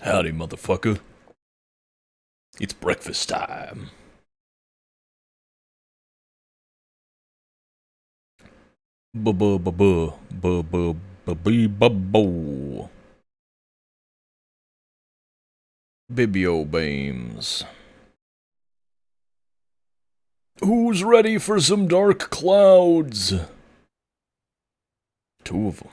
Howdy, motherfucker. It's breakfast time. Bu-bu-bu-bu-bu-bu-bu-bu-bu. Bibio beams. Who's ready for some dark clouds? Two of them.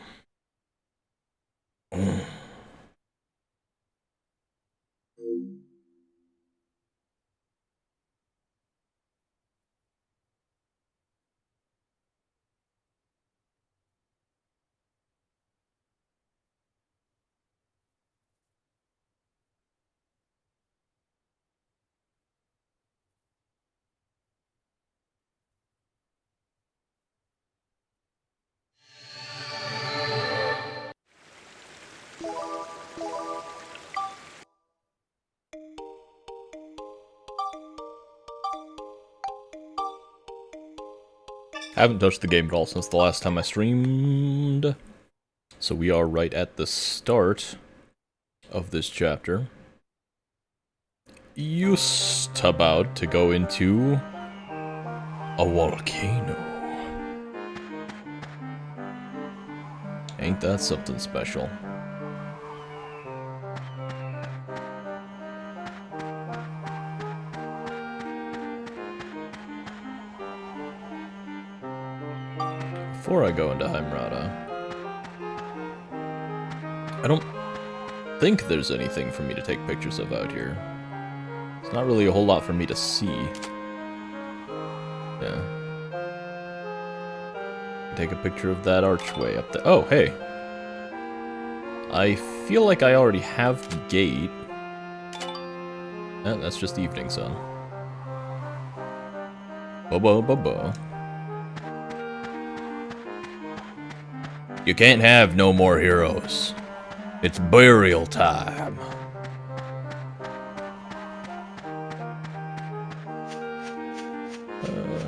Haven't touched the game at all since the last time I streamed. So we are right at the start of this chapter. Just about to go into a volcano. Ain't that something special? Before I go into Heimrada, I don't think there's anything for me to take pictures of out here. It's not really a whole lot for me to see. Yeah. Take a picture of that archway up there. Oh, hey. I feel like I already have the gate. That's just evening sun. Ba-ba-ba-ba. You can't have no more heroes. It's burial time.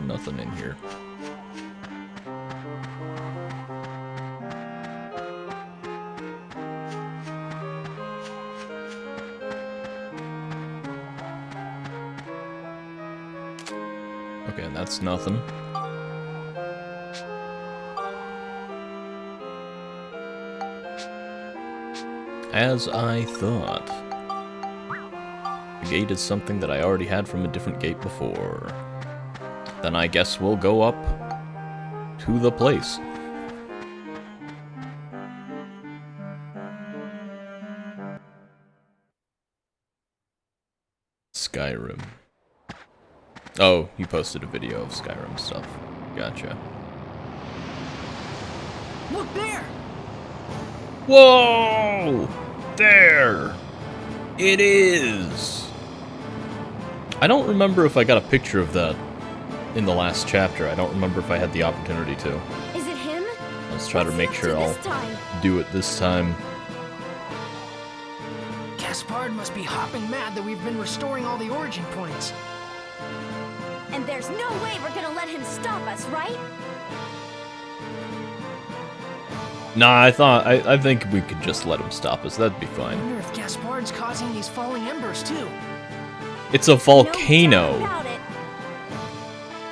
Nothing in here. Okay, that's nothing. As I thought. The gate is something that I already had from a different gate before. Then I guess we'll go up to the place. Skyrim. Oh, you posted a video of Skyrim stuff. Gotcha. Look there! Whoa! There! It is! I don't remember if I got a picture of that in the last chapter. I don't remember if I had the opportunity to. Is it him? Let's try to make sure I'll do it this time. Gaspard must be hopping mad that we've been restoring all the origin points. And there's no way we're gonna let him stop us, right? Nah, I think we could just let him stop us. That'd be I fine. wonder if Gaspard's causing these falling embers too. It's a volcano. No doubt about it.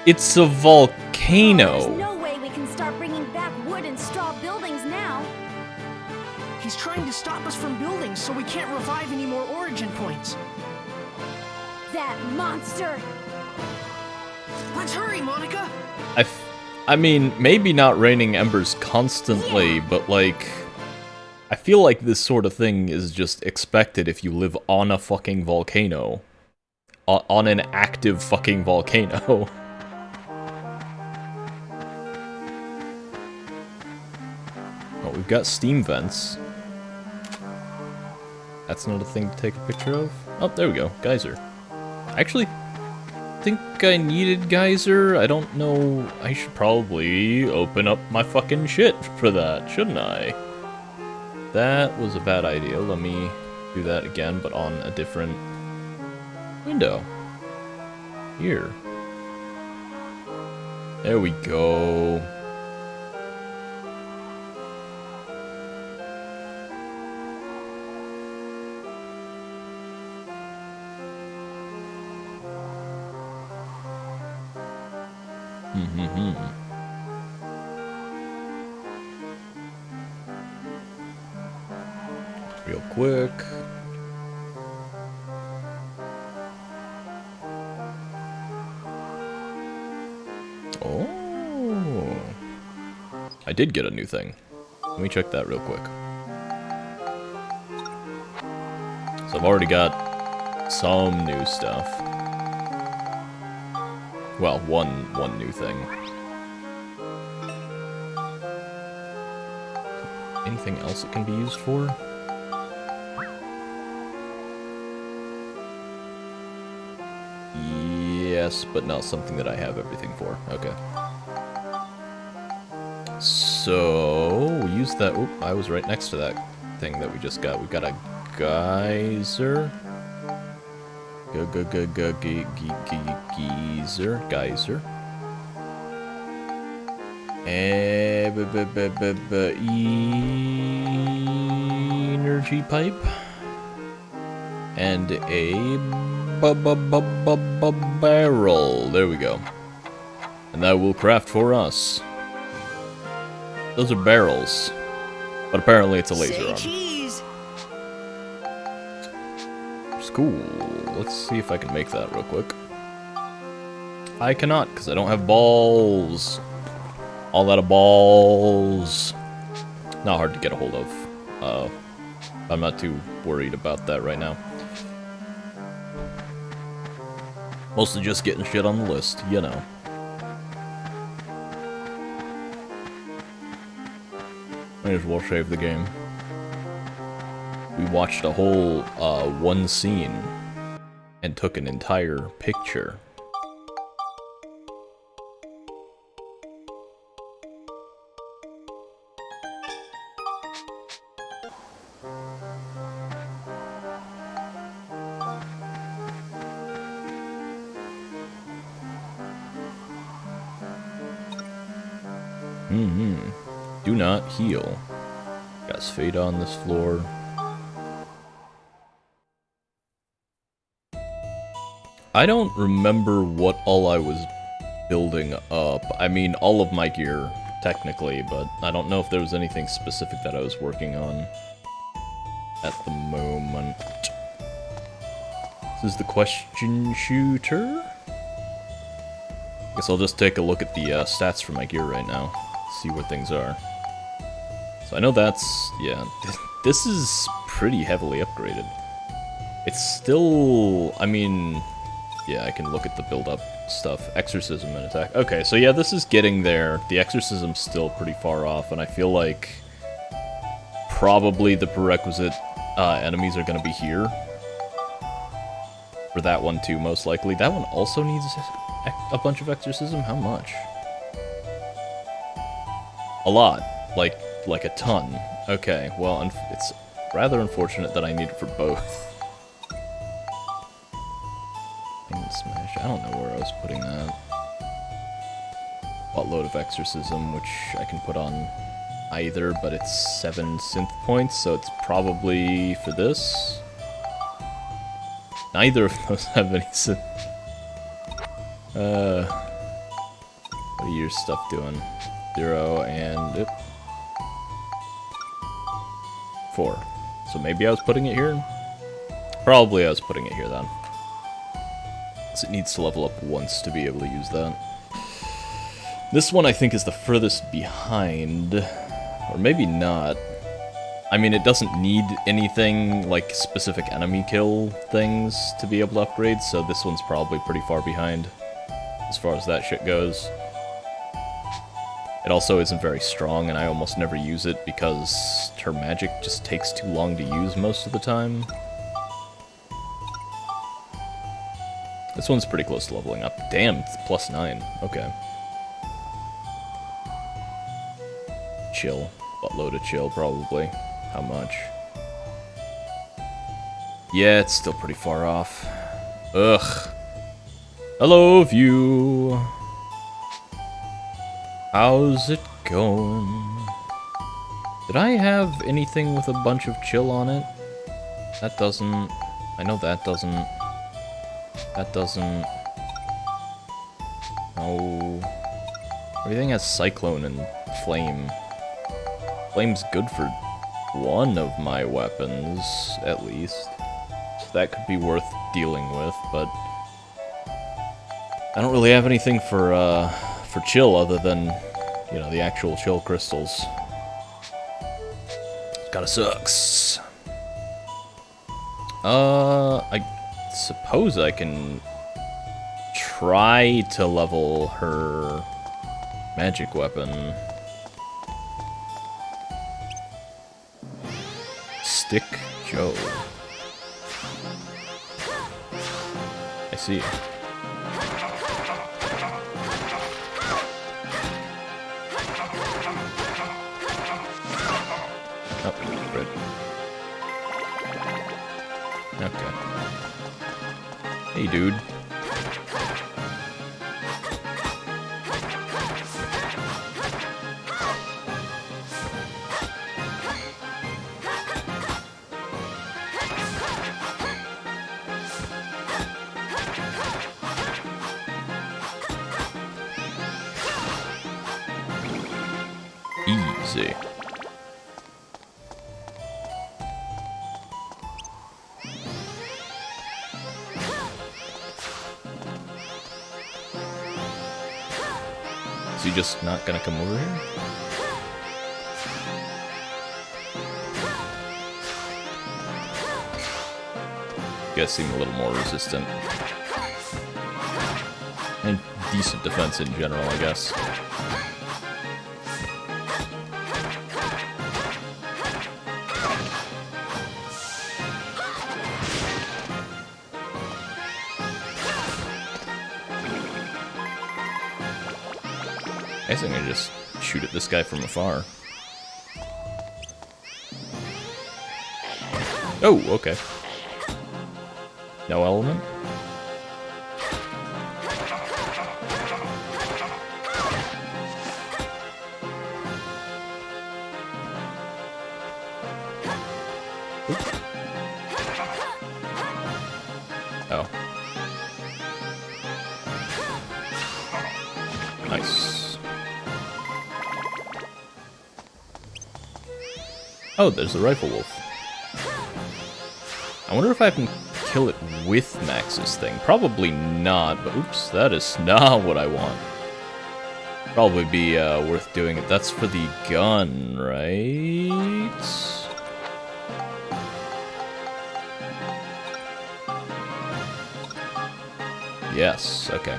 It's a Oh, volcano. there's no way we can start bringing back wood and straw buildings now. He's trying to stop us from building so we can't revive any more origin points. That monster! Let's hurry, Monica! I mean, maybe not raining embers constantly, but like, I feel like this sort of thing is just expected if you live on a fucking volcano. On an active fucking volcano. Oh, we've got steam vents. That's not a thing to take a picture of. Oh, there we go. Geyser. Actually, think I needed geyser. I don't know. I should probably open up my fucking shit for that, shouldn't I? That was a bad idea. Let me do that again, but on a different window. Here. There we go. Real quick. Oh. I did get a new thing. Let me check that real quick. So I've already got some new stuff. Well, one new thing. Anything else it can be used for? Yes, but not something that I have everything for. Okay. So, we use that. Oop, I was right next to that thing that we just got. We got a geyser. Geyser. Energy pipe. And a barrel. There we go. And that will craft for us. Those are barrels. But apparently it's a laser arm. Cheese. It's cool. Let's see if I can make that real quick. I cannot, because I don't have balls. All out of balls. Not hard to get a hold of. I'm not too worried about that right now. Mostly just getting shit on the list, you know. Might as well save the game. We watched a whole, one scene and took an entire picture. Do not heal. Got Spheda on this floor. I don't remember what all I was building up. I mean, all of my gear, technically, but I don't know if there was anything specific that I was working on at the moment. This is the question shooter? Guess I'll just take a look at the stats for my gear right now. See where things are. So I know that's, yeah, this is pretty heavily upgraded. It's still, I mean, yeah, I can look at the build-up stuff. Exorcism and attack. Okay, so yeah, this is getting there. The exorcism's still pretty far off, and I feel like probably the prerequisite enemies are going to be here. For that one too, most likely. That one also needs a bunch of exorcism? How much? A lot. Like a ton. Okay, well, it's rather unfortunate that I need it for both. Smash. I don't know where I was putting that. Buttload of exorcism, which I can put on either, but it's 7 synth points, so it's probably for this. Neither of those have any synth. What are your stuff doing? 0 and 4. So maybe I was putting it here? Probably I was putting it here then. Because it needs to level up once to be able to use that. This one I think is the furthest behind. Or maybe not. I mean, it doesn't need anything like specific enemy kill things to be able to upgrade, so this one's probably pretty far behind as far as that shit goes. It also isn't very strong, and I almost never use it because her magic just takes too long to use most of the time. This one's pretty close to leveling up. Damn, it's +9. Okay. Chill. Buttload of chill, probably. How much? Yeah, it's still pretty far off. Ugh. Hello, view. How's it going? Did I have anything with a bunch of chill on it? That doesn't... I know that doesn't... That doesn't... No... Everything has Cyclone and Flame. Flame's good for one of my weapons, at least. So that could be worth dealing with, but I don't really have anything for chill other than, you know, the actual chill crystals. Kinda sucks. I suppose I can try to level her magic weapon. Stick Joe. I see. Oh, red. Okay. Hey, dude. Easy. Is he just not gonna come over here? You guys seem a little more resistant. And decent defense in general, I guess. I guess I'm gonna just shoot at this guy from afar. Oh, okay. No element? Oop. Oh. Nice. Oh, there's the Rifle Wolf. I wonder if I can kill it with Max's thing. Probably not, but oops, that is not what I want. Probably be worth doing it. That's for the gun, right? Yes, okay.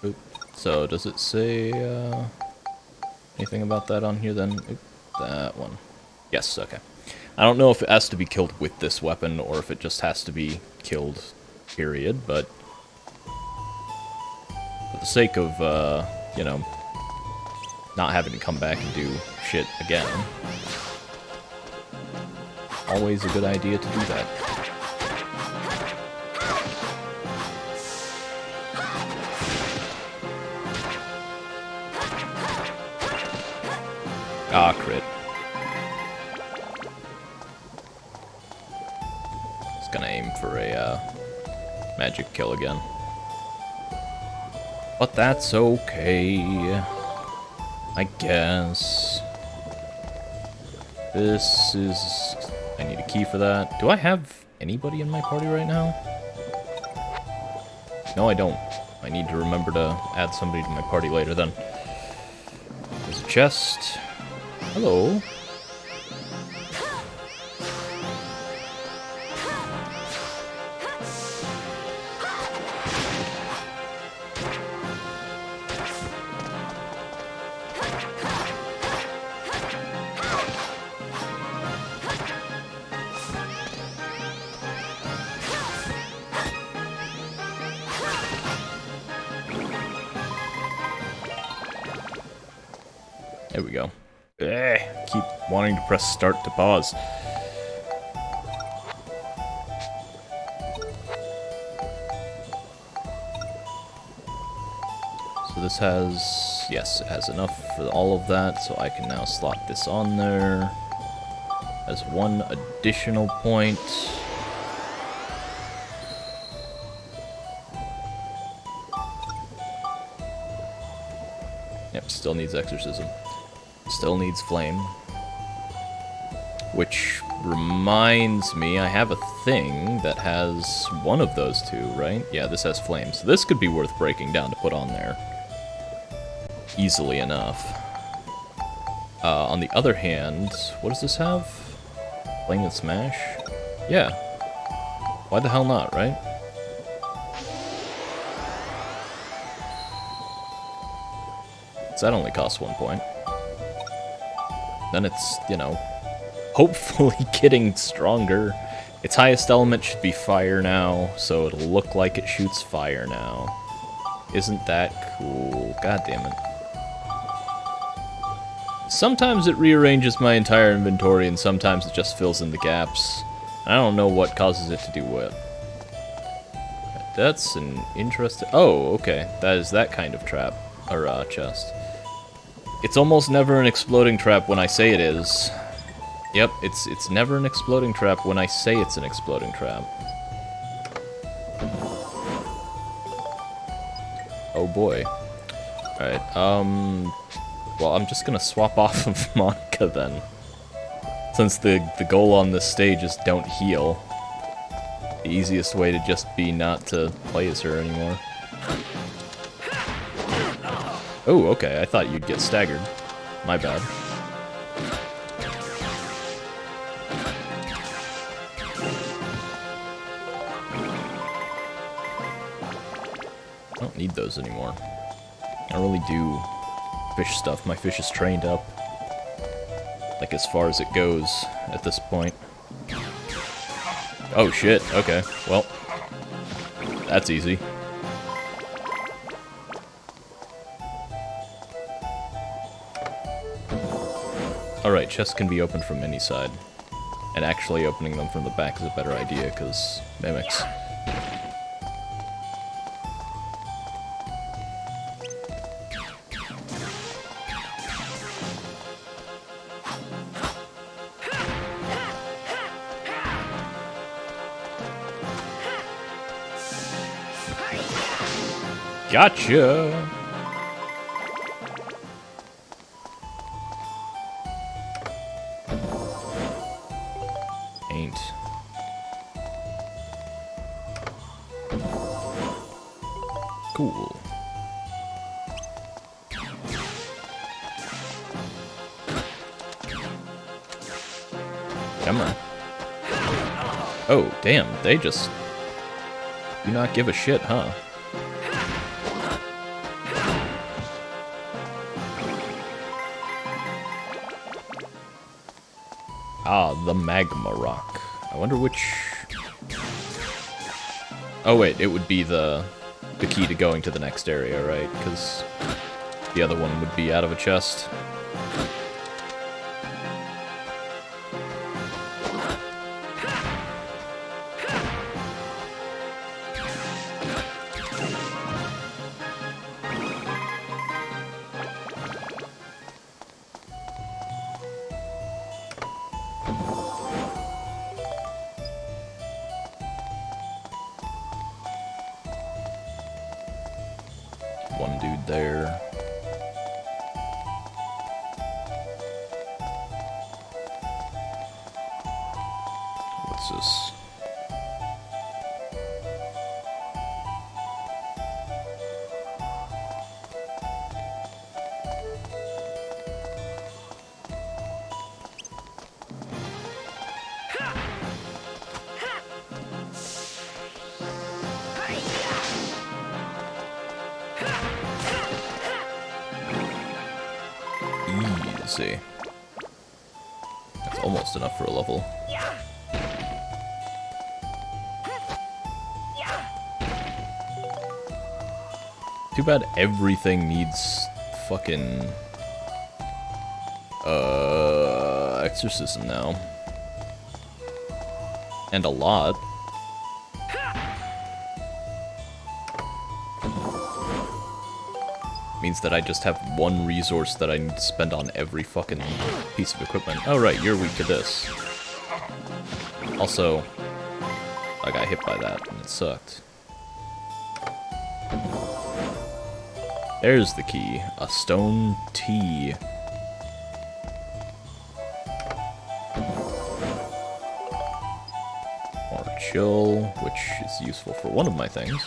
Oop. So, does it say anything about that on here then? Oop, that one. Yes, okay. I don't know if it has to be killed with this weapon or if it just has to be killed, period, but for the sake of, you know, not having to come back and do shit again, always a good idea to do that. Ah, crit. Just gonna aim for a magic kill again. But that's okay, I guess. This is... I need a key for that. Do I have anybody in my party right now? No, I don't. I need to remember to add somebody to my party later then. There's a chest. Hello. There we go. Keep wanting to press start to pause. So this has, yes, it has enough for all of that, so I can now slot this on there as one additional point. Yep, still needs exorcism. Still needs flame. Which reminds me, I have a thing that has one of those two, right? Yeah, this has flame, so this could be worth breaking down to put on there. Easily enough. On the other hand, what does this have? Flame and smash? Yeah. Why the hell not, right? So that only costs 1 point. Then it's, you know, hopefully getting stronger. Its highest element should be fire now, so it'll look like it shoots fire now. Isn't that cool? God damn it. Sometimes it rearranges my entire inventory, and sometimes it just fills in the gaps. I don't know what causes it to do what. That's an interesting... Oh, okay. That is that kind of trap. Or, chest. It's almost never an exploding trap when I say it is. Yep, it's never an exploding trap when I say it's an exploding trap. Oh boy. Alright, well, I'm just gonna swap off of Monica then. Since the goal on this stage is don't heal. The easiest way to just be not to play as her anymore. Oh, okay, I thought you'd get staggered. My bad. I don't need those anymore. I don't really do fish stuff. My fish is trained up. Like, as far as it goes at this point. Oh, shit. Okay. Well, that's easy. Alright, chests can be opened from any side. And actually opening them from the back is a better idea, because mimics. Gotcha! Ain't. Cool. Come on. Oh, damn, they just do not give a shit, huh? Ah, the magma rock. I wonder which... Oh wait, it would be the key to going to the next area, right? Because the other one would be out of a chest. One dude there. What's this? Easy. That's almost enough for a level. Too bad everything needs fucking exorcism now. And a lot. Means that I just have one resource that I need to spend on every fucking piece of equipment. Oh right, you're weak to this. Also, I got hit by that, and it sucked. There's the key. A stone T. More chill, which is useful for one of my things.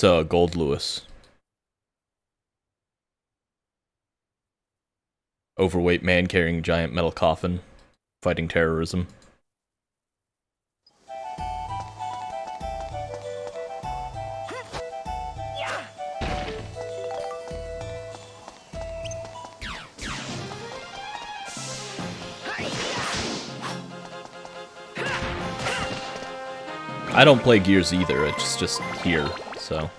It's Gold Lewis. Overweight man carrying a giant metal coffin, fighting terrorism. I don't play Gears either, it's just here, so.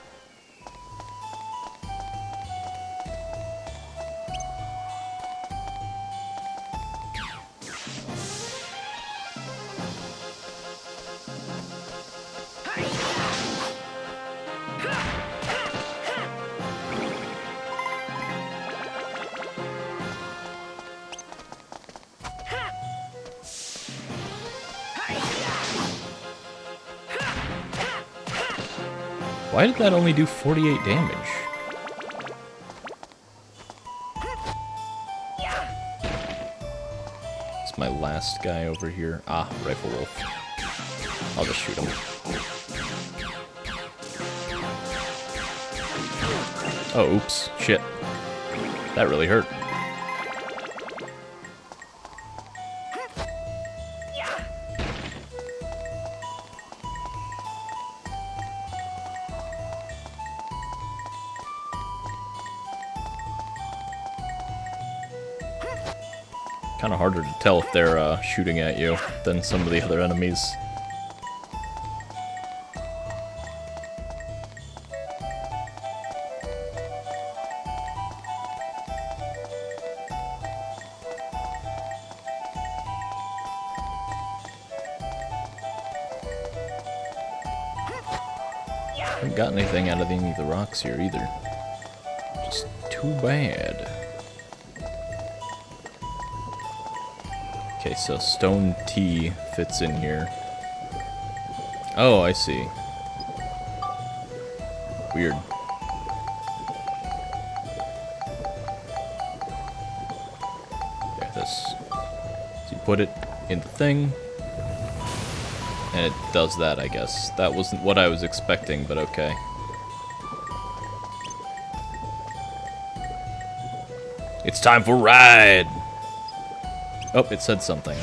Why did that only do 48 damage? It's my last guy over here. Ah, Rifle Wolf. I'll just shoot him. Oh, oops. Shit. That really hurt. Kind of harder to tell if they're shooting at you than some of the other enemies. Haven't got anything out of any of the rocks here either. Just too bad. Okay, so stone T fits in here. Oh, I see. Weird. There, this. So you put it in the thing, and it does that, I guess. That wasn't what I was expecting, but okay. It's time for ride! Oh, it said something.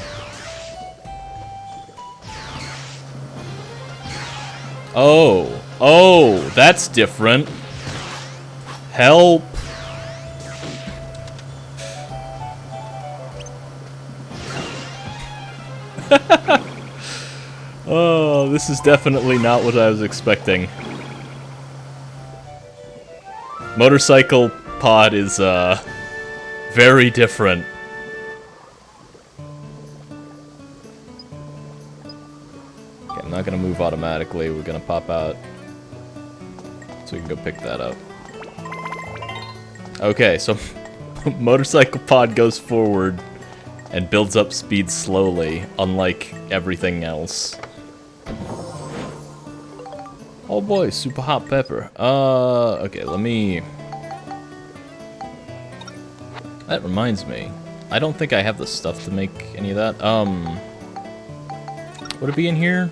Oh. Oh, that's different. Help. Oh, this is definitely not what I was expecting. Motorcycle pod is, very different. I'm not gonna move automatically, we're gonna pop out so we can go pick that up. Okay, so motorcycle pod goes forward and builds up speed slowly, unlike everything else. Oh boy, super hot pepper. Okay, let me... That reminds me, I don't think I have the stuff to make any of that. Would it be in here?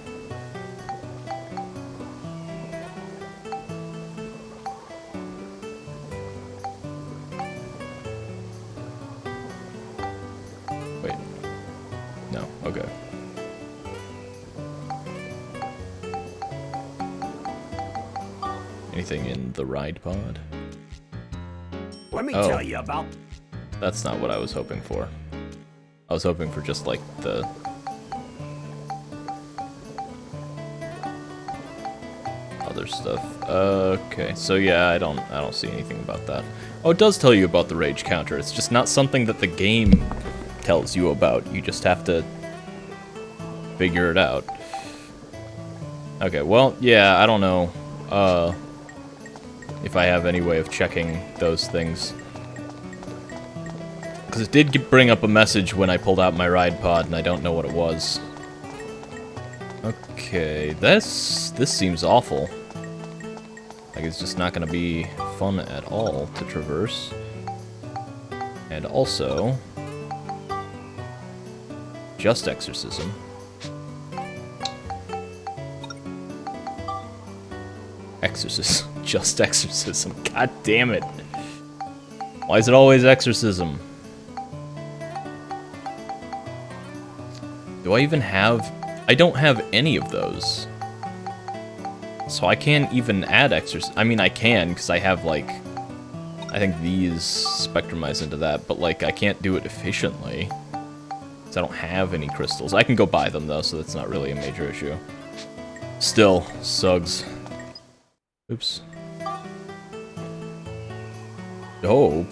Anything in the ride pod? Let me tell you about... That's not what I was hoping for. I was hoping for just, like, the... other stuff. Okay, so yeah, I don't see anything about that. Oh, it does tell you about the rage counter. It's just not something that the game tells you about. You just have to figure it out. Okay, well, yeah, I don't know if I have any way of checking those things. Because it did bring up a message when I pulled out my ride pod, and I don't know what it was. Okay, this seems awful. Like it's just not gonna be fun at all to traverse. And also, just exorcism. Exorcism. Just exorcism. God damn it. Why is it always exorcism? Do I even have... I don't have any of those. So I can't even add exorcism. I mean, I can, because I have, like... I think these spectrumize into that, but, like, I can't do it efficiently. Because I don't have any crystals. I can go buy them, though, so that's not really a major issue. Still, sugs. Oops. Dope.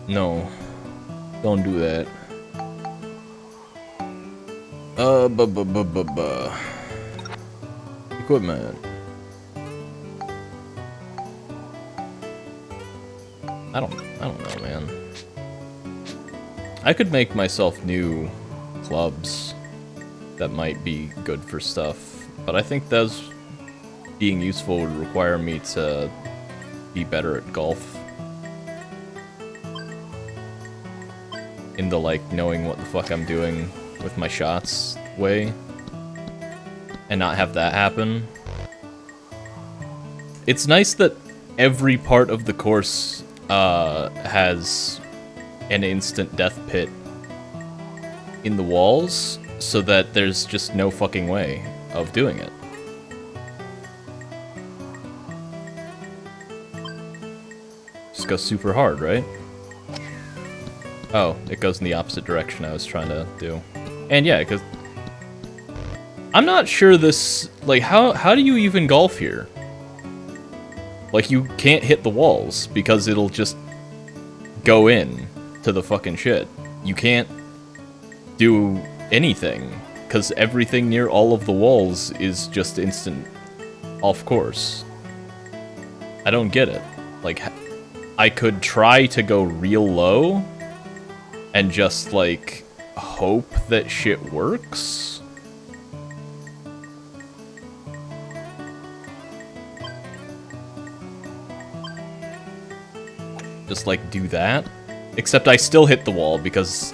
No. Don't do that. Equipment. I don't know, man. I could make myself new clubs that might be good for stuff, but I think those being useful would require me to be better at golf. In the, like, knowing what the fuck I'm doing with my shots way, and not have that happen. It's nice that every part of the course has an instant death pit in the walls, so that there's just no fucking way of doing it. Just go super hard, right? Oh, it goes in the opposite direction I was trying to do. And yeah, because I'm not sure this, like, how do you even golf here? Like, you can't hit the walls, because it'll just go in to the fucking shit. You can't do anything, because everything near all of the walls is just instant off course. I don't get it. Like, I could try to go real low, and just, like, hope that shit works? Just, like, do that? Except I still hit the wall, because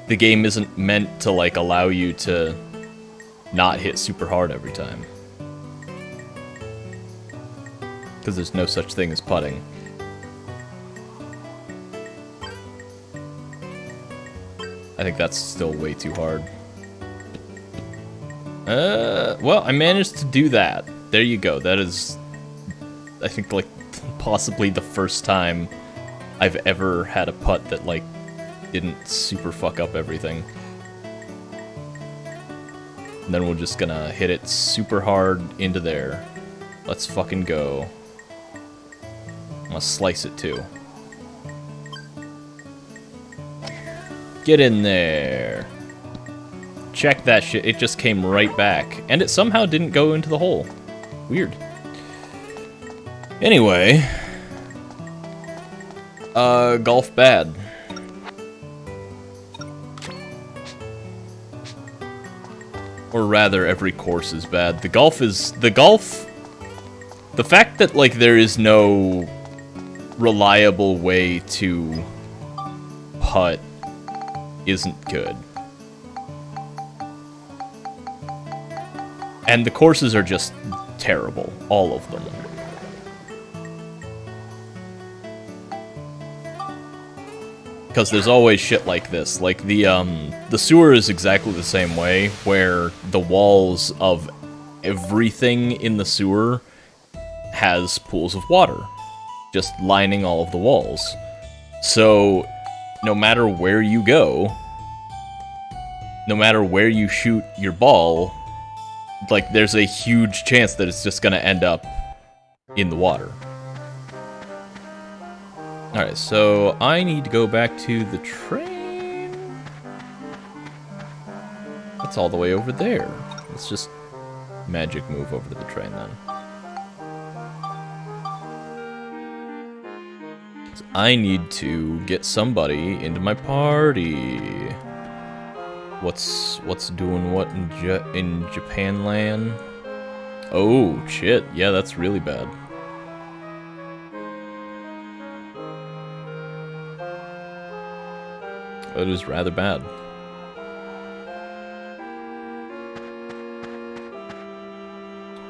the game isn't meant to, like, allow you to not hit super hard every time. Because there's no such thing as putting. I think that's still way too hard. Well, I managed to do that. There you go. That is, I think, like, possibly the first time I've ever had a putt that, like, didn't super fuck up everything. And then we're just gonna hit it super hard into there. Let's fucking go. I'm gonna slice it, too. Get in there. Check that shit. It just came right back. And it somehow didn't go into the hole. Weird. Anyway. Golf bad. Or rather, every course is bad. The fact that, like, there is no reliable way to putt isn't good. And the courses are just terrible, all of them. Because there's always shit like this. Like, the sewer is exactly the same way, where the walls of everything in the sewer has pools of water, just lining all of the walls. So, no matter where you go, no matter where you shoot your ball, like, there's a huge chance that it's just gonna end up in the water. Alright, so I need to go back to the train. That's all the way over there. Let's just magic move over to the train then. So I need to get somebody into my party. What's doing what in Japan land? Oh shit, yeah, that's really bad. It is rather bad.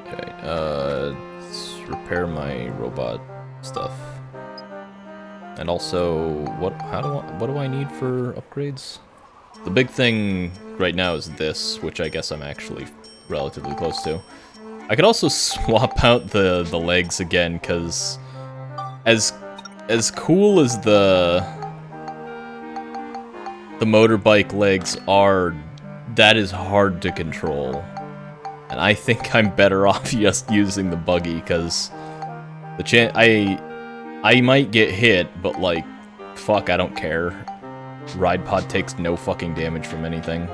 Okay, let's repair my robot stuff. And also, what do I need for upgrades? The big thing right now is this, which I guess I'm actually relatively close to. I could also swap out the legs again, because as cool as the motorbike legs are, that is hard to control. And I think I'm better off just using the buggy, because the I might get hit, but like, fuck, I don't care. Ride Pod takes no fucking damage from anything.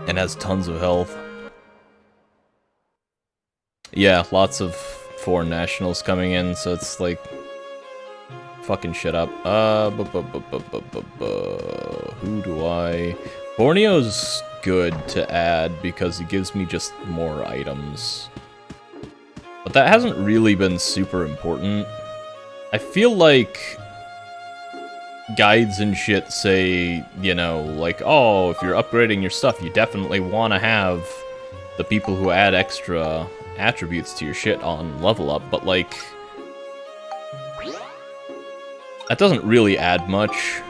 And has tons of health. Yeah, lots of foreign nationals coming in, so it's like... fucking shit up. Who do I... Borneo's good to add, because he gives me just more items. But that hasn't really been super important. I feel like... guides and shit say, you know, like, oh, if you're upgrading your stuff, you definitely want to have the people who add extra attributes to your shit on level up, but like, that doesn't really add much.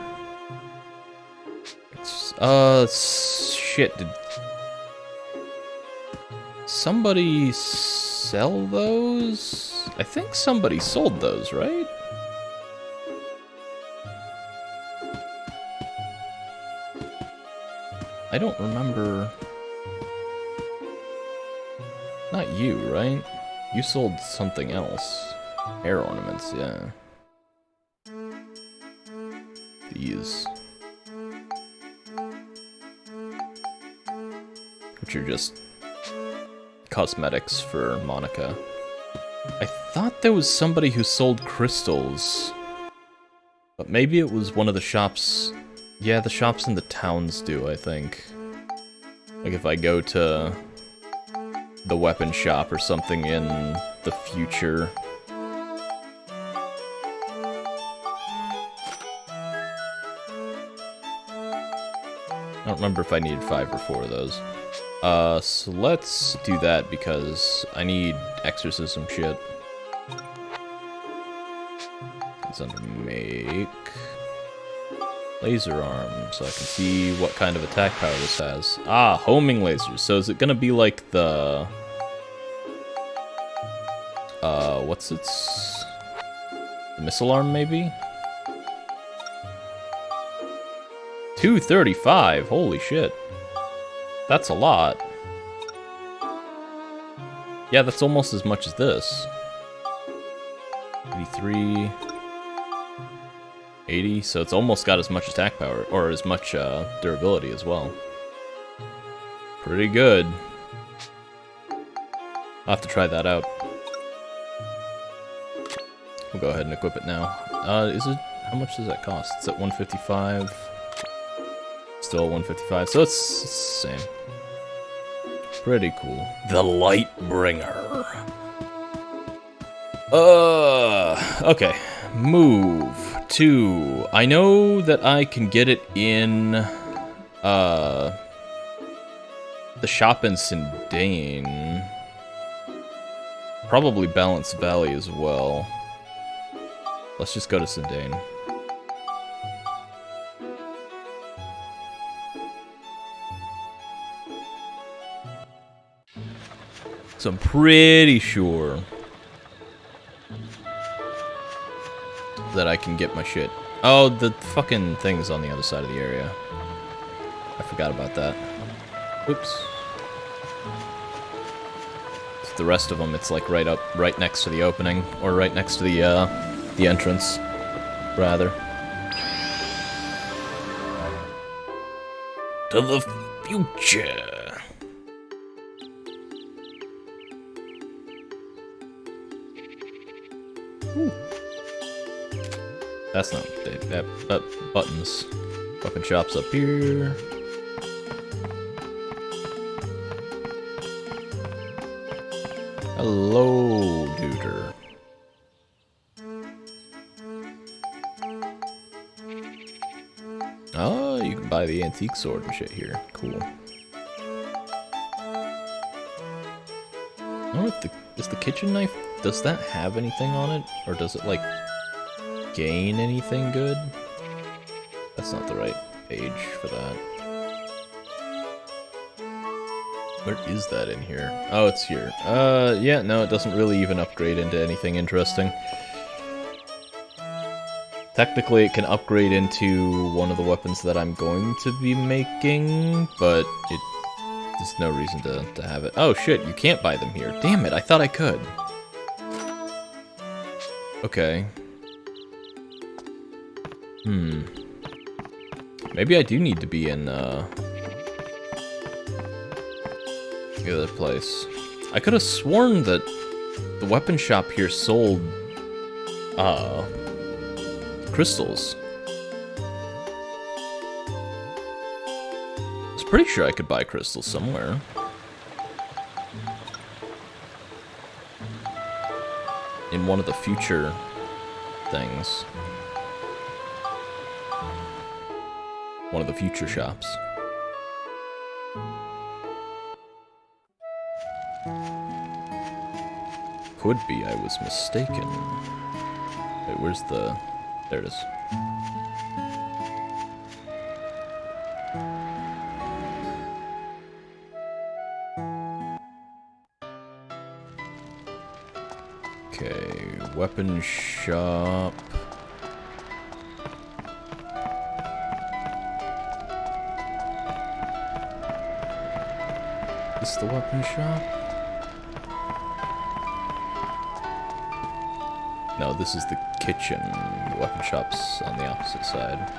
Shit, did somebody sell those? I think somebody sold those, right? I don't remember. Not you, right? You sold something else. Hair ornaments, yeah. These. Which are just cosmetics for Monica. I thought there was somebody who sold crystals. But maybe it was one of the shops. Yeah, the shops in the towns do, I think. Like if I go to the weapon shop or something in the future. I don't remember if I needed 5 or 4 of those. So let's do that because I need exorcism shit. It's under make. Laser arm, so I can see what kind of attack power this has. Ah, homing lasers. So is it gonna be like the... what's its... the missile arm, maybe? 235, holy shit. That's a lot. Yeah, that's almost as much as this. 83... 80, so it's almost got as much attack power, or as much durability as well. Pretty good. I'll have to try that out. We'll go ahead and equip it now. Is it... how much does that cost? It's at 155. Still 155, so it's the same. Pretty cool. The Lightbringer. Okay. Move to... I know that I can get it in, the shop in Sindane. Probably Balance Valley as well. Let's just go to Sindane. So I'm pretty sure that I can get my shit. Oh, the fucking thing's on the other side of the area. I forgot about that. Oops. the rest of them, it's like right next to the opening, or right next to the entrance, rather. To the future. Ooh. That's not that buttons. Weapon shop's up here. Hello, duder. Oh, you can buy the antique sword and shit here. Cool. Oh, is the kitchen knife, does that have anything on it? Or does it, like, gain anything good? That's not the right page for that. Where is that in here? Oh, it's here. Yeah, no, it doesn't really even upgrade into anything interesting. Technically, it can upgrade into one of the weapons that I'm going to be making, but there's no reason to have it. Oh shit, you can't buy them here. Damn it, I thought I could. Okay. Maybe I do need to be in, the other place. I could have sworn that the weapon shop here sold, crystals. I was pretty sure I could buy crystals somewhere. In one of the future things. One of the future shops. Could be I was mistaken. Wait, where's the... There it is. Okay, weapon shop. Is this the weapon shop? No, this is the kitchen. The weapon shop's on the opposite side.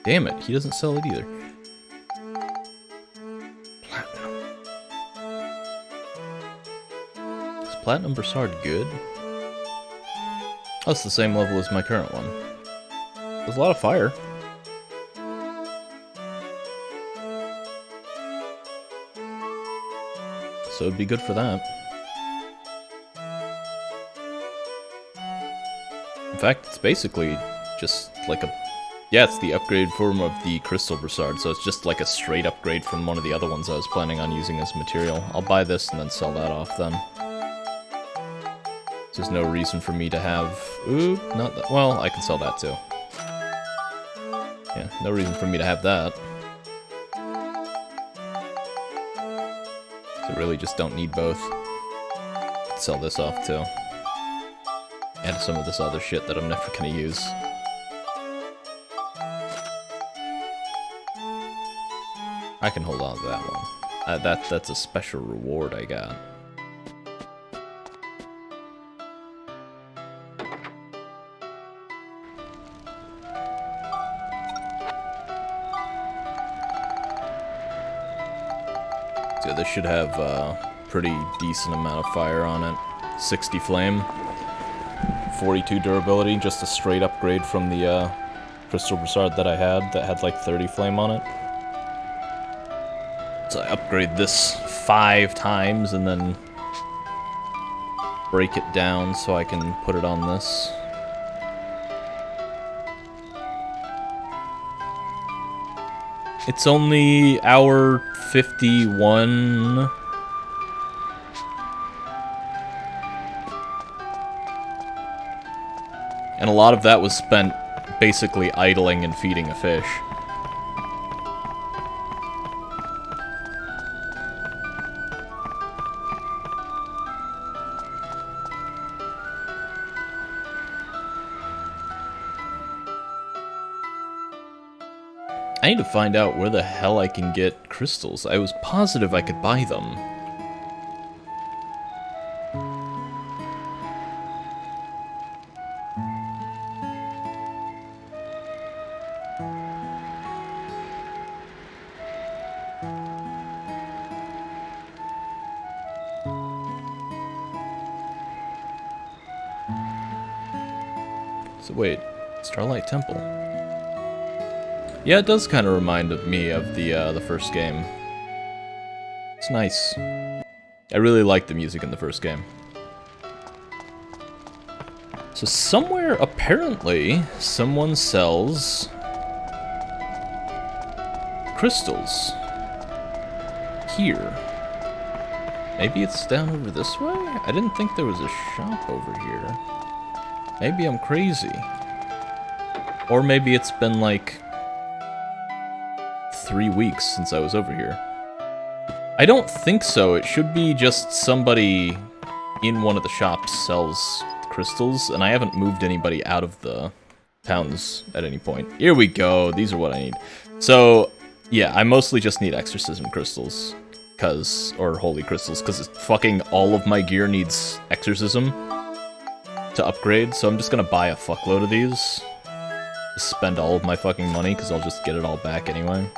Damn it, he doesn't sell it either. Platinum. Is Platinum Brassard good? Oh, it's the same level as my current one. There's a lot of fire. So it'd be good for that. In fact, it's basically just like a... Yeah, it's the upgrade form of the Crystal Brassard, so it's just like a straight upgrade from one of the other ones I was planning on using as material. I'll buy this and then sell that off then. There's no reason for me to have... Ooh, not that... Well, I can sell that too. Yeah, no reason for me to have that. So really just don't need both. Sell this off too. And some of this other shit that I'm never gonna use. I can hold on to that one. That's a special reward I got. So this should have a pretty decent amount of fire on it. 60 flame, 42 durability, just a straight upgrade from the Crystal Brassard that I had that had like 30 flame on it. So I upgrade this 5 times and then break it down so I can put it on this. It's only hour 51. And a lot of that was spent basically idling and feeding a fish. I need to find out where the hell I can get crystals. I was positive I could buy them. So wait, Starlight Temple. Yeah, it does kind of remind me of the first game. It's nice. I really like the music in the first game. So somewhere, apparently, someone sells crystals. Here. Maybe it's down over this way? I didn't think there was a shop over here. Maybe I'm crazy. Or maybe it's been like 3 weeks since I was over here. I don't think so. It should be just somebody in one of the shops sells crystals, and I haven't moved anybody out of the towns at any point. Here we go. These are what I need. So, yeah, I mostly just need exorcism crystals. Or holy crystals, because fucking all of my gear needs exorcism to upgrade, so I'm just gonna buy a fuckload of these. Spend all of my fucking money, because I'll just get it all back anyway.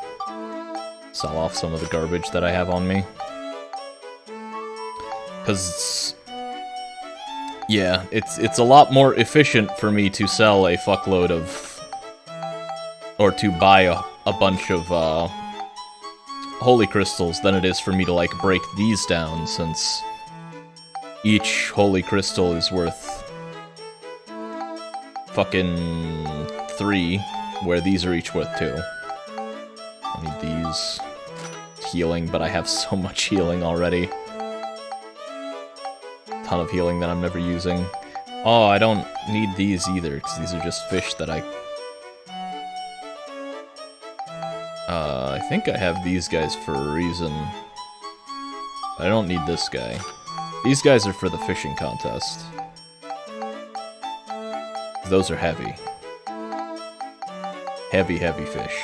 Sell off some of the garbage that I have on me. Because, yeah, it's a lot more efficient for me to sell a fuckload of, or to buy a bunch of holy crystals than it is for me to, like, break these down, since each holy crystal is worth fucking 3, where these are each worth 2. I need these. Healing, but I have so much healing already. Ton of healing that I'm never using. Oh, I don't need these either, because these are just fish that I think I have these guys for a reason. I don't need this guy. These guys are for the fishing contest. Those are heavy. Heavy, heavy fish.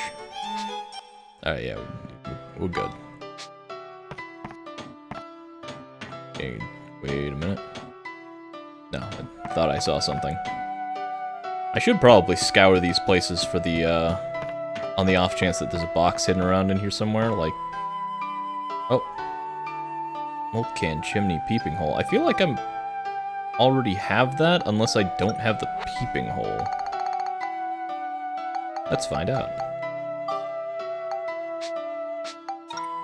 Alright, yeah, we're good. Okay, wait a minute. No, I thought I saw something. I should probably scour these places for the, on the off chance that there's a box hidden around in here somewhere, like... Oh. Milk can, chimney, peeping hole. I feel like I'm already have that, unless I don't have the peeping hole. Let's find out.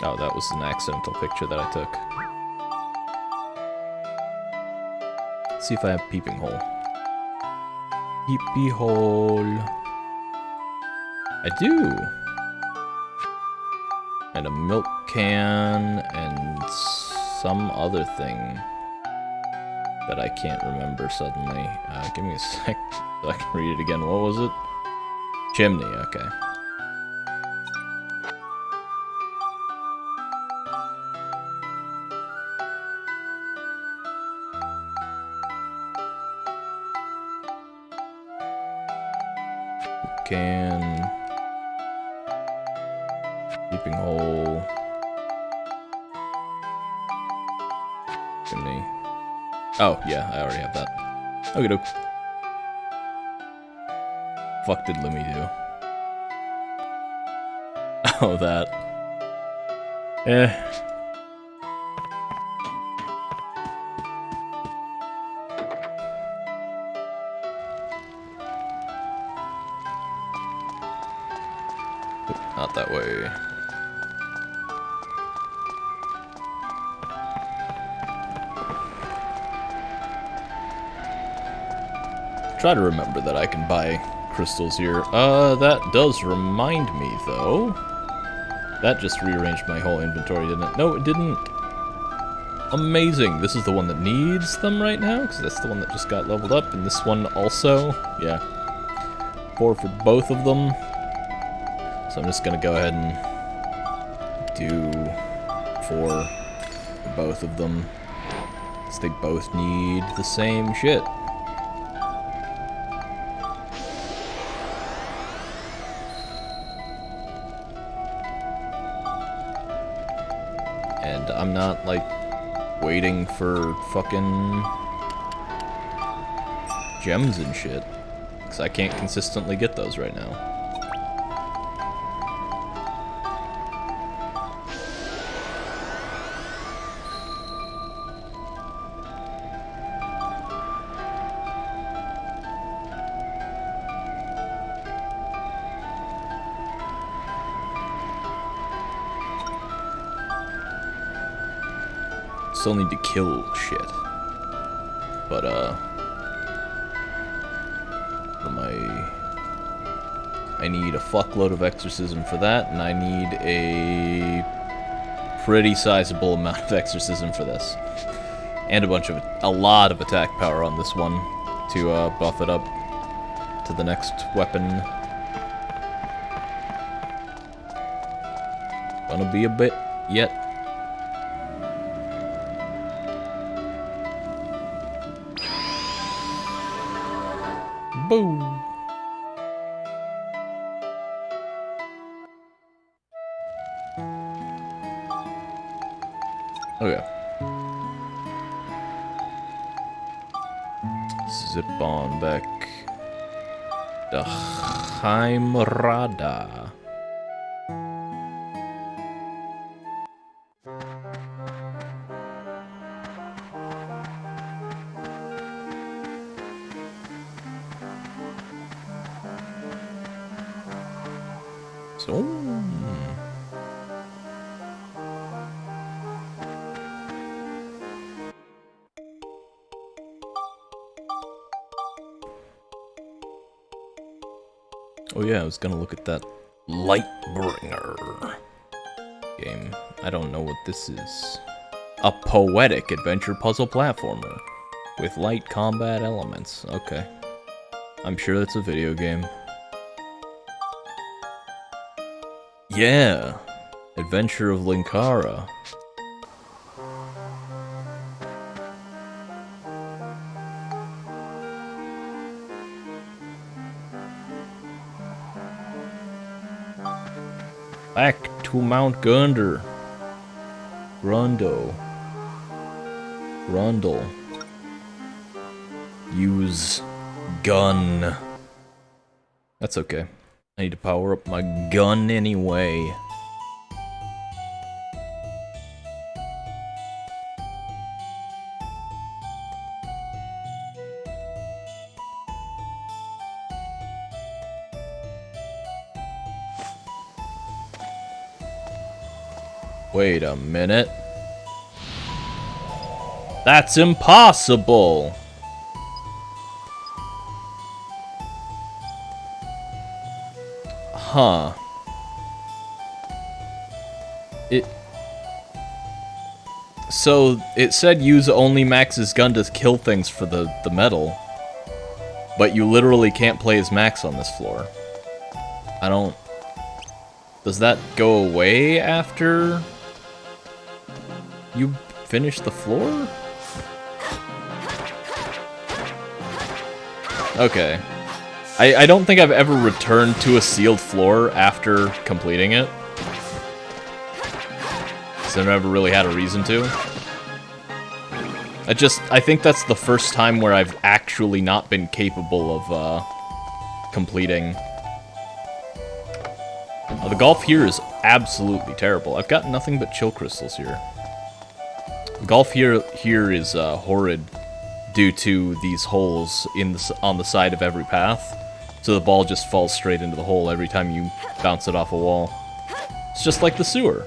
Oh, that was an accidental picture that I took. Let's see if I have peeping hole. Peepee hole. I do. And a milk can and some other thing that I can't remember suddenly. Give me a sec so I can read it again. What was it? Chimney, okay. Can. Peeping hole. Chimney. Oh, yeah, I already have that. Okay, doke. Fuck did Lemmy do? Oh, that. Eh. Not that way. Try to remember that I can buy crystals here. That does remind me, though. That just rearranged my whole inventory, didn't it? No, it didn't. Amazing. This is the one that needs them right now, because that's the one that just got leveled up, and this one also. Yeah. 4 for both of them. So I'm just gonna go ahead and do 4 for both of them, because they both need the same shit. And I'm not, like, waiting for fucking gems and shit, because I can't consistently get those right now. Still need to kill shit. But, I need a fuckload of exorcism for that, and I need a pretty sizable amount of exorcism for this. And a lot of attack power on this one to, buff it up to the next weapon. Gonna be a bit yet. Boom. Okay. Zip on back. The Heimrada. So. Oh yeah, I was gonna look at that Lightbringer game. I don't know what this is. A poetic adventure puzzle platformer with light combat elements. Okay. I'm sure that's a video game. Yeah! Adventure of Linkara. Back to Mount Gunder. Grundle. Use gun. That's okay. I need to power up my gun anyway. Wait a minute. That's impossible! Huh. So, it said use only Max's gun to kill things for the medal. But you literally can't play as Max on this floor. I don't... Does that go away after you finish the floor? Okay. I don't think I've ever returned to a sealed floor after completing it. So I never really had a reason to. I think that's the first time where I've actually not been capable of, completing. The golf here is absolutely terrible. I've got nothing but chill crystals here. Golf here is, horrid due to these holes on the side of every path. So the ball just falls straight into the hole every time you bounce it off a wall. It's just like the sewer.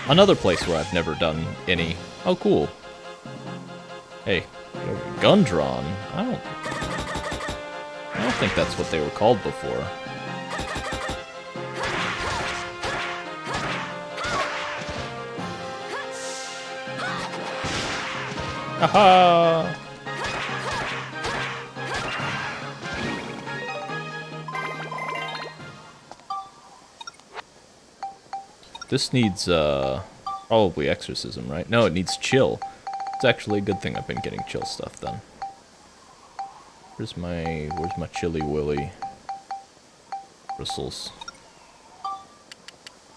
Another place where I've never done any. Oh, cool. Hey, gun drawn. I don't think that's what they were called before. Haha! This needs, probably exorcism, right? No, it needs chill. It's actually a good thing I've been getting chill stuff then. Where's my chilly willy bristles?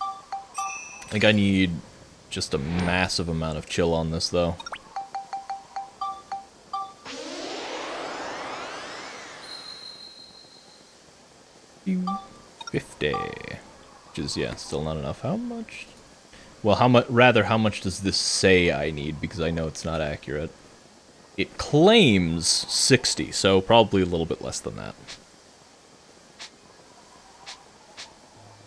I think I need just a massive amount of chill on this, though. $50. Which is, yeah, still not enough. How much? Well, how much does this say I need? Because I know it's not accurate. It claims 60, so probably a little bit less than that.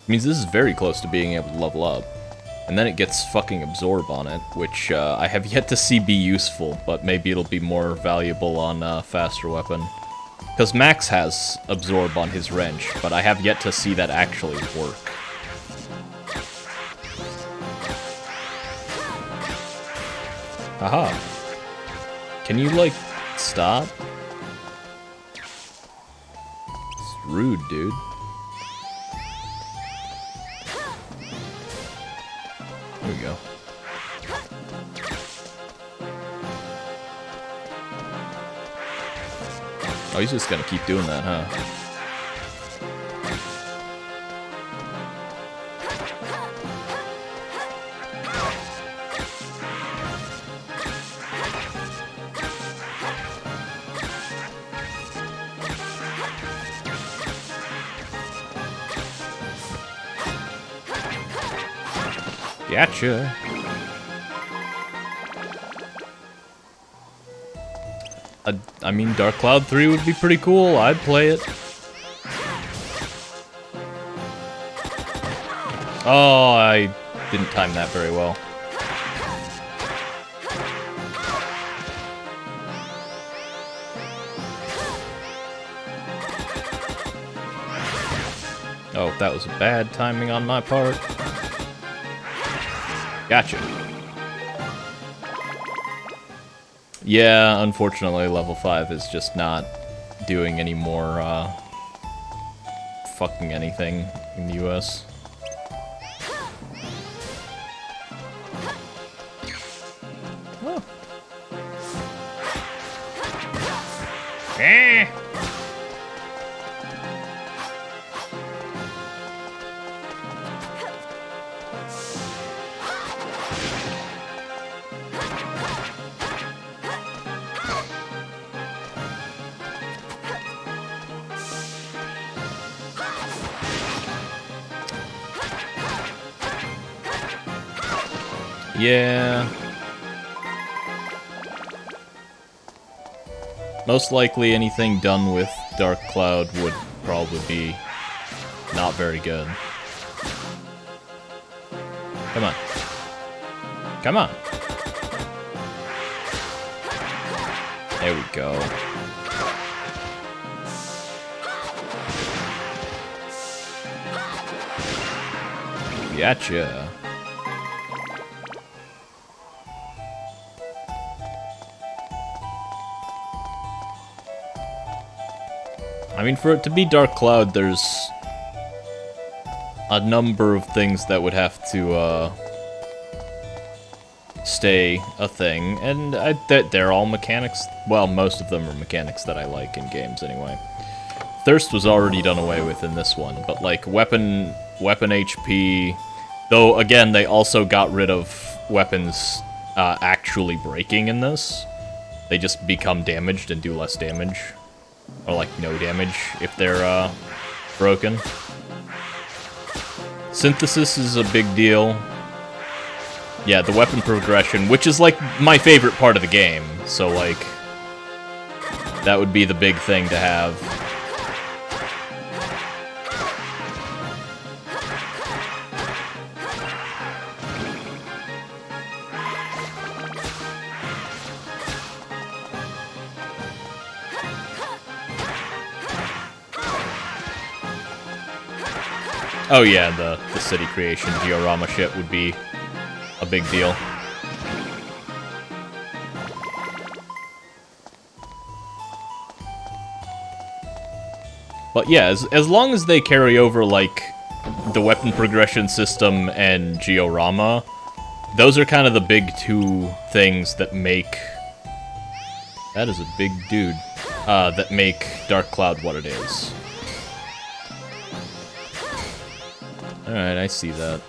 Means this is very close to being able to level up. And then it gets fucking absorb on it, which I have yet to see be useful, but maybe it'll be more valuable on faster weapon. Because Max has absorb on his wrench, but I have yet to see that actually work. Haha. Can you, like, stop? It's rude, dude. There we go. Oh, he's just gonna keep doing that, huh? Gotcha. I mean, Dark Cloud 3 would be pretty cool. I'd play it. Oh, I didn't time that very well. Oh, that was bad timing on my part. Gotcha. Yeah, unfortunately, level 5 is just not doing any more, fucking anything in the US. Oh. Eh. Yeah. Most likely anything done with Dark Cloud would probably be not very good. Come on. Come on. There we go. Gotcha. I mean, for it to be Dark Cloud, there's a number of things that would have to, stay a thing, and they're all mechanics. Well, most of them are mechanics that I like in games, anyway. Thirst was already done away with in this one, but, like, weapon HP... Though, again, they also got rid of weapons actually breaking in this. They just become damaged and do less damage. Or, like, no damage if they're, broken. Synthesis is a big deal. Yeah, the weapon progression, which is, like, my favorite part of the game. So, like, that would be the big thing to have. Oh yeah, the city creation diorama shit would be a big deal. But yeah, as long as they carry over, like, the weapon progression system and Georama, those are kind of the big two things that make... That is a big dude. That make Dark Cloud what it is. Alright, I see that.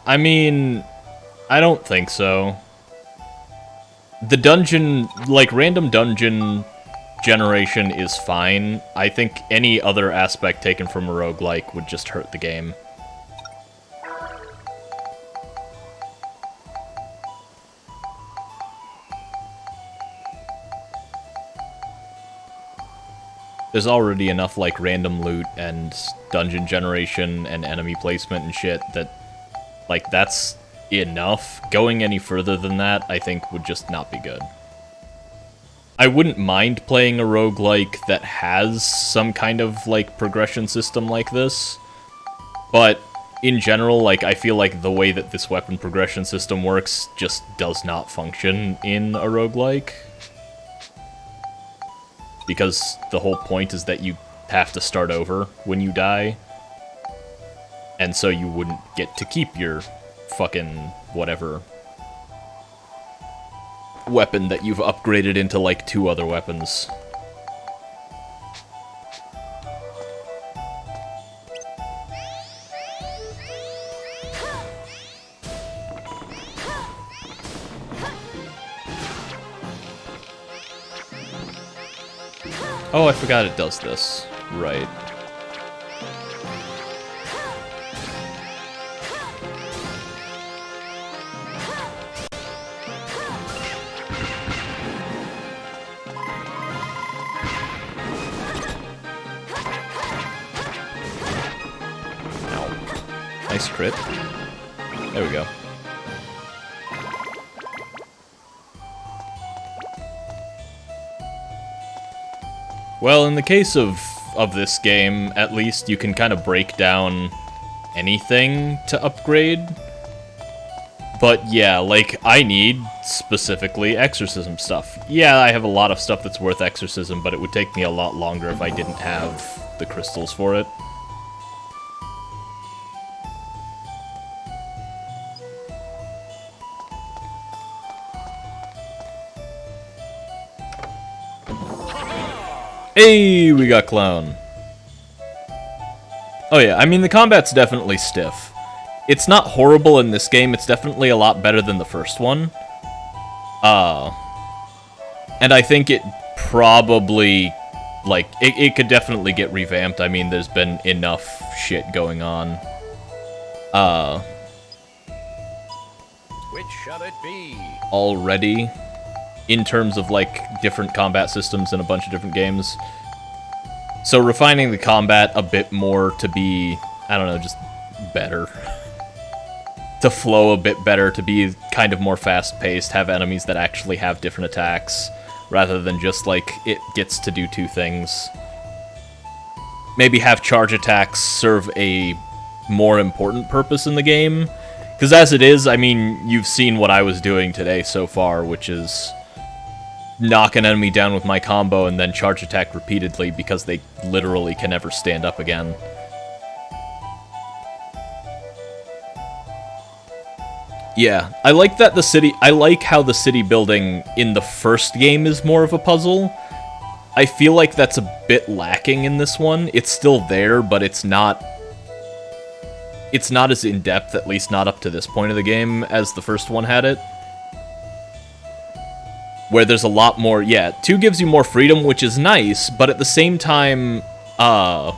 I mean, I don't think so. The dungeon, like, random dungeon generation is fine. I think any other aspect taken from a roguelike would just hurt the game. There's already enough, like, random loot and dungeon generation and enemy placement and shit that, like, that's enough. Going any further than that, I think, would just not be good. I wouldn't mind playing a roguelike that has some kind of, like, progression system like this, but in general, like, I feel like the way that this weapon progression system works just does not function in a roguelike. Because the whole point is that you have to start over when you die. And so you wouldn't get to keep your fucking whatever weapon that you've upgraded into, like, 2 other weapons. Oh, I forgot it does this. Right. Ow. Nice crit. There we go. Well, in the case of this game, at least, you can kind of break down anything to upgrade. But yeah, like, I need, specifically, exorcism stuff. Yeah, I have a lot of stuff that's worth exorcism, but it would take me a lot longer if I didn't have the crystals for it. Hey, we got Clown. Oh yeah, I mean, the combat's definitely stiff. It's not horrible in this game, it's definitely a lot better than the first one. And I think it probably, like, it could definitely get revamped. I mean, there's been enough shit going on. Which shall it be? Already. In terms of, like, different combat systems in a bunch of different games. So refining the combat a bit more to be, I don't know, just better. To flow a bit better, to be kind of more fast-paced, have enemies that actually have different attacks, rather than just, like, it gets to do 2 things. Maybe have charge attacks serve a more important purpose in the game. Because as it is, I mean, you've seen what I was doing today so far, which is knock an enemy down with my combo and then charge attack repeatedly because they literally can never stand up again. Yeah, I like that I like how the city building in the first game is more of a puzzle. I feel like that's a bit lacking in this one. It's still there, but it's not as in-depth, at least not up to this point of the game, as the first one had it. Where there's a lot more, yeah, 2 gives you more freedom, which is nice, but at the same time, I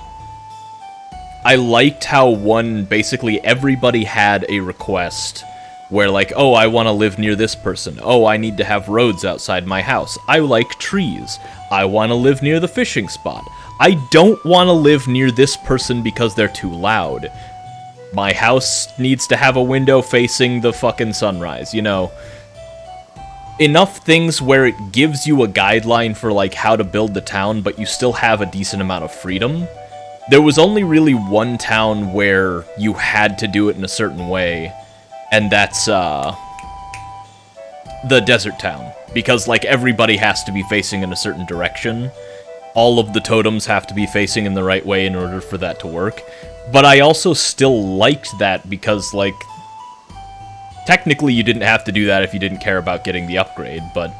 liked how 1, basically everybody had a request, where like, oh, I want to live near this person, oh, I need to have roads outside my house, I like trees, I want to live near the fishing spot, I don't want to live near this person because they're too loud. my house needs to have a window facing the fucking sunrise, you know. Enough things where it gives you a guideline for, like, how to build the town, but you still have a decent amount of freedom. There was only really one town where you had to do it in a certain way, and that's, the desert town. Because, like, everybody has to be facing in a certain direction. All of the totems have to be facing in the right way in order for that to work. But I also still liked that because, like, technically you didn't have to do that if you didn't care about getting the upgrade, but...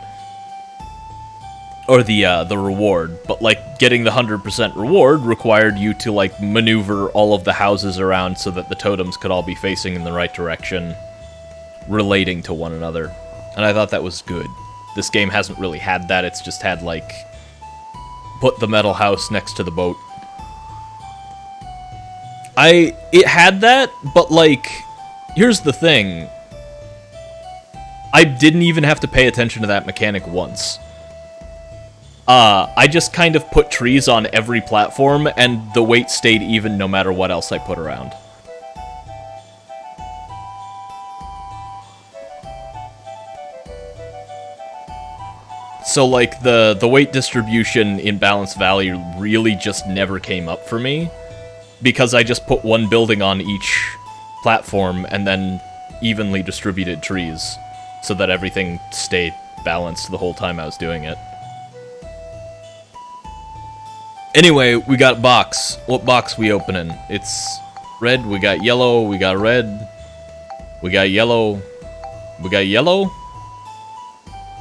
Or the reward. But, like, getting the 100% reward required you to, like, maneuver all of the houses around so that the totems could all be facing in the right direction, relating to one another. And I thought that was good. This game hasn't really had that, it's just had, like... Put the metal house next to the boat. It had that, but, like, here's the thing. I didn't even have to pay attention to that mechanic once. I just kind of put trees on every platform, and the weight stayed even no matter what else I put around. So, like, the weight distribution in Balanced Valley really just never came up for me, because I just put one building on each platform and then evenly distributed trees, so that everything stayed balanced the whole time I was doing it. Anyway, we got a box. What box we opening? It's red, we got yellow, we got red, we got yellow, we got yellow?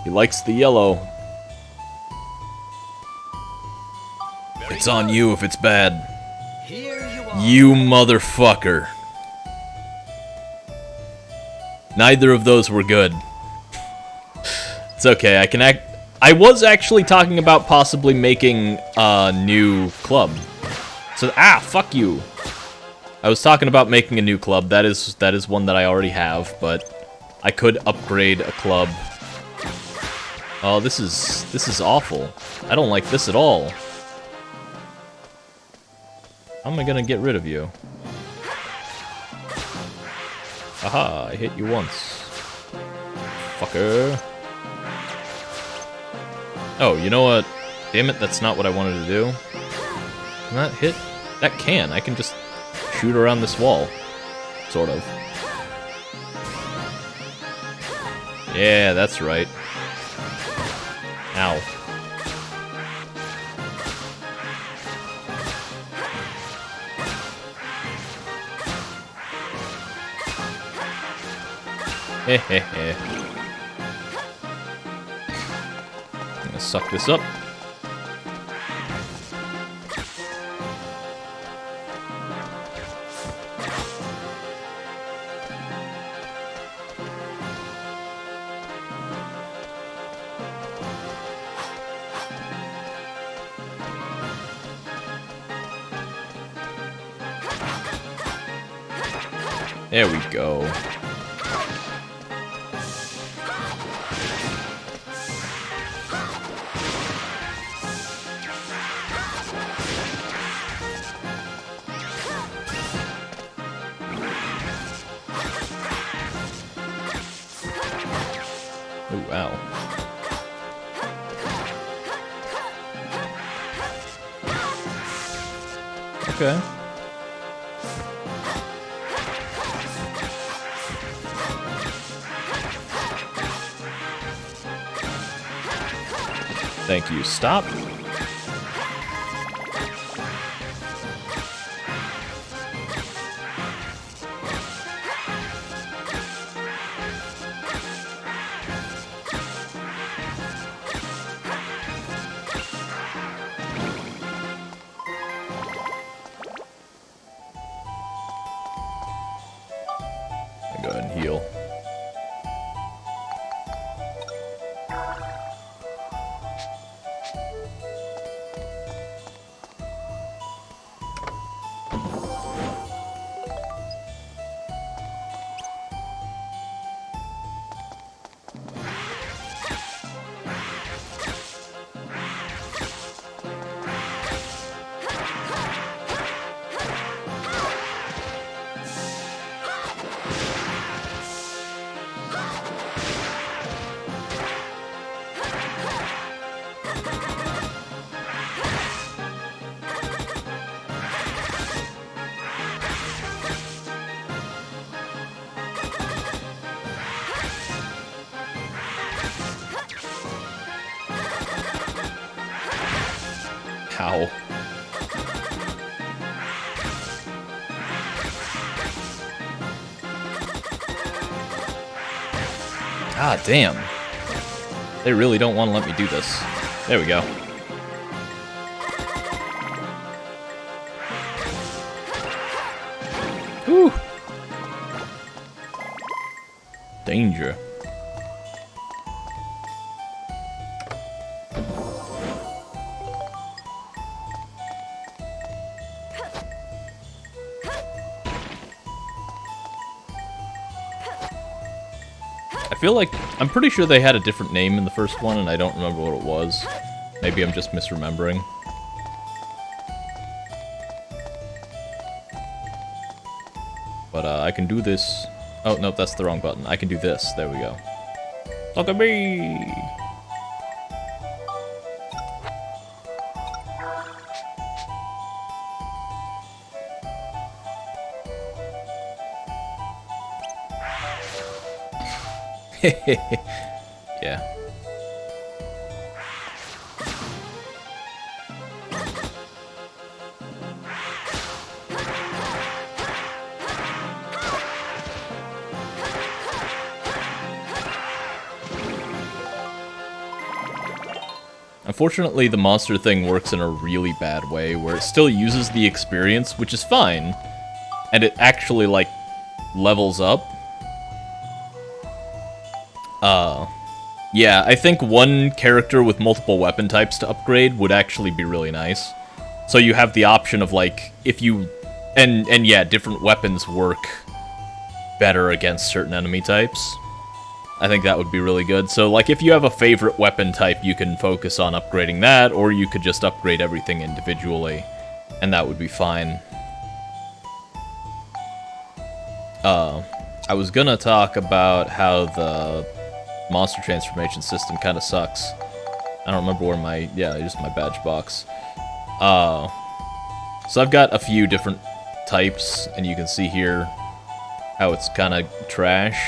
He likes the yellow. It's on you if it's bad. You motherfucker. Neither of those were good. It's okay, I can act... I was actually talking about possibly making a new club. So, fuck you. I was talking about making a new club. That is one that I already have, but I could upgrade a club. Oh, this is awful. I don't like this at all. How am I gonna get rid of you? Aha, I hit you once. Fucker. Oh, you know what? Damn it, that's not what I wanted to do. Can that hit? That can. I can just shoot around this wall. Sort of. Yeah, that's right. Ow. Hehehe. I'm gonna suck this up. There we go. Oh, wow. Okay. Thank you. Stop. Go ahead and heal. Ow. Ah, damn. They really don't want to let me do this. There we go. Whew. Danger. I feel like, I'm pretty sure they had a different name in the first one, and I don't remember what it was. Maybe I'm just misremembering. But, I can do this. Oh, nope, that's the wrong button. I can do this. There we go. Look at me! Yeah. Unfortunately, the monster thing works in a really bad way, where it still uses the experience, which is fine, and it actually, like, levels up. Yeah, I think one character with multiple weapon types to upgrade would actually be really nice. So you have the option of, like, if you... And yeah, different weapons work better against certain enemy types. I think that would be really good. So, like, if you have a favorite weapon type, you can focus on upgrading that, or you could just upgrade everything individually, and that would be fine. I was gonna talk about how the monster transformation system kind of sucks. I don't remember where my... Yeah, just my badge box. So I've got a few different types, and you can see here how it's kind of trash.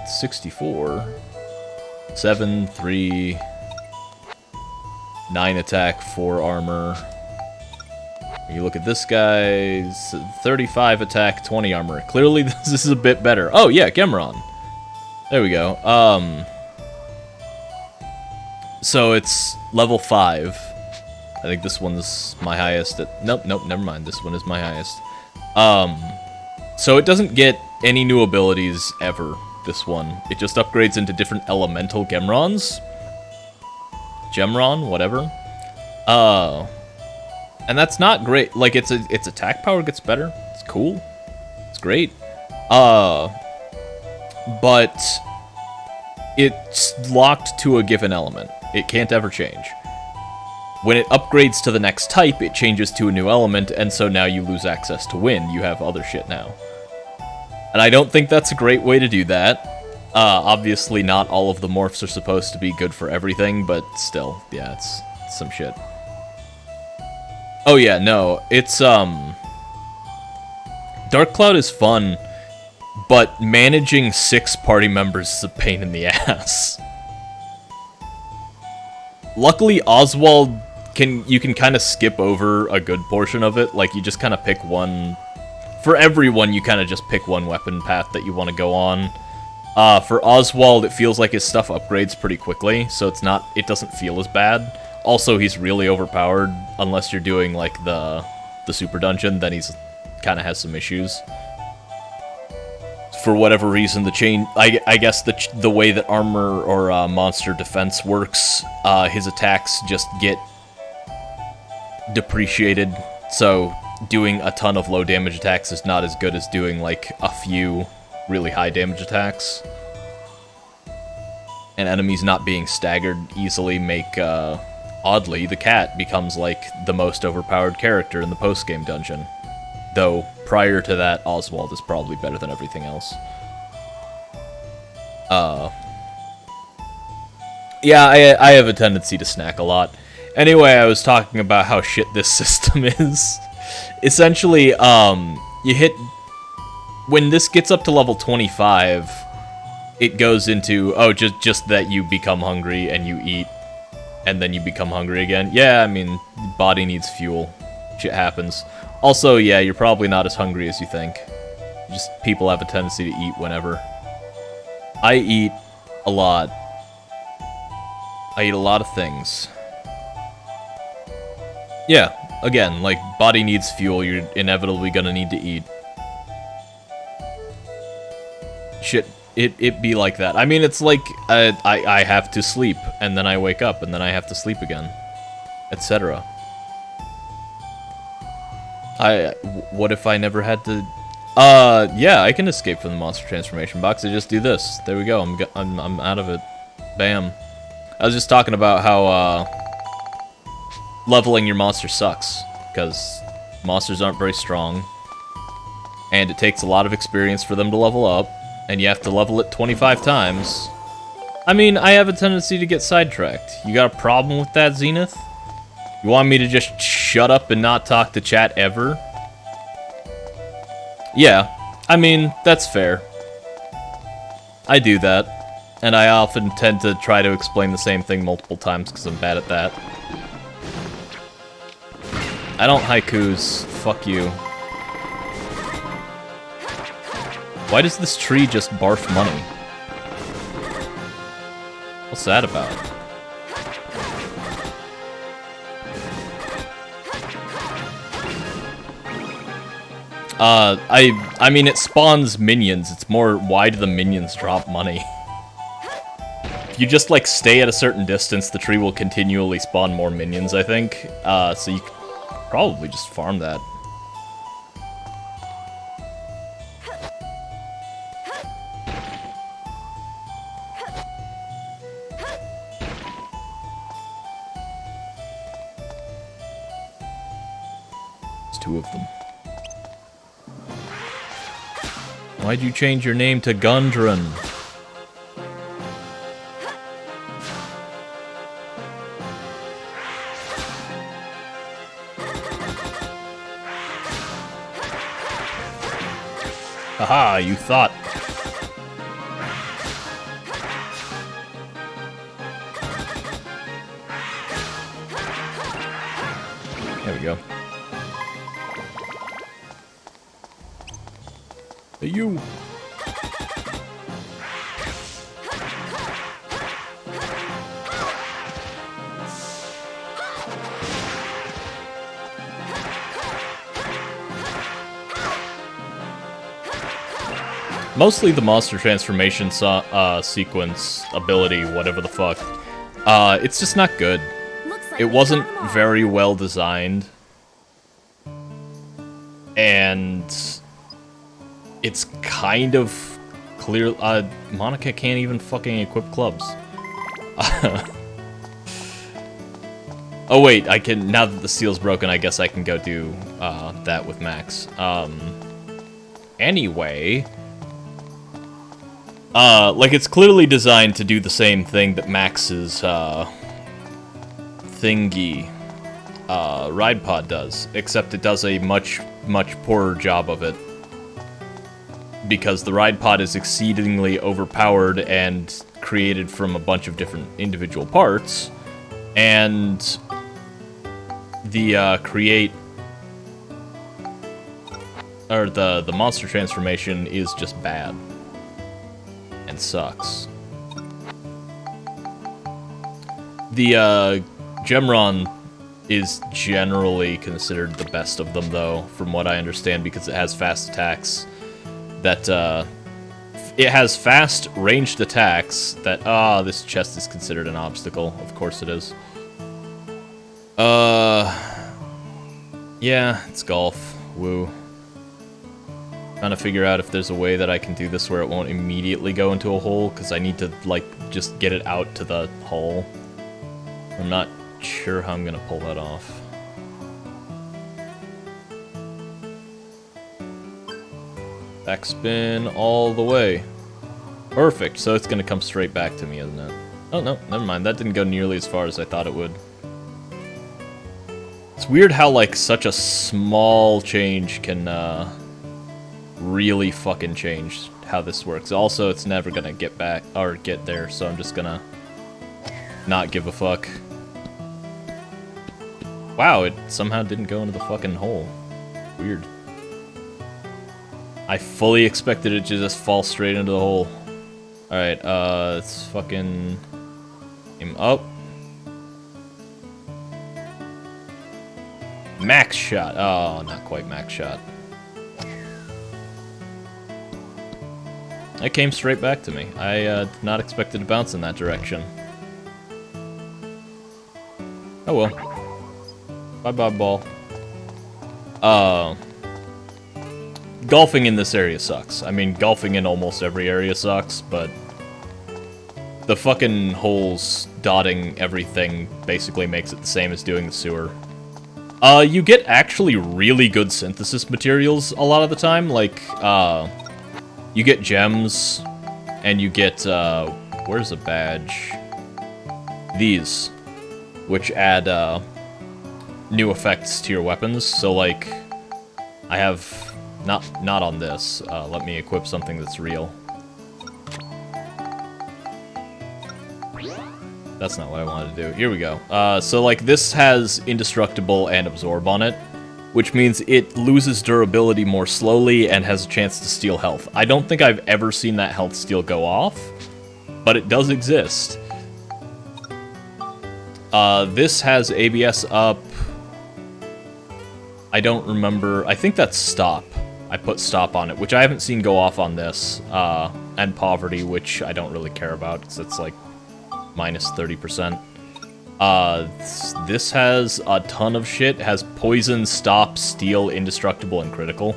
64, 7, 3, 9 attack, 4 armor. You look at this guy, 35 attack, 20 armor. Clearly this is a bit better. Oh yeah, Gemron. There we go. So it's level 5. I think this one's my highest at... Nope, never mind. This one is my highest. So it doesn't get any new abilities ever, this one. It just upgrades into different elemental Gemrons. Gemron, whatever. And that's not great. Like, its attack power gets better. It's cool. It's great. But it's locked to a given element. It can't ever change. When it upgrades to the next type, it changes to a new element, and so now you lose access to wind. You have other shit now. And I don't think that's a great way to do that. Obviously not all of the morphs are supposed to be good for everything, but still, yeah, it's some shit. Oh yeah, no, it's, Dark Cloud is fun, but managing 6 party members is a pain in the ass. Luckily, Oswald, you can kind of skip over a good portion of it, like, you just kind of pick one... For everyone, you kind of just pick one weapon path that you want to go on. For Oswald, it feels like his stuff upgrades pretty quickly, so it doesn't feel as bad. Also, he's really overpowered, unless you're doing, like, the super dungeon, then he's kind of has some issues. For whatever reason, I guess the way that armor or monster defense works, his attacks just get depreciated, so doing a ton of low damage attacks is not as good as doing, like, a few really high damage attacks. And enemies not being staggered easily make, oddly, the cat becomes, like, the most overpowered character in the post-game dungeon. Though, prior to that, Oswald is probably better than everything else. Yeah, I have a tendency to snack a lot. Anyway, I was talking about how shit this system is. Essentially, you hit... When this gets up to level 25, it goes into, oh, just that you become hungry and you eat. and then you become hungry again. Yeah, I mean, body needs fuel. Shit happens. Also, yeah, you're probably not as hungry as you think. Just people have a tendency to eat whenever. I eat a lot. I eat a lot of things. Yeah, again, like, body needs fuel, you're inevitably gonna need to eat. Shit, it be like that. I mean, it's like, I have to sleep, and then I wake up, and then I have to sleep again. Etc. What if I never had to... yeah, I can escape from the monster transformation box. I just do this. There we go, I'm out of it. Bam. I was just talking about how, leveling your monster sucks, because monsters aren't very strong, and it takes a lot of experience for them to level up, and you have to level it 25 times. I mean, I have a tendency to get sidetracked. You got a problem with that, Zenith? You want me to just shut up and not talk to chat ever? Yeah, I mean, that's fair. I do that, and I often tend to try to explain the same thing multiple times because I'm bad at that. I don't haikus. Fuck you. Why does this tree just barf money? What's that about? I mean, it spawns minions. It's more, why do the minions drop money? If you just, like, stay at a certain distance, the tree will continually spawn more minions, I think. So you could probably just farm that. There's 2 of them. Why'd you change your name to Gundren? Haha, you thought. There we go. Hey, you. Mostly the monster transformation sequence ability, whatever the fuck. It's just not good. It wasn't very well designed. And it's kind of clear. Monica can't even fucking equip clubs. Oh wait, I can, now that the seal's broken, I guess I can go do that with Max. Anyway, like, it's clearly designed to do the same thing that Max's thingy ride pod does, except it does a much poorer job of it, because the ride pod is exceedingly overpowered and created from a bunch of different individual parts, and the the monster transformation is just bad and sucks. The Gemron is generally considered the best of them, though, from what I understand, because it has fast attacks that it has fast ranged attacks that this chest is considered an obstacle. Of course it is. Yeah, it's golf. Woo. Trying to figure out if there's a way that I can do this where it won't immediately go into a hole, because I need to, like, just get it out to the hole. I'm not sure how I'm gonna pull that off. Backspin all the way. Perfect, so it's gonna come straight back to me, isn't it? Oh, no, never mind. That didn't go nearly as far as I thought it would. It's weird how, like, such a small change can, really fucking change how this works. Also, it's never gonna get back, or get there, so I'm just gonna not give a fuck. Wow, it somehow didn't go into the fucking hole. Weird. I fully expected it to just fall straight into the hole. Alright, let's fucking aim up. Max shot. Oh, not quite max shot. It came straight back to me. I did not expect it to bounce in that direction. Oh well. Bye-bye, ball. Golfing in this area sucks. I mean, golfing in almost every area sucks, but the fucking holes dotting everything basically makes it the same as doing the sewer. You get actually really good synthesis materials a lot of the time, like, you get gems, and you get, where's a badge? These, which add, new effects to your weapons, so, like, I have, not on this, let me equip something that's real. That's not what I wanted to do. Here we go. So, like, this has Indestructible and Absorb on it, which means it loses durability more slowly and has a chance to steal health. I don't think I've ever seen that health steal go off, but it does exist. This has ABS up. I don't remember. I think that's Stop. I put Stop on it, which I haven't seen go off on this. And Poverty, which I don't really care about, because it's like minus 30%. This has a ton of shit. It has Poison, Stop, Steal, Indestructible, and Critical.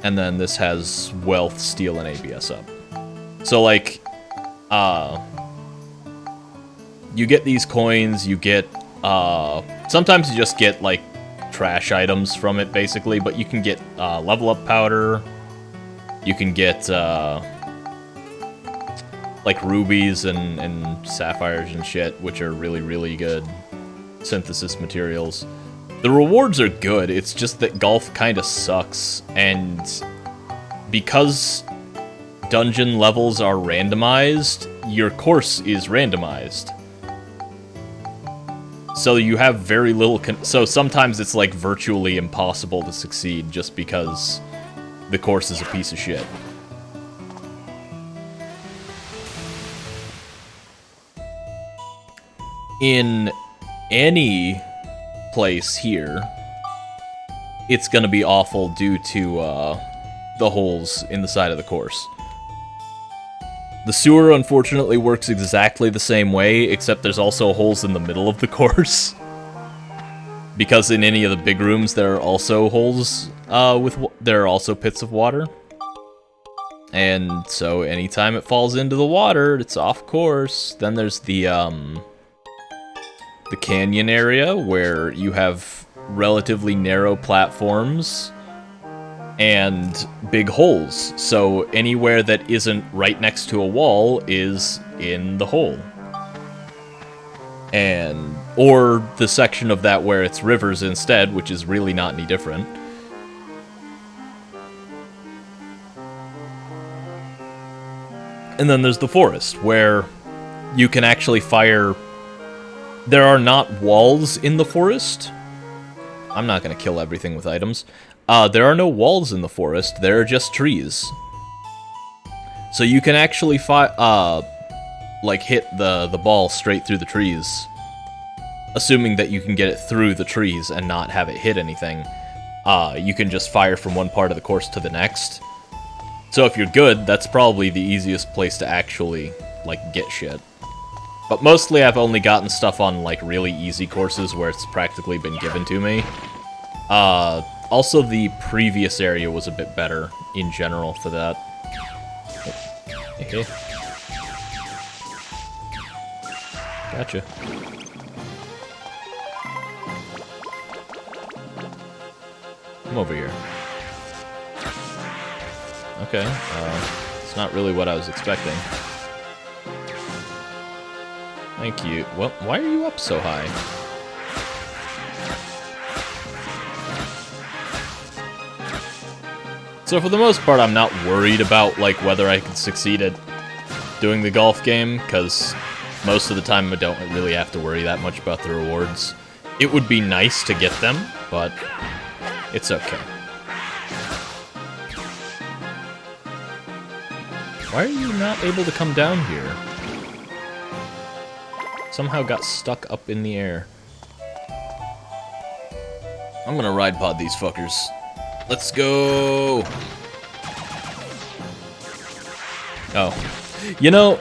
And then this has Wealth, Steal, and ABS up. So, like, you get these coins, you get, sometimes you just get, like, trash items from it, basically, but you can get, level up powder, you can get, like rubies and sapphires and shit, which are really, really good synthesis materials. The rewards are good, it's just that golf kinda sucks, and because dungeon levels are randomized, your course is randomized. So you have very little so sometimes it's like virtually impossible to succeed just because the course is a piece of shit. In any place here, it's gonna be awful due to the holes in the side of the course. The sewer, unfortunately, works exactly the same way, except there's also holes in the middle of the course. Because in any of the big rooms, there are also holes, there are also pits of water. And so anytime it falls into the water, it's off course. Then there's the canyon area, where you have relatively narrow platforms and big holes, so anywhere that isn't right next to a wall is in the hole. Or the section of that where it's rivers instead, which is really not any different. And then there's the forest, where you can actually fire. There are not walls in the forest. I'm not gonna kill everything with items. There are no walls in the forest, there are just trees. So you can actually like hit the ball straight through the trees. Assuming that you can get it through the trees and not have it hit anything. You can just fire from one part of the course to the next. So if you're good, that's probably the easiest place to actually, like, get shit. But mostly I've only gotten stuff on, like, really easy courses where it's practically been given to me. Also, the previous area was a bit better in general for that. Okay. Gotcha. Come over here. Okay, it's not really what I was expecting. Thank you. Well, why are you up so high? So for the most part, I'm not worried about, like, whether I can succeed at doing the golf game, because most of the time I don't really have to worry that much about the rewards. It would be nice to get them, but it's okay. Why are you not able to come down here? Somehow got stuck up in the air. I'm gonna ride pod these fuckers. Let's go! Oh. You know,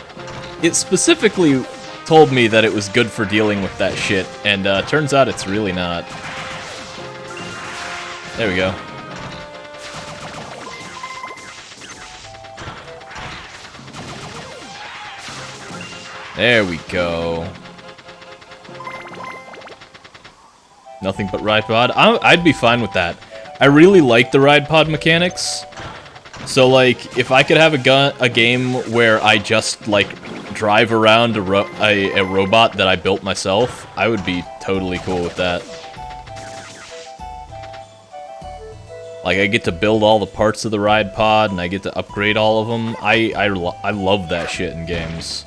it specifically told me that it was good for dealing with that shit, and turns out it's really not. There we go. There we go. Nothing but ride pod. I'd be fine with that. I really like the ride pod mechanics. So, like, if I could have a game where I just, like, drive around a robot that I built myself, I would be totally cool with that. Like, I get to build all the parts of the ride pod, and I get to upgrade all of them. I love that shit in games.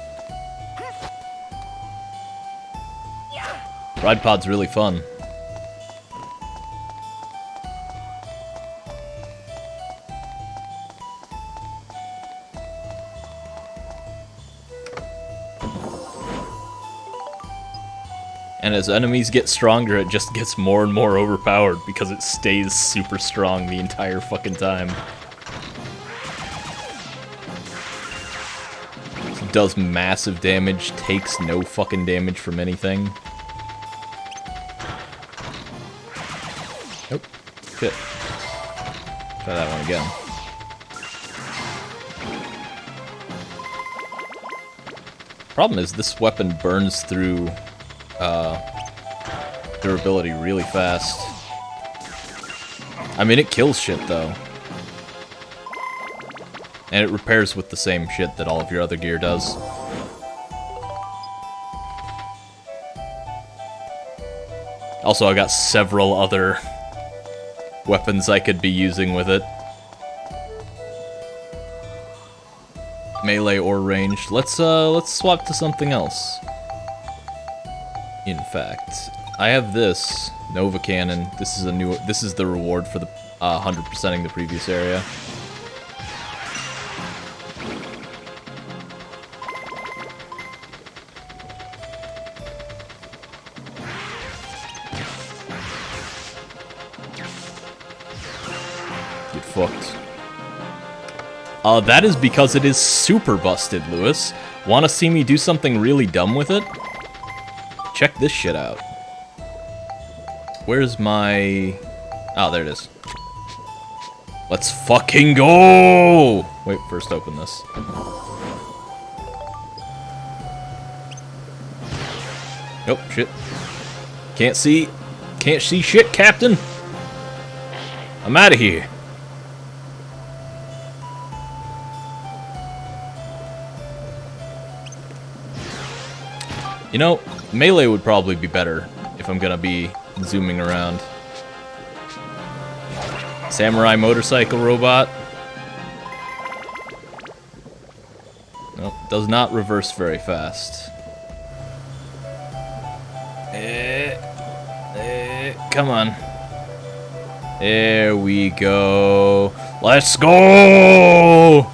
Ride pod's really fun. And as enemies get stronger, it just gets more and more overpowered because it stays super strong the entire fucking time. It does massive damage, takes no fucking damage from anything. Nope. Shit. Try that one again. Problem is, this weapon burns through durability really fast. I mean, it kills shit, though. And it repairs with the same shit that all of your other gear does. Also, I got several other weapons I could be using with it. Melee or ranged. Let's swap to something else. In fact, I have this Nova Cannon. This is the reward for the 100%ing the previous area. Get fucked. That is because it is super busted, Lewis. Wanna see me do something really dumb with it? Check this shit out. Where's my... Oh, there it is. Let's fucking go! Wait, first open this. Nope, shit. Can't see shit, Captain! I'm out of here. You know, melee would probably be better if I'm gonna be zooming around. Samurai motorcycle robot. Nope, does not reverse very fast. Come on. There we go. Let's go!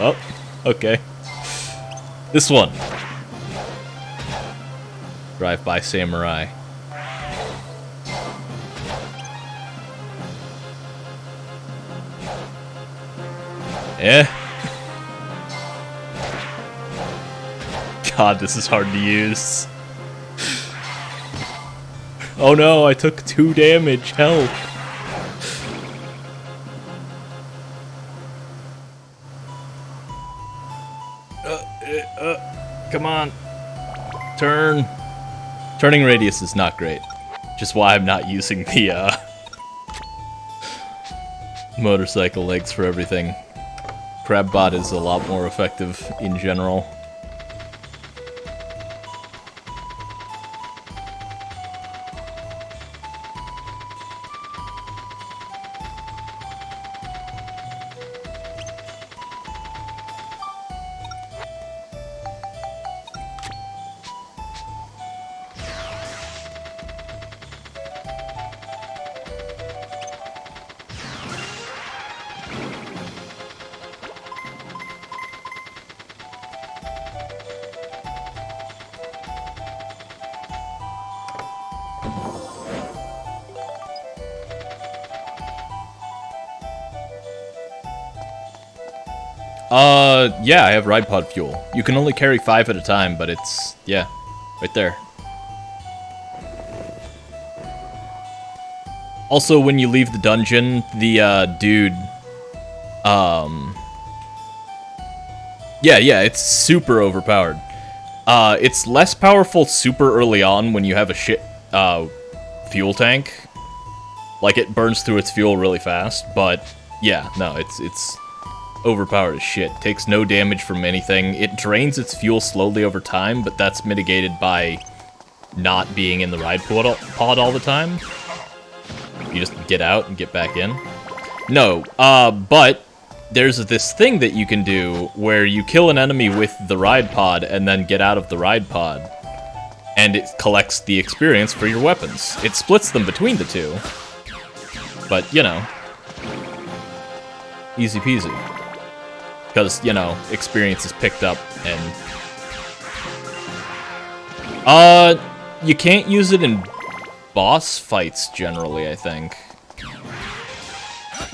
Oh, okay. This one. Drive-by samurai. Yeah. God, this is hard to use. Oh no, I took 2 damage. Help. Come on. Turn. Turning radius is not great. Just why I'm not using the motorcycle legs for everything. Crabbot is a lot more effective in general. Yeah, I have ride pod fuel. You can only carry 5 at a time, but it's, yeah, right there. Also, when you leave the dungeon, the, dude, yeah, it's super overpowered. It's less powerful super early on when you have a shit, fuel tank. Like, it burns through its fuel really fast, but, yeah, no, it's overpowered as shit. Takes no damage from anything. It drains its fuel slowly over time, but that's mitigated by not being in the ride pod all the time. You just get out and get back in. No, but there's this thing that you can do where you kill an enemy with the ride pod and then get out of the ride pod. And it collects the experience for your weapons. It splits them between the two. But, you know, easy peasy. Because, you know, experience is picked up and... you can't use it in boss fights generally, I think.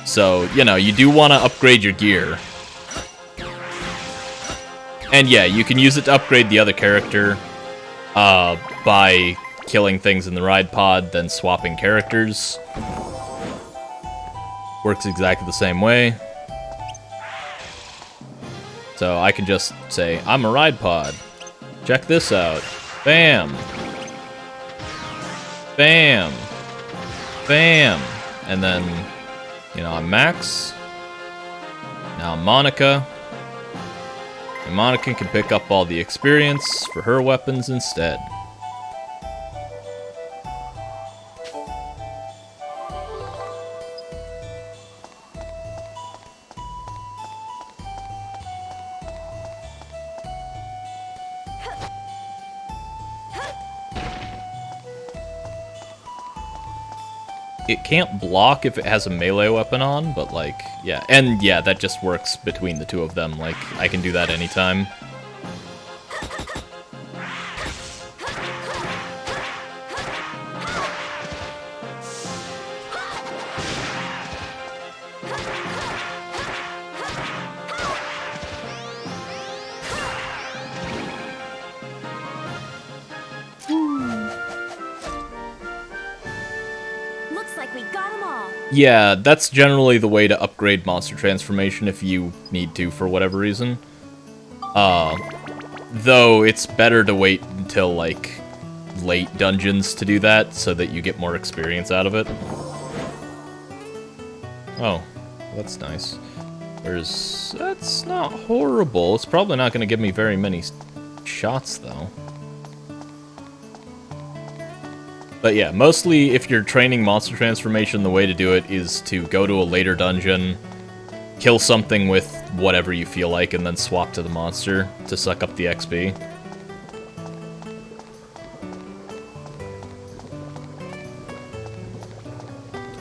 So, you know, you do want to upgrade your gear. And yeah, you can use it to upgrade the other character by killing things in the ride pod, then swapping characters. Works exactly the same way. So I can just say, I'm a ride pod. Check this out. Bam. Bam. Bam. And then, you know, I'm Max. Now I'm Monica. And Monica can pick up all the experience for her weapons instead. It can't block if it has a melee weapon on, but like, yeah. And yeah, that just works between the two of them. Like, I can do that anytime. Yeah, that's generally the way to upgrade monster transformation if you need to for whatever reason. Though it's better to wait until, like, late dungeons to do that so that you get more experience out of it. Oh, that's nice. That's not horrible. It's probably not going to give me very many shots, though. But yeah, mostly if you're training monster transformation, the way to do it is to go to a later dungeon, kill something with whatever you feel like, and then swap to the monster to suck up the XP.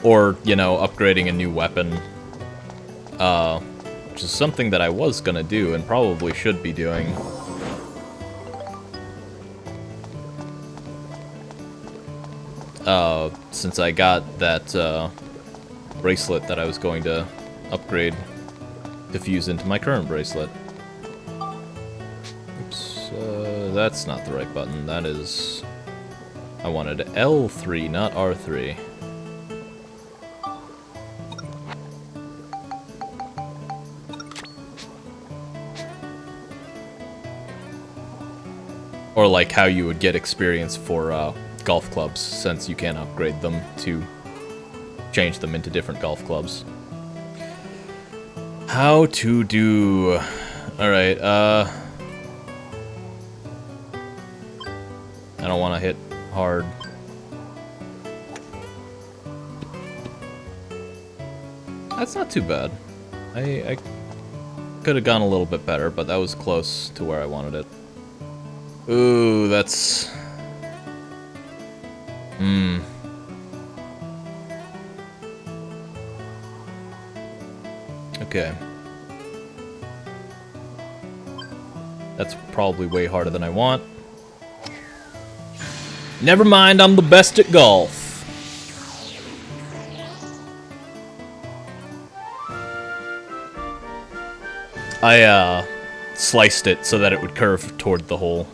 Or, you know, upgrading a new weapon. Which is something that I was gonna do and probably should be doing. Since I got that, bracelet that I was going to upgrade to fuse into my current bracelet. Oops, that's not the right button. That is... I wanted L3, not R3. Or like how you would get experience for, golf clubs, since you can upgrade them to change them into different golf clubs. How to do... Alright, I don't want to hit hard. That's not too bad. I could have gone a little bit better, but that was close to where I wanted it. Ooh, that's... Okay. That's probably way harder than I want. Never mind, I'm the best at golf. I sliced it so that it would curve toward the hole,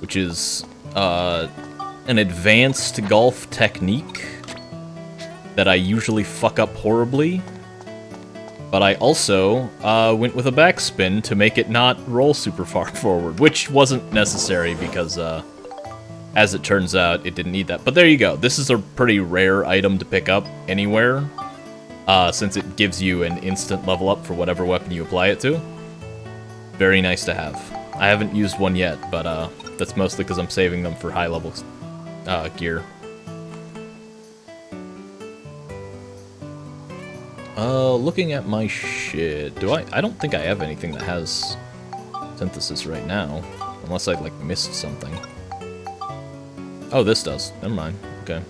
which is an advanced golf technique that I usually fuck up horribly. But I also went with a backspin to make it not roll super far forward, which wasn't necessary because, as it turns out, it didn't need that. But there you go. This is a pretty rare item to pick up anywhere, since it gives you an instant level up for whatever weapon you apply it to. Very nice to have. I haven't used one yet, but that's mostly because I'm saving them for high level gear. Looking at my shit, I don't think I have anything that has synthesis right now, unless I, like, missed something. Oh, this does. Never mind. Okay.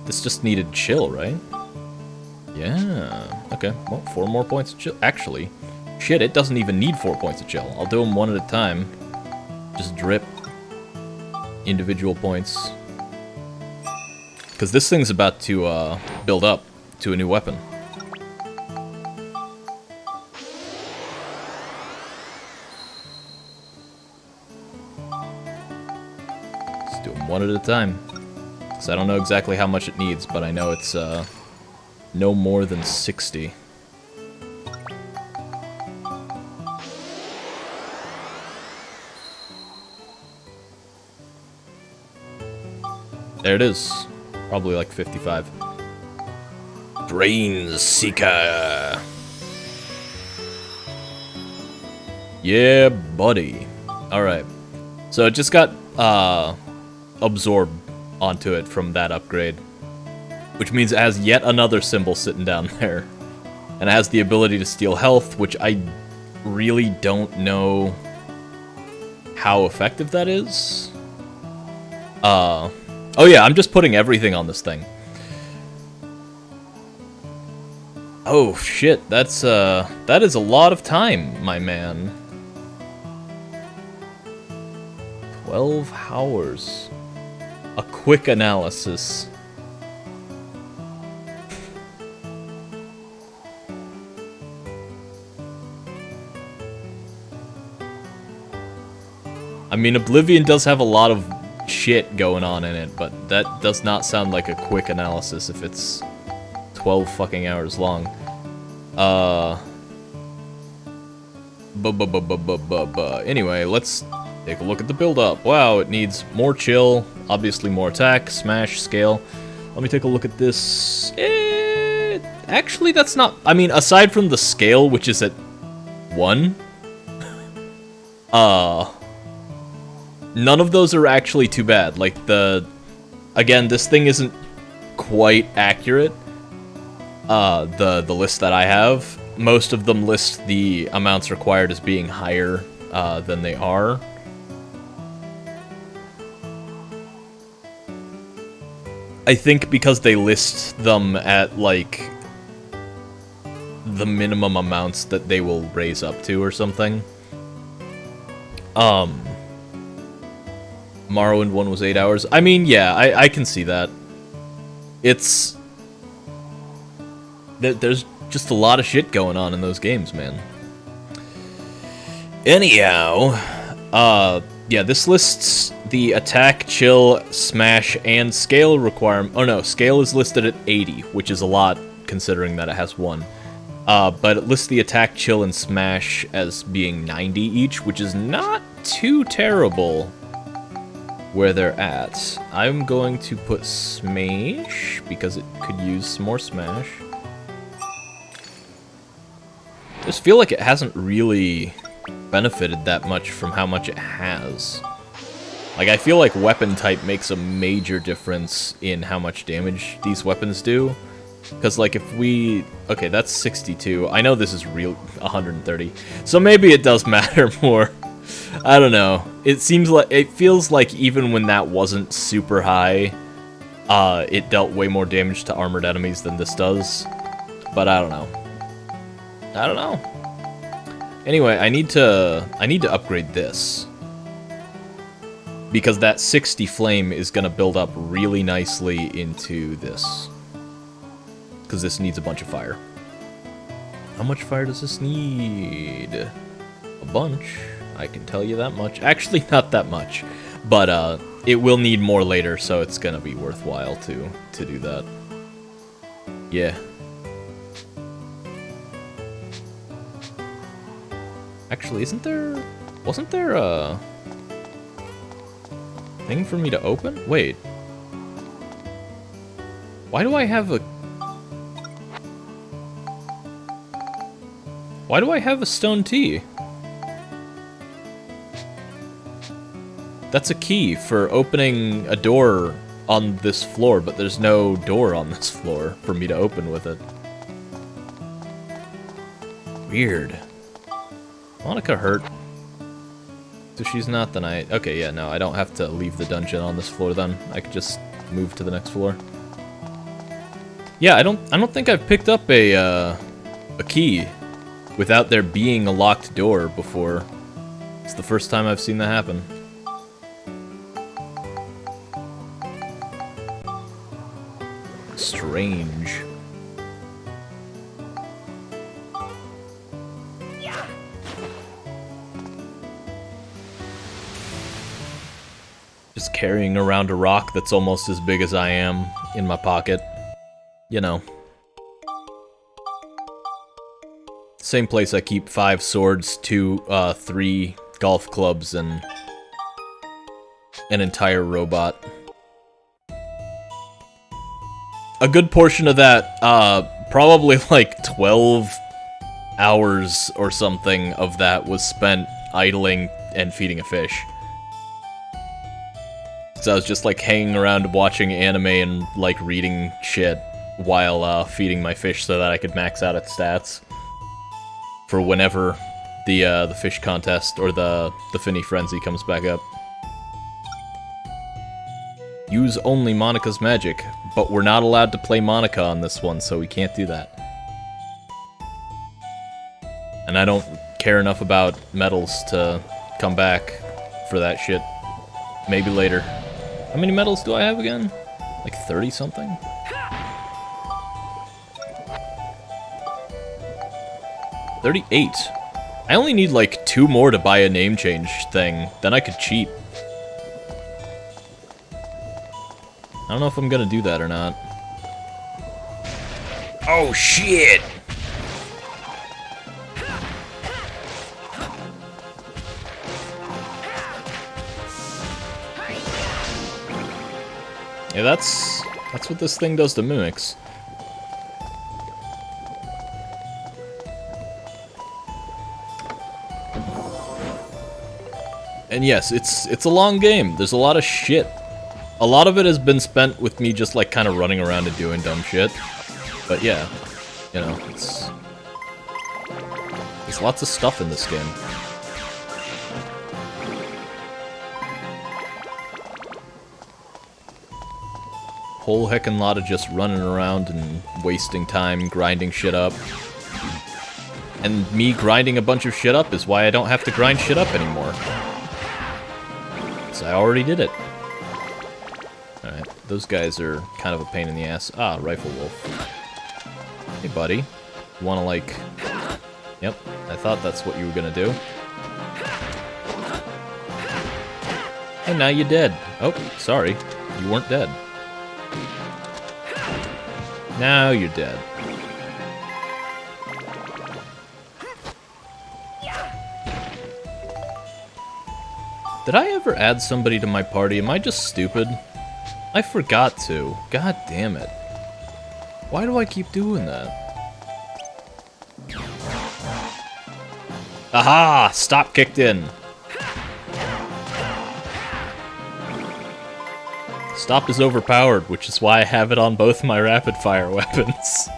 This just needed chill, right? Yeah. Okay. Well, 4 more points of chill. Actually, shit, it doesn't even need 4 points of chill. I'll do them one at a time. Just drip individual points. Because this thing's about to build up to a new weapon. Let's do them one at a time. Because I don't know exactly how much it needs, but I know it's no more than 60. There it is. Probably like 55. Brain Seeker. Yeah, buddy. Alright. So it just got absorbed onto it from that upgrade. Which means it has yet another symbol sitting down there. And it has the ability to steal health, which I really don't know how effective that is. Oh yeah, I'm just putting everything on this thing. Oh shit, that is a lot of time, my man. 12 hours. A quick analysis. I mean, Oblivion does have a lot of shit going on in it, but that does not sound like a quick analysis if it's 12 fucking hours long. Anyway, let's take a look at the build-up. Wow, it needs more chill, obviously more attack, smash, scale. Let me take a look at this. Actually, that's not... I mean, aside from the scale, which is at 1, none of those are actually too bad. Like, again, this thing isn't quite accurate. The list that I have, most of them list the amounts required as being higher than they are. I think because they list them at, like, the minimum amounts that they will raise up to or something. Morrowind 1 was 8 hours. I mean, yeah, I can see that. It's... There's just a lot of shit going on in those games, man. Anyhow, yeah, this lists the attack, chill, smash, and scale requirement. Oh no, scale is listed at 80, which is a lot considering that it has 1. But it lists the attack, chill, and smash as being 90 each, which is not too terrible where they're at. I'm going to put smash, because it could use some more smash. I just feel like it hasn't really benefited that much from how much it has. Like, I feel like weapon type makes a major difference in how much damage these weapons do. Because, like, if we... Okay, that's 62. I know this is real 130. So maybe it does matter more. I don't know. It seems like... It feels like even when that wasn't super high, it dealt way more damage to armored enemies than this does. But I don't know. I don't know. Anyway, I need to upgrade this. Because that 60 flame is going to build up really nicely into this. Because this needs a bunch of fire. How much fire does this need? A bunch, I can tell you that much. Actually, not that much, but it will need more later, so it's gonna be worthwhile to do that. Yeah. Actually, wasn't there a thing for me to open? Wait. Why do I have a stone tea? That's a key for opening a door on this floor, but there's no door on this floor for me to open with it. Weird. Monica hurt. So she's not, then I... Okay, yeah, no, I don't have to leave the dungeon on this floor then. I could just move to the next floor. Yeah, I don't think I've picked up a key without there being a locked door before. It's the first time I've seen that happen. Strange. Just carrying around a rock that's almost as big as I am in my pocket. You know. Same place I keep 5 swords, 3 golf clubs, and an entire robot. A good portion of that, probably like 12 hours or something of that was spent idling and feeding a fish. So I was just like hanging around watching anime and like reading shit while feeding my fish so that I could max out its stats for whenever the fish contest or the Finny Frenzy comes back up. Use only Monica's magic, but we're not allowed to play Monica on this one, so we can't do that. And I don't care enough about medals to come back for that shit. Maybe later. How many medals do I have again? Like 30 something? $38. I only need like 2 more to buy a name change thing, then I could cheat. I don't know if I'm gonna do that or not. Oh shit! Yeah, that's what this thing does to mimics. And yes, it's a long game. There's a lot of shit. A lot of it has been spent with me just like kind of running around and doing dumb shit. But yeah, you know, there's lots of stuff in this game. Whole heckin' lot of just running around and wasting time grinding shit up. And me grinding a bunch of shit up is why I don't have to grind shit up anymore. I already did it. Alright, those guys are kind of a pain in the ass. Ah, Rifle Wolf. Hey, buddy. You wanna, like... Yep, I thought that's what you were gonna do. And now you're dead. Oh, sorry. You weren't dead. Now you're dead. Did I ever add somebody to my party? Am I just stupid? I forgot to. God damn it. Why do I keep doing that? Aha! Stop kicked in. Stop is overpowered, which is why I have it on both my rapid fire weapons.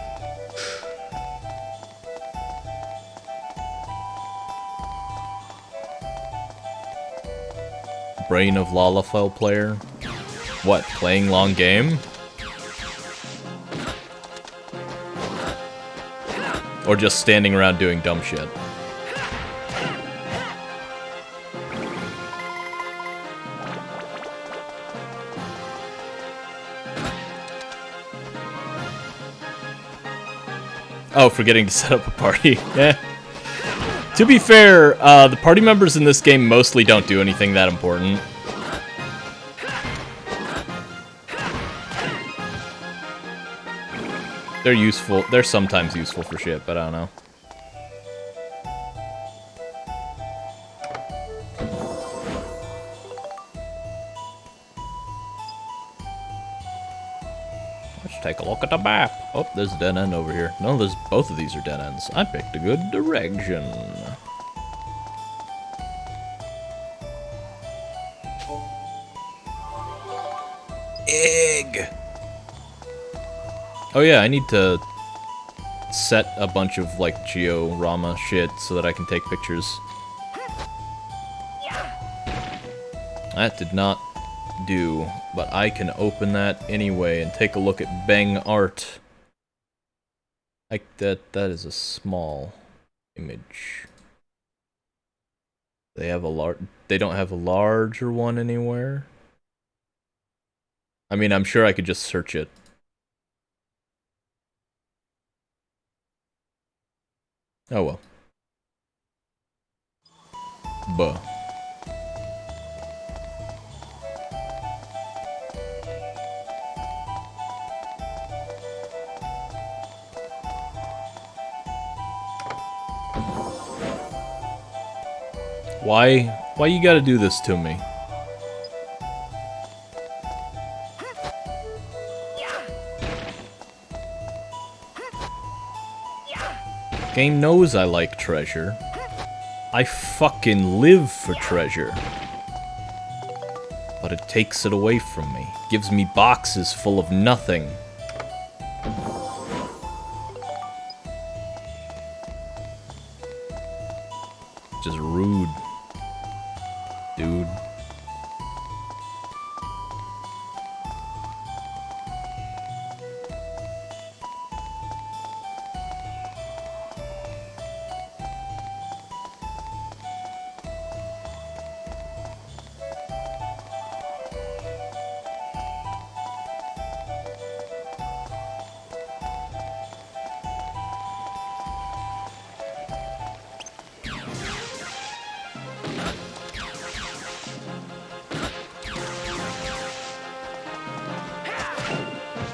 Brain of Lalafell player? What, playing long game? Or just standing around doing dumb shit? Oh, forgetting to set up a party. Yeah. To be fair, the party members in this game mostly don't do anything that important. They're useful. They're sometimes useful for shit, but I don't know. Let's take a look at the map. Oh, there's a dead end over here. No, there's both of these are dead ends. I picked a good direction. Egg. Oh yeah, I need to set a bunch of like georama shit so that I can take pictures. That did not do, but I can open that anyway and take a look at Bang art. Like that is a small image. They don't have a larger one anywhere. I mean, I'm sure I could just search it. Oh well. Buh. Why you gotta do this to me? Game knows I like treasure. I fucking live for treasure. But it takes it away from me. Gives me boxes full of nothing. Just rude. Dude.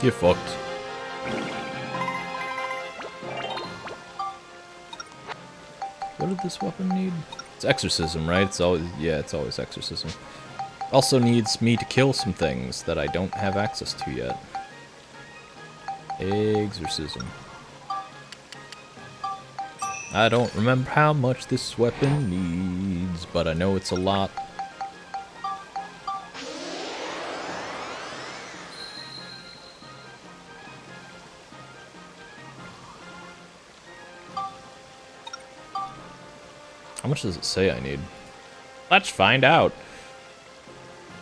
You're fucked. What did this weapon need? It's exorcism, right? It's always exorcism. Also needs me to kill some things that I don't have access to yet. Exorcism. I don't remember how much this weapon needs, but I know it's a lot. How much does it say I need? Let's find out.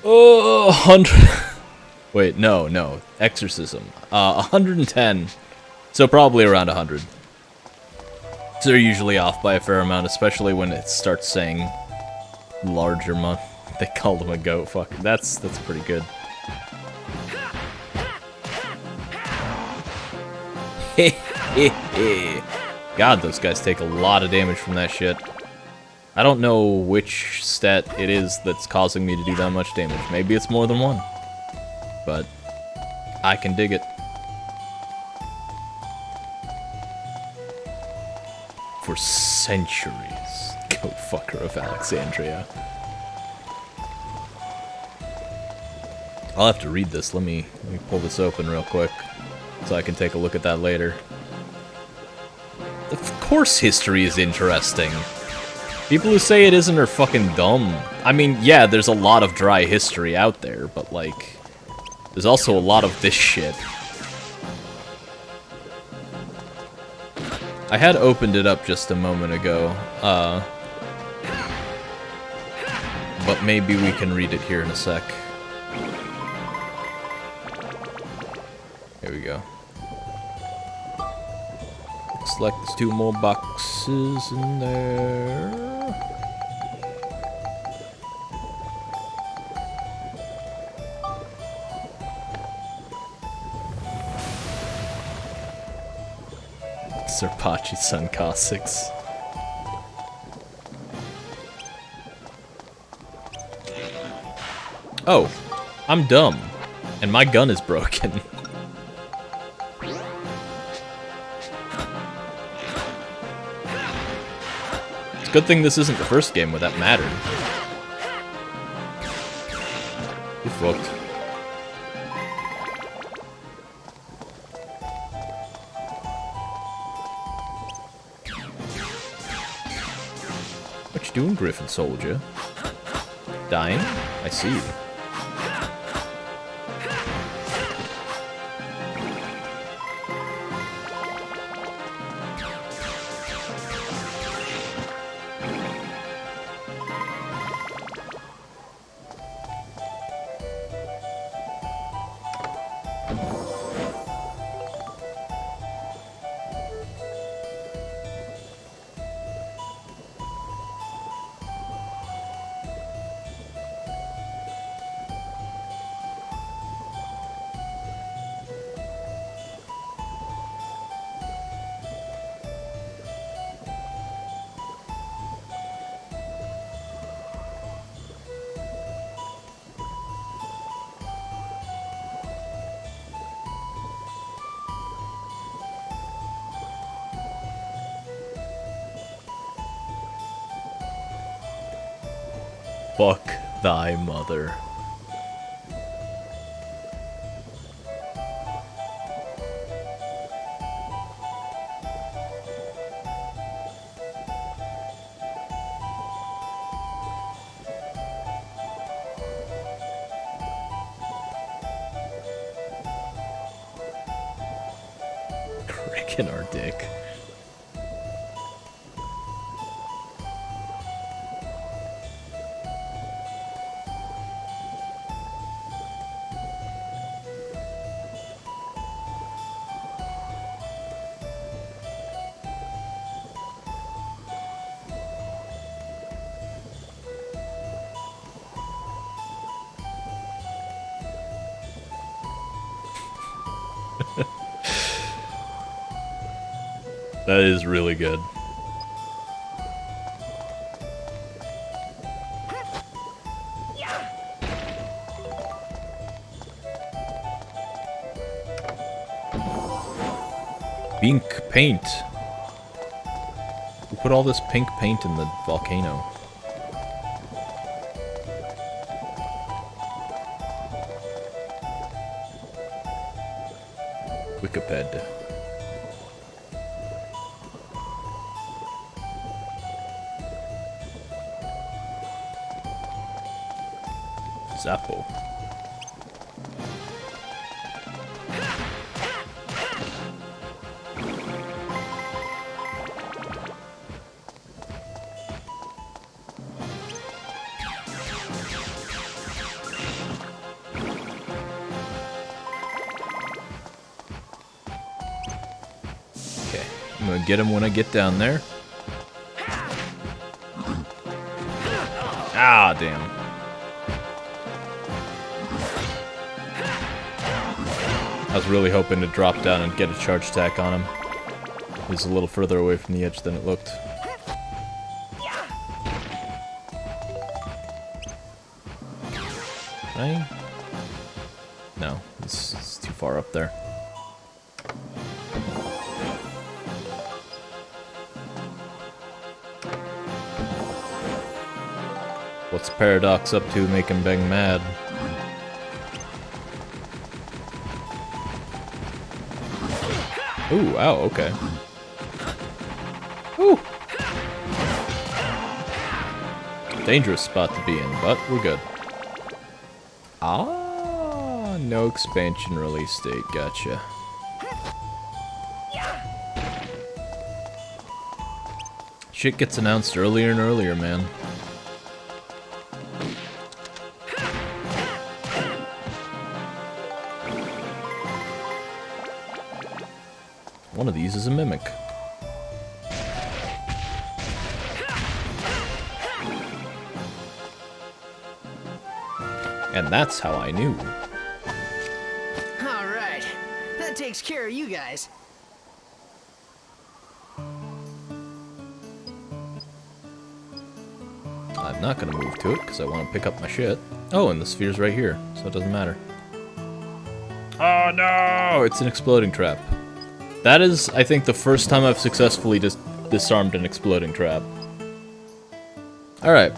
Oh, 100. Wait, no. Exorcism. 110. So probably around 100. So they're usually off by a fair amount, especially when it starts saying larger month. They called him a goat. Fuck. That's pretty good. God, those guys take a lot of damage from that shit. I don't know which stat it is that's causing me to do that much damage. Maybe it's more than one. But I can dig it. For centuries. Go fucker of Alexandria. I'll have to read this. Let me pull this open real quick so I can take a look at that later. Of course history is interesting. People who say it isn't are fucking dumb. I mean, yeah, there's a lot of dry history out there, but like, there's also a lot of this shit. I had opened it up just a moment ago, but maybe we can read it here in a sec. Here we go. Looks like there's 2 more boxes in there. Serpachi-san Cossacks. Oh, I'm dumb. And my gun is broken. It's a good thing this isn't the first game where that mattered. You fucked. What you doing, Griffin Soldier? Dying? I see. Fuck thy mother. Crick in our dick. That is really good. Pink paint. We put all this pink paint in the volcano. Wikipedia. Zappo. Okay, I'm gonna get him when I get down there. Ah, damn. I was really hoping to drop down and get a charge attack on him. He was a little further away from the edge than it looked. Right? No, it's too far up there. What's Paradox up to making Beng mad? Ooh, ow, okay. Ooh! Dangerous spot to be in, but we're good. Ah, no expansion release date, gotcha. Shit gets announced earlier and earlier, man. One of these is a mimic. And that's how I knew. All right, that takes care of you guys. I'm not gonna move to it, because I want to pick up my shit. Oh, and the sphere's right here, so it doesn't matter. Oh no! It's an exploding trap. That is, I think, the first time I've successfully disarmed an exploding trap. Alright.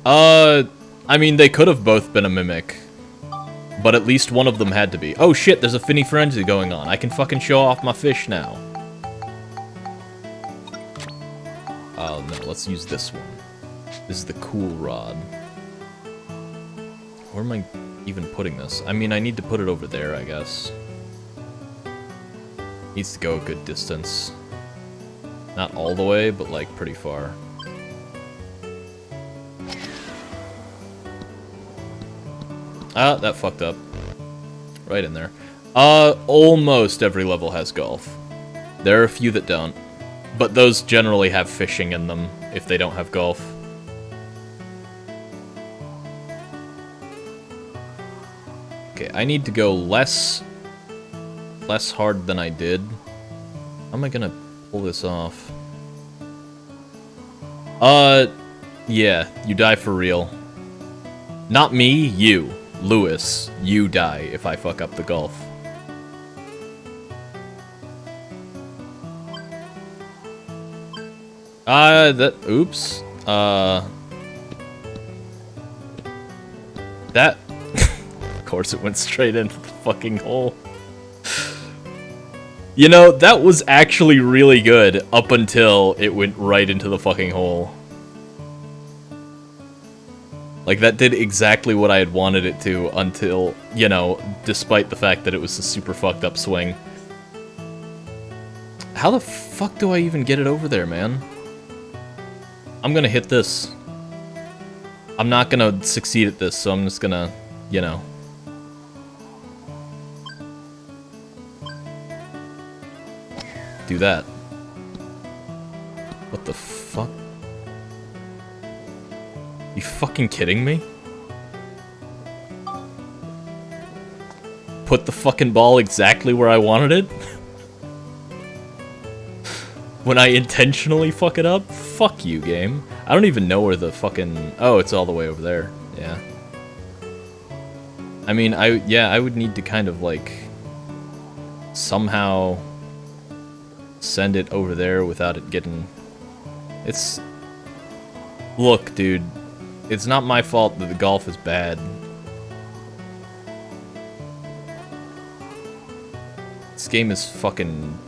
I mean, they could have both been a mimic. But at least one of them had to be. Oh shit, there's a finny frenzy going on. I can fucking show off my fish now. Oh no, let's use this one. This is the cool rod. Where am I even putting this? I mean, I need to put it over there, I guess. Needs to go a good distance. Not all the way, but like pretty far. Ah, that fucked up. Right in there. Almost every level has golf. There are a few that don't. But those generally have fishing in them, if they don't have golf. Okay, I need to go less hard than I did. How am I gonna pull this off? Yeah, you die for real. Not me, you. Lewis, you die if I fuck up the golf. Oops. That... Of course it went straight into the fucking hole. You know, that was actually really good up until it went right into the fucking hole. Like, that did exactly what I had wanted it to until, you know, despite the fact that it was a super fucked up swing. How the fuck do I even get it over there, man? I'm gonna hit this. I'm not gonna succeed at this, so I'm just gonna, you know. Do that. What the fuck? You fucking kidding me? Put the fucking ball exactly where I wanted it? When I intentionally fuck it up? Fuck you, game. I don't even know where the fucking... Oh, it's all the way over there. Yeah. I mean, I would need to kind of, like... somehow... send it over there without it getting... It's... Look, dude. It's not my fault that the golf is bad. This game is fucking...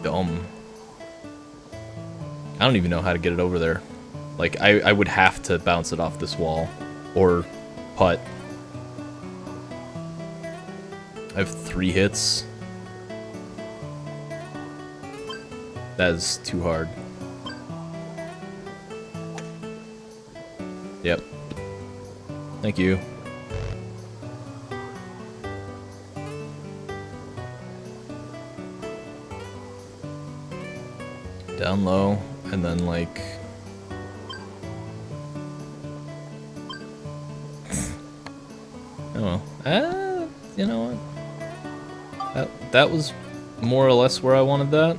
dumb. I don't even know how to get it over there. Like, I would have to bounce it off this wall. Or putt. I have 3 hits. That is too hard. Yep. Thank you. Down low, and then like... oh well. You know what? That was more or less where I wanted that.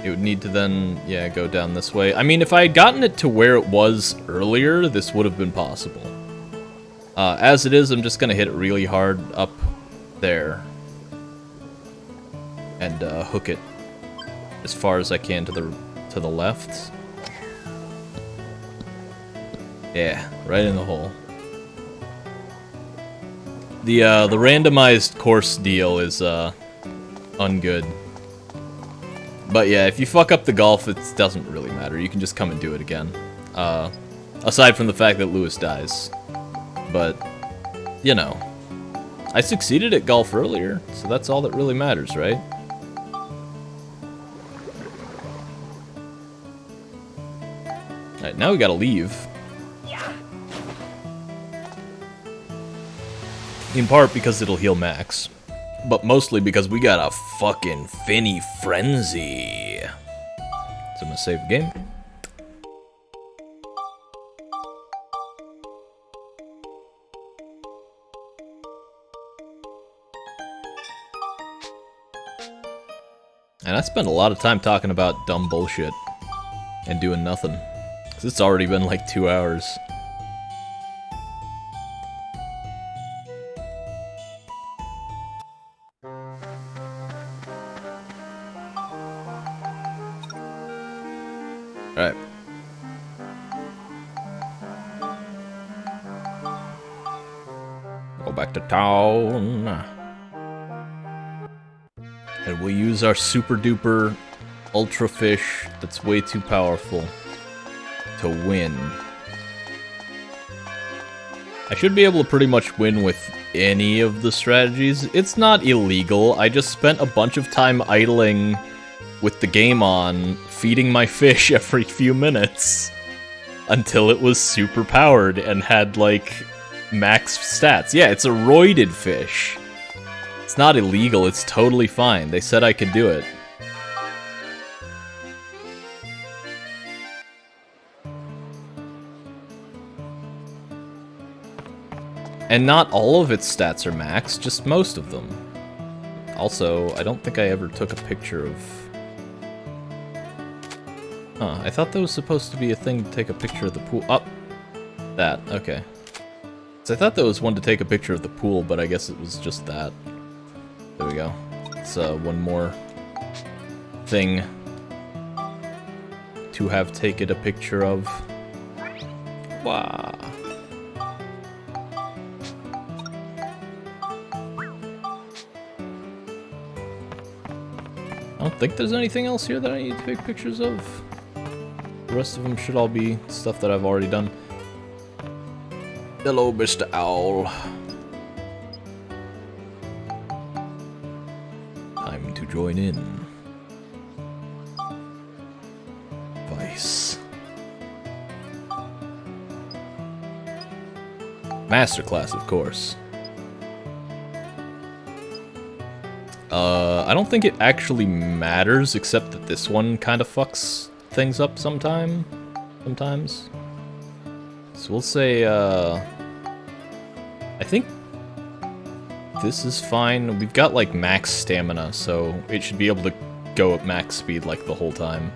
It would need to then, yeah, go down this way. I mean, if I had gotten it to where it was earlier, this would have been possible. As it is, I'm just gonna hit it really hard up there. And hook it as far as I can to the left. Yeah, right in the hole. The randomized course deal is ungood. But yeah, if you fuck up the golf, it doesn't really matter. You can just come and do it again. Aside from the fact that Lewis dies. But, you know. I succeeded at golf earlier, so that's all that really matters, right? Alright, now we gotta leave. In part because it'll heal Max. But mostly because we got a fucking finny frenzy. So I'm gonna save the game. And I spent a lot of time talking about dumb bullshit. and doing nothing. 'Cause it's already been like 2 hours. Alright. Go back to town. And we'll use our super duper ultra fish that's way too powerful to win. I should be able to pretty much win with any of the strategies. It's not illegal, I just spent a bunch of time idling with the game on, feeding my fish every few minutes until it was super powered and had like max stats. Yeah, it's a roided fish. It's not illegal, it's totally fine. They said I could do it. And not all of its stats are max, just most of them. Also, I don't think I ever took a picture of... Huh, I thought that was supposed to be a thing to take a picture of the pool. Oh, that, okay. So I thought that was one to take a picture of the pool, but I guess it was just that. There we go. It's one more thing to have taken a picture of. Wow. I don't think there's anything else here that I need to take pictures of. The rest of them should all be stuff that I've already done. Hello, Mr. Owl. Time to join in. Vice. Masterclass, of course. I don't think it actually matters, except that this one kind of fucks things up sometimes. So we'll say, I think this is fine. We've got, like, max stamina, so it should be able to go at max speed, like, the whole time.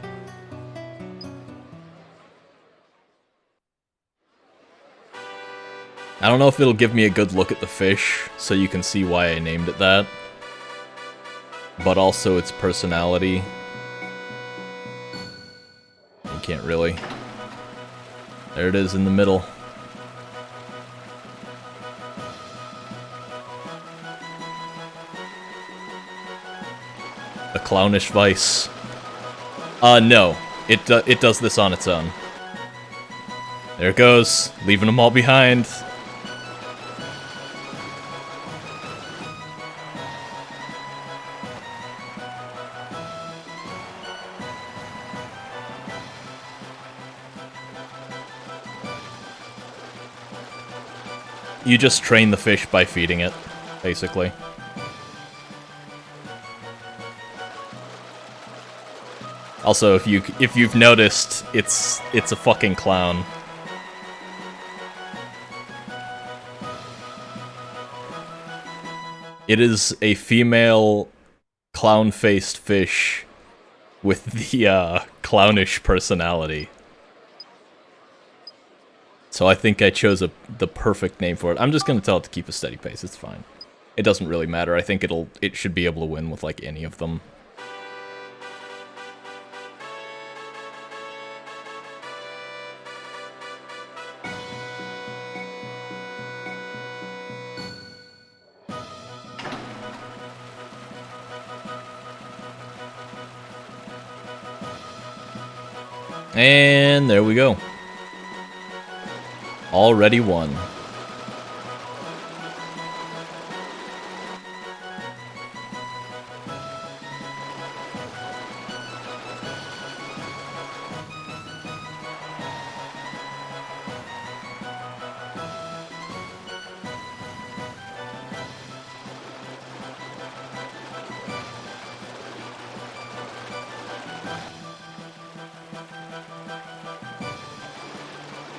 I don't know if it'll give me a good look at the fish, so you can see why I named it that. But also its personality. You can't really. There it is in the middle. A clownish vice. No. It does this on its own. There it goes, leaving them all behind. You just train the fish by feeding it, basically. Also, if you've noticed, it's a fucking clown. It is a female clown-faced fish with the clownish personality. So I think I chose the perfect name for it. I'm just gonna tell it to keep a steady pace. It's fine. It doesn't really matter. I think it should be able to win with like any of them. And there we go. Already won.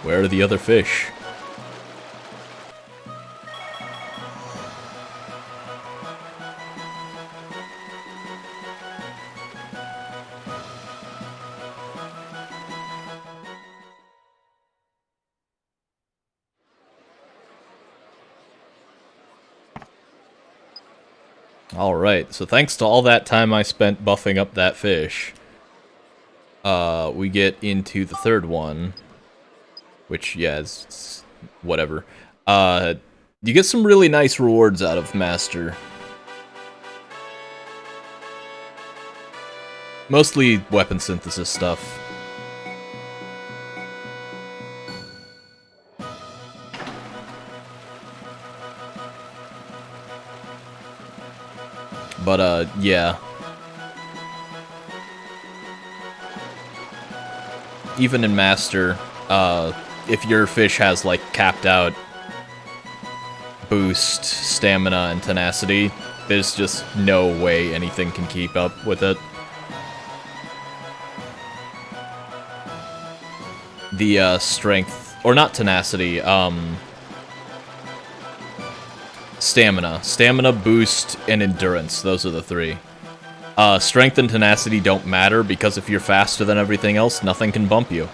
Where are the other fish? Alright, so thanks to all that time I spent buffing up that fish, we get into the third one, which, yeah, it's whatever. You get some really nice rewards out of Master. Mostly weapon synthesis stuff. But, yeah. Even in Master, if your fish has, like, capped out boost, stamina, and tenacity, there's just no way anything can keep up with it. The, strength, or not tenacity, stamina. Stamina, boost, and endurance. Those are the three. Strength and tenacity don't matter, because if you're faster than everything else, nothing can bump you.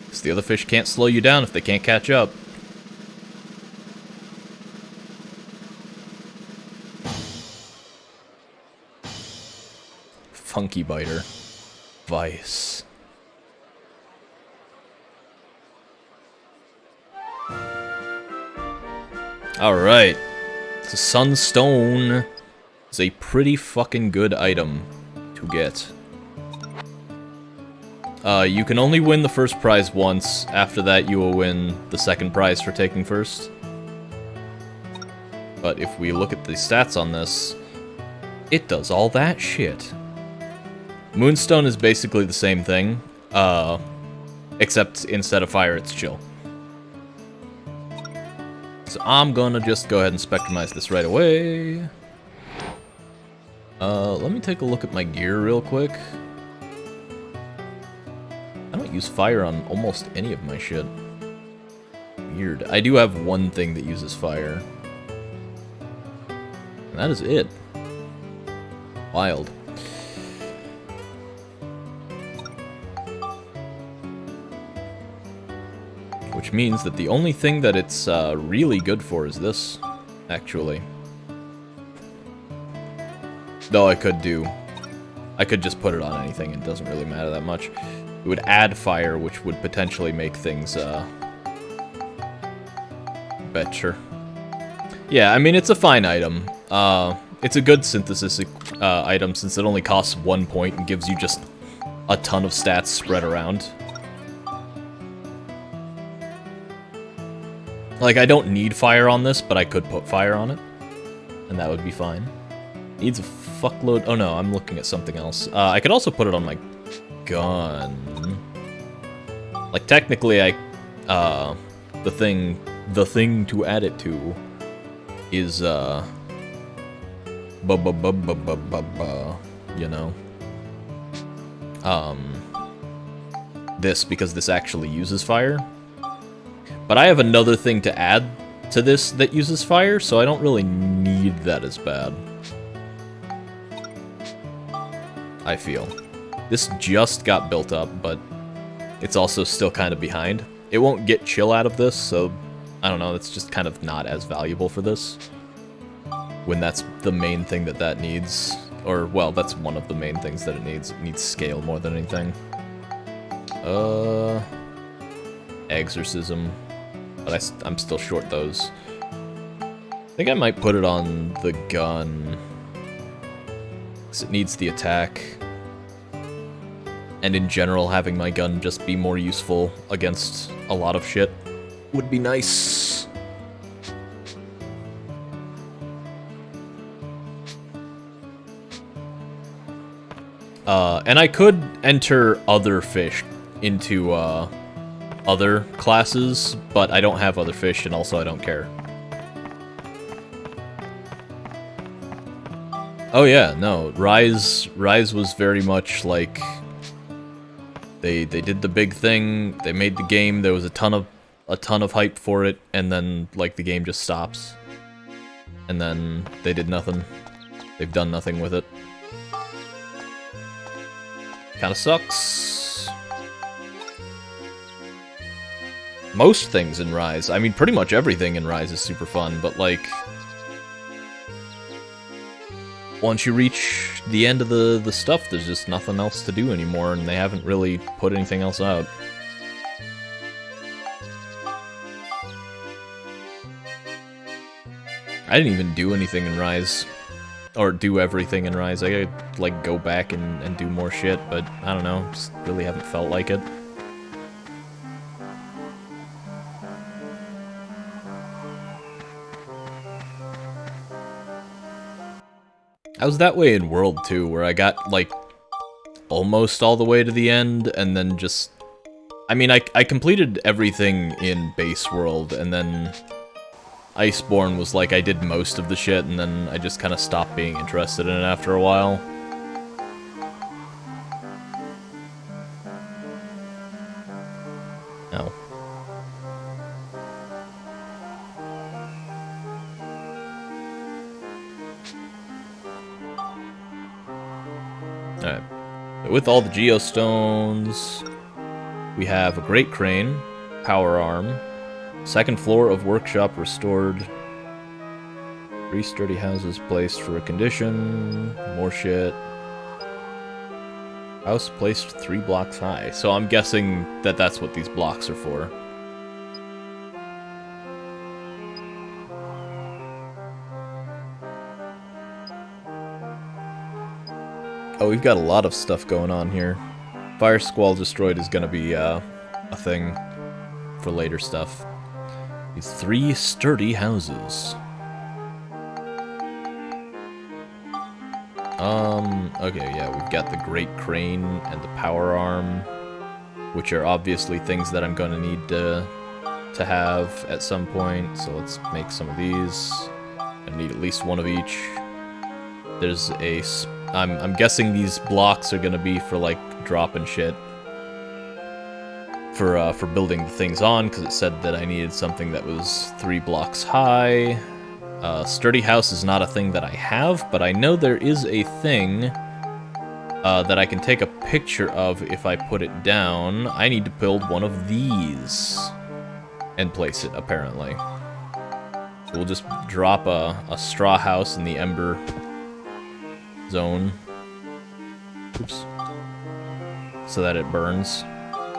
Because the other fish can't slow you down if they can't catch up. Funky Biter. Vice. Alright. The Sunstone is a pretty fucking good item to get. You can only win the first prize once. After that, you will win the second prize for taking first. But if we look at the stats on this, it does all that shit. Moonstone is basically the same thing, except instead of fire, it's chill. So I'm gonna just go ahead and spectrumize this right away. Let me take a look at my gear real quick. I don't use fire on almost any of my shit. Weird. I do have one thing that uses fire. And that is it. Wild. Which means that the only thing that it's really good for is this, actually. Though I could just put it on anything, it doesn't really matter that much. It would add fire, which would potentially make things, better. Yeah, I mean, it's a fine item. It's a good synthesis item, since it only costs 1 point and gives you just a ton of stats spread around. Like, I don't need fire on this, but I could put fire on it, and that would be fine. Needs a fuckload... Oh no, I'm looking at something else. I could also put it on my gun. Like, technically, the thing to add it to is, you know, this, because this actually uses fire. But I have another thing to add to this that uses fire, so I don't really need that as bad. I feel. This just got built up, but it's also still kind of behind. It won't get chill out of this, so I don't know, it's just kind of not as valuable for this. When that's the main thing that needs. Or, well, that's one of the main things that it needs. It needs scale more than anything. Exorcism. But I'm still short those. I think I might put it on the gun. Because it needs the attack. And in general, having my gun just be more useful against a lot of shit would be nice. And I could enter other fish into, other classes, but I don't have other fish, and also I don't care. Oh yeah, no, Rise was very much like... They did the big thing, they made the game, there was a ton of hype for it, and then, like, the game just stops. and then they did nothing. They've done nothing with it. Kinda sucks. Most things in Rise, I mean, pretty much everything in Rise is super fun, but like, once you reach the end of the stuff, there's just nothing else to do anymore, and they haven't really put anything else out. I didn't even do anything in Rise. Or do everything in Rise. I gotta, like, go back and do more shit, but I don't know, just really haven't felt like it. I was that way in World, too, where I got, like, almost all the way to the end, and then just... I mean, I completed everything in Base World, and then Iceborne was like I did most of the shit, and then I just kind of stopped being interested in it after a while. Oh. Alright. With all the geostones, we have a great crane, power arm, second floor of workshop restored, 3 sturdy houses placed for a condition, more shit. House placed 3 blocks high, so I'm guessing that that's what these blocks are for. Oh, we've got a lot of stuff going on here. Fire Squall destroyed is gonna be a thing for later stuff. These 3 sturdy houses. Okay, yeah, we've got the Great Crane and the Power Arm, which are obviously things that I'm gonna need to have at some point, so let's make some of these. I need at least one of each. There's a... I'm guessing these blocks are gonna be for, like, dropping shit. For building the things on, because it said that I needed something that was 3 blocks high. Sturdy house is not a thing that I have, but I know there is a thing that I can take a picture of if I put it down. I need to build one of these and place it, apparently. So we'll just drop a straw house in the ember zone. Oops. So that it burns,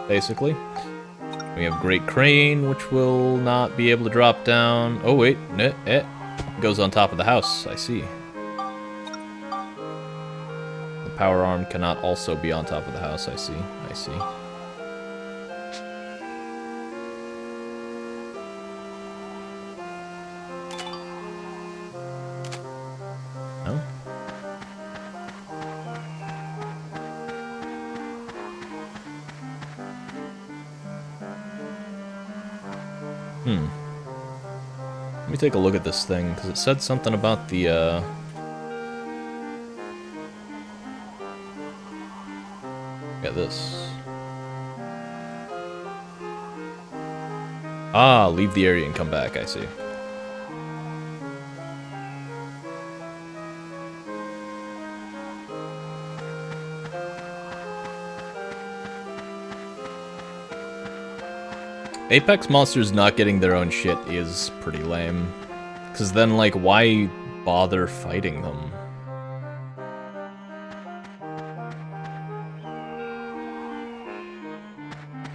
basically. We have Great Crane, which will not be able to drop down. Oh, wait. It goes on top of the house. I see. The power arm cannot also be on top of the house. I see. I see. No? Let me take a look at this thing, because it said something about the, yeah, this. Ah, leave the area and come back, I see. Apex monsters not getting their own shit is pretty lame. Because then, like, why bother fighting them?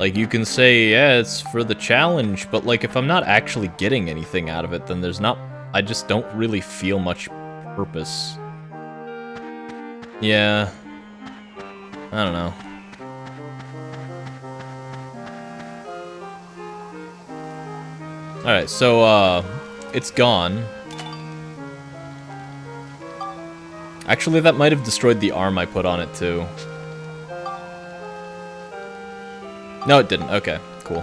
Like, you can say, yeah, it's for the challenge, but, like, if I'm not actually getting anything out of it, then there's not... I just don't really feel much purpose. Yeah. I don't know. Alright, so, it's gone. Actually, that might have destroyed the arm I put on it, too. No, it didn't. Okay, cool.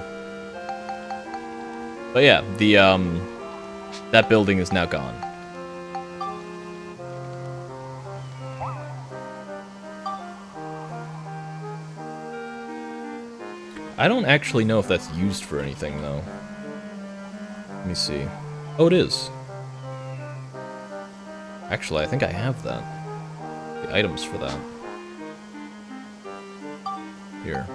But yeah, the, that building is now gone. I don't actually know if that's used for anything, though. Let me see. Oh, it is. Actually, I think I have that. The items for that. Here.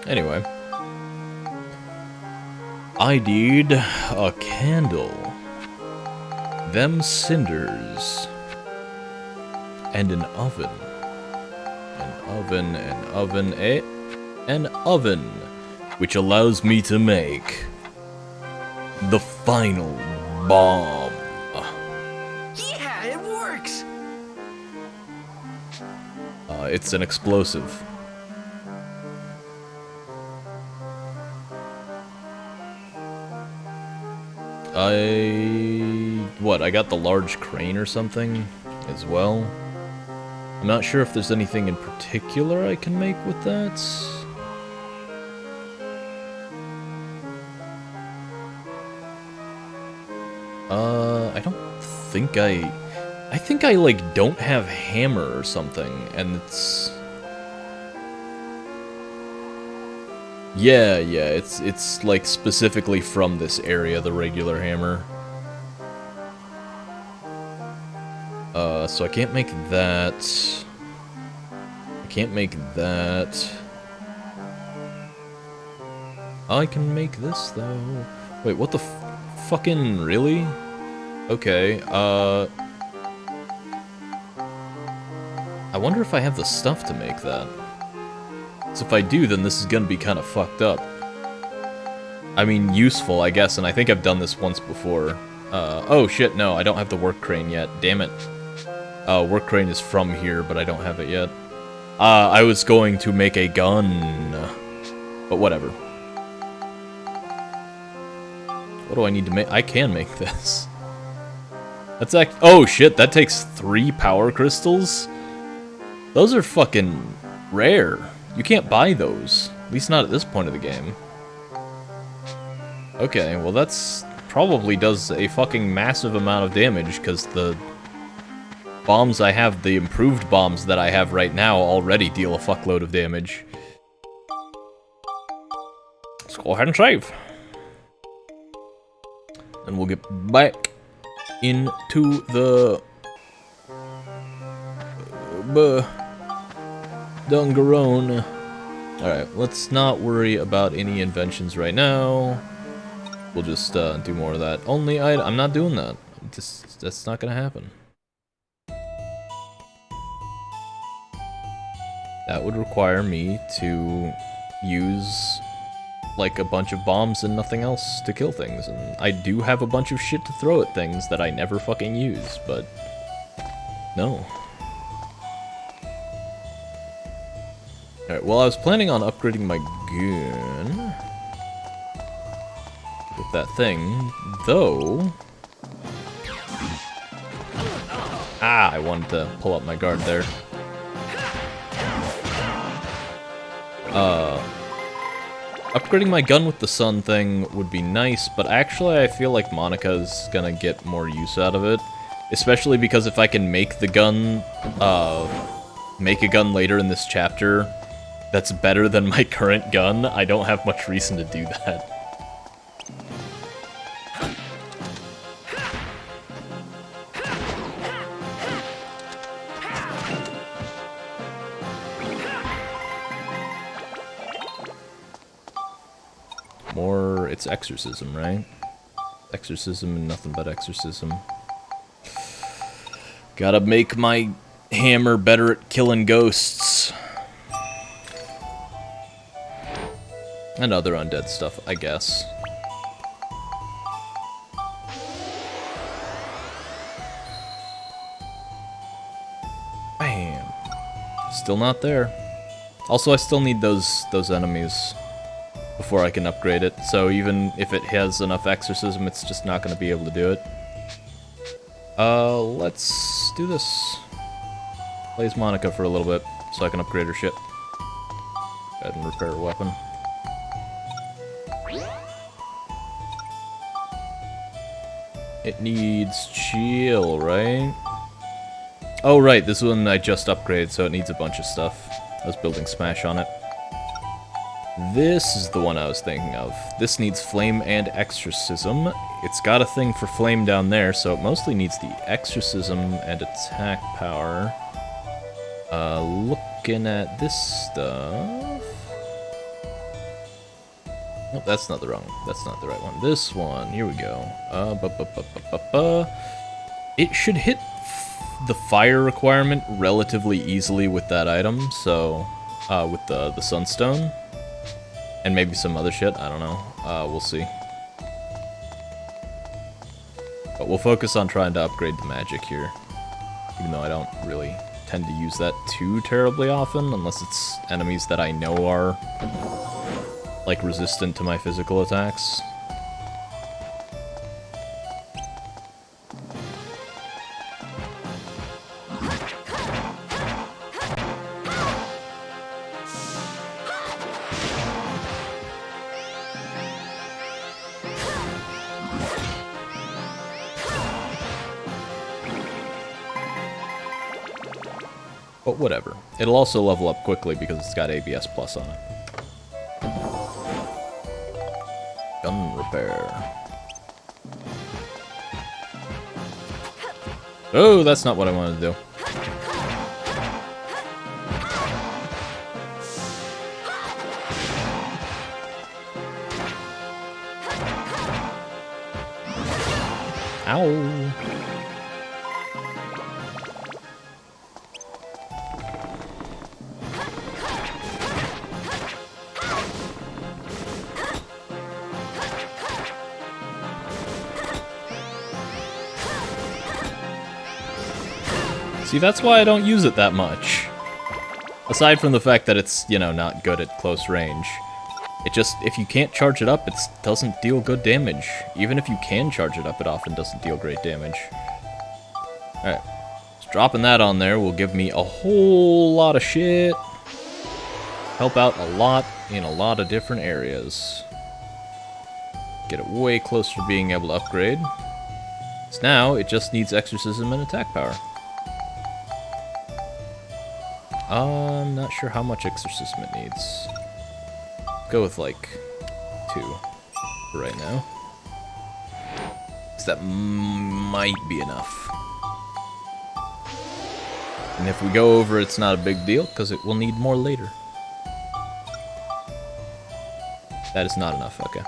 Anyway. I need a candle. Them cinders. And an oven. An oven. Which allows me to make the final bomb. Yeah, it works! It's an explosive. I got the large crane or something as well. I'm not sure if there's anything in particular I can make with that. I don't think I think I, like, don't have hammer or something, and it's... Yeah, it's like specifically from this area, the regular hammer. So I can't make that. I can't make that. I can make this, though. Wait, what the fucking... really? Okay, I wonder if I have the stuff to make that. So if I do, then this is gonna be kind of fucked up. I mean, useful, I guess, and I think I've done this once before. Oh shit, no, I don't have the work crane yet. Damn it. Work crane is from here, but I don't have it yet. I was going to make a gun. But whatever. What do I need to make? I can make this. That's oh shit, that takes 3 power crystals? Those are fucking rare. You can't buy those. At least not at this point of the game. Okay, well that's probably does a fucking massive amount of damage, because the bombs I have, the improved bombs that I have right now, already deal a fuckload of damage. Let's go ahead and save. And we'll get back into the... Dungarone. Alright, let's not worry about any inventions right now. We'll just do more of that. Only I'm not doing that. That's not gonna happen. That would require me to use like a bunch of bombs and nothing else to kill things. And I do have a bunch of shit to throw at things that I never fucking use, but no. Alright, well I was planning on upgrading my gun with that thing, though... Ah, I wanted to pull up my guard there. Upgrading my gun with the sun thing would be nice, but actually I feel like Monica's gonna get more use out of it. Especially because if I can make the gun, make a gun later in this chapter that's better than my current gun, I don't have much reason to do that. More, it's exorcism, right? Exorcism and nothing but exorcism. Gotta make my hammer better at killing ghosts. And other undead stuff, I guess. Bam. Still not there. Also, I still need those enemies before I can upgrade it. So even if it has enough exorcism, it's just not going to be able to do it. Let's do this. Play as Monica for a little bit so I can upgrade her shit. Go ahead and repair her weapon. It needs chill, right? Oh, right, this one I just upgraded, so it needs a bunch of stuff. I was building Smash on it. This is the one I was thinking of. This needs Flame and Exorcism. It's got a thing for Flame down there, so it mostly needs the Exorcism and attack power. Looking at this stuff... Oh, that's not the right one. This one, here we go. It should hit the fire requirement relatively easily with that item, so with the Sunstone, and maybe some other shit. I don't know. We'll see. But we'll focus on trying to upgrade the magic here, even though I don't really tend to use that too terribly often, unless it's enemies that I know are like resistant to my physical attacks. But whatever. It'll also level up quickly because it's got ABS Plus on it. Gun repair. Oh, that's not what I wanted to do. Ow. See, that's why I don't use it that much. Aside from the fact that it's, you know, not good at close range. It just, if you can't charge it up, it doesn't deal good damage. Even if you can charge it up, it often doesn't deal great damage. Alright. Just dropping that on there will give me a whole lot of shit. Help out a lot in a lot of different areas. Get it way closer to being able to upgrade. So now, it just needs Exorcism and attack power. I'm not sure how much Exorcism it needs. Go with, like, 2 for right now. Because that might be enough. And if we go over, it's not a big deal, because it will need more later. That is not enough, okay.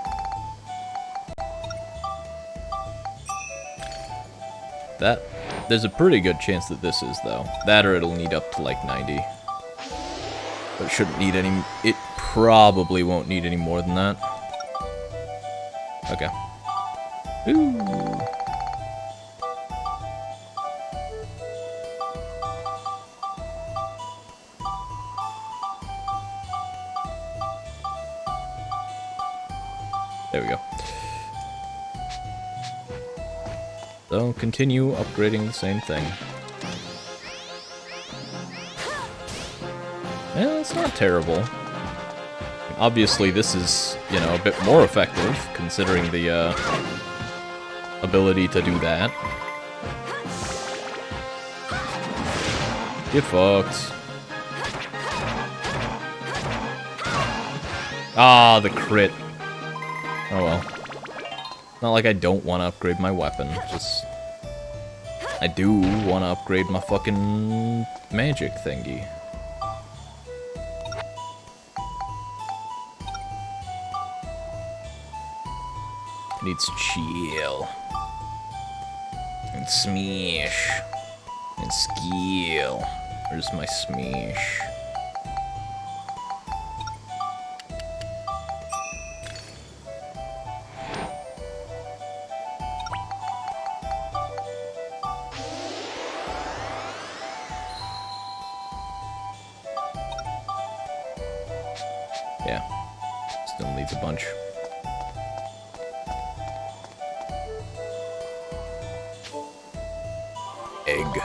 There's a pretty good chance that this is, though. That or it'll need up to, like, 90. But it shouldn't need any... It probably won't need any more than that. Okay. Ooh. There we go. So, continue upgrading the same thing. Yeah, it's not terrible. Obviously, this is, you know, a bit more effective, considering the, ability to do that. Get fucked. Ah, the crit. Oh well. Not like I don't want to upgrade my weapon, just... I do want to upgrade my fucking magic thingy. Needs chill. And smash. And skill. Where's my smash? Yeah. Still needs a bunch. Egg.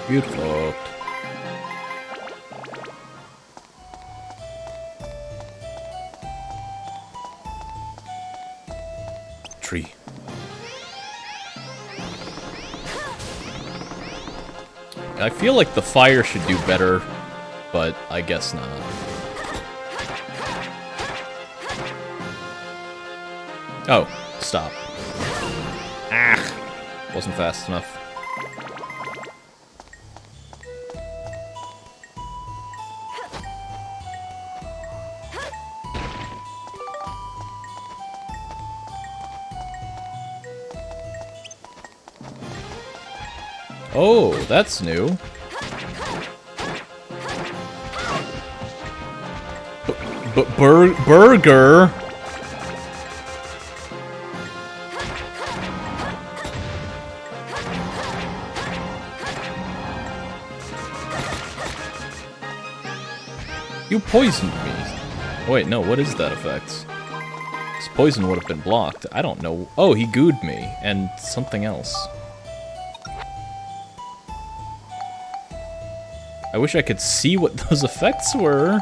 Beautiful. Tree. I feel like the fire should do better, but I guess not. Oh, stop. Ah! Wasn't fast enough. Oh, that's new. Burger? You poisoned me. Wait, no, what is that effect? This poison would have been blocked. I don't know. Oh, he gooed me, and something else. I wish I could see what those effects were.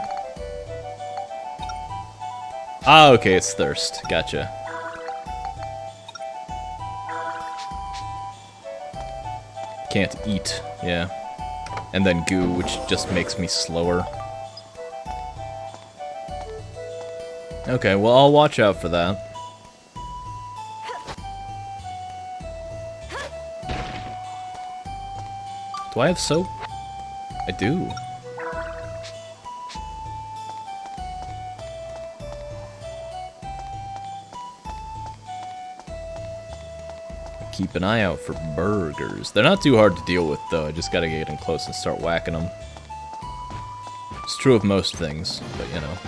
Ah, okay, it's thirst. Gotcha. Can't eat, yeah. And then goo, which just makes me slower. Okay, well, I'll watch out for that. Do I have soap? I do. Keep an eye out for burgers. They're not too hard to deal with, though. I just gotta get in close and start whacking them. It's true of most things, but you know.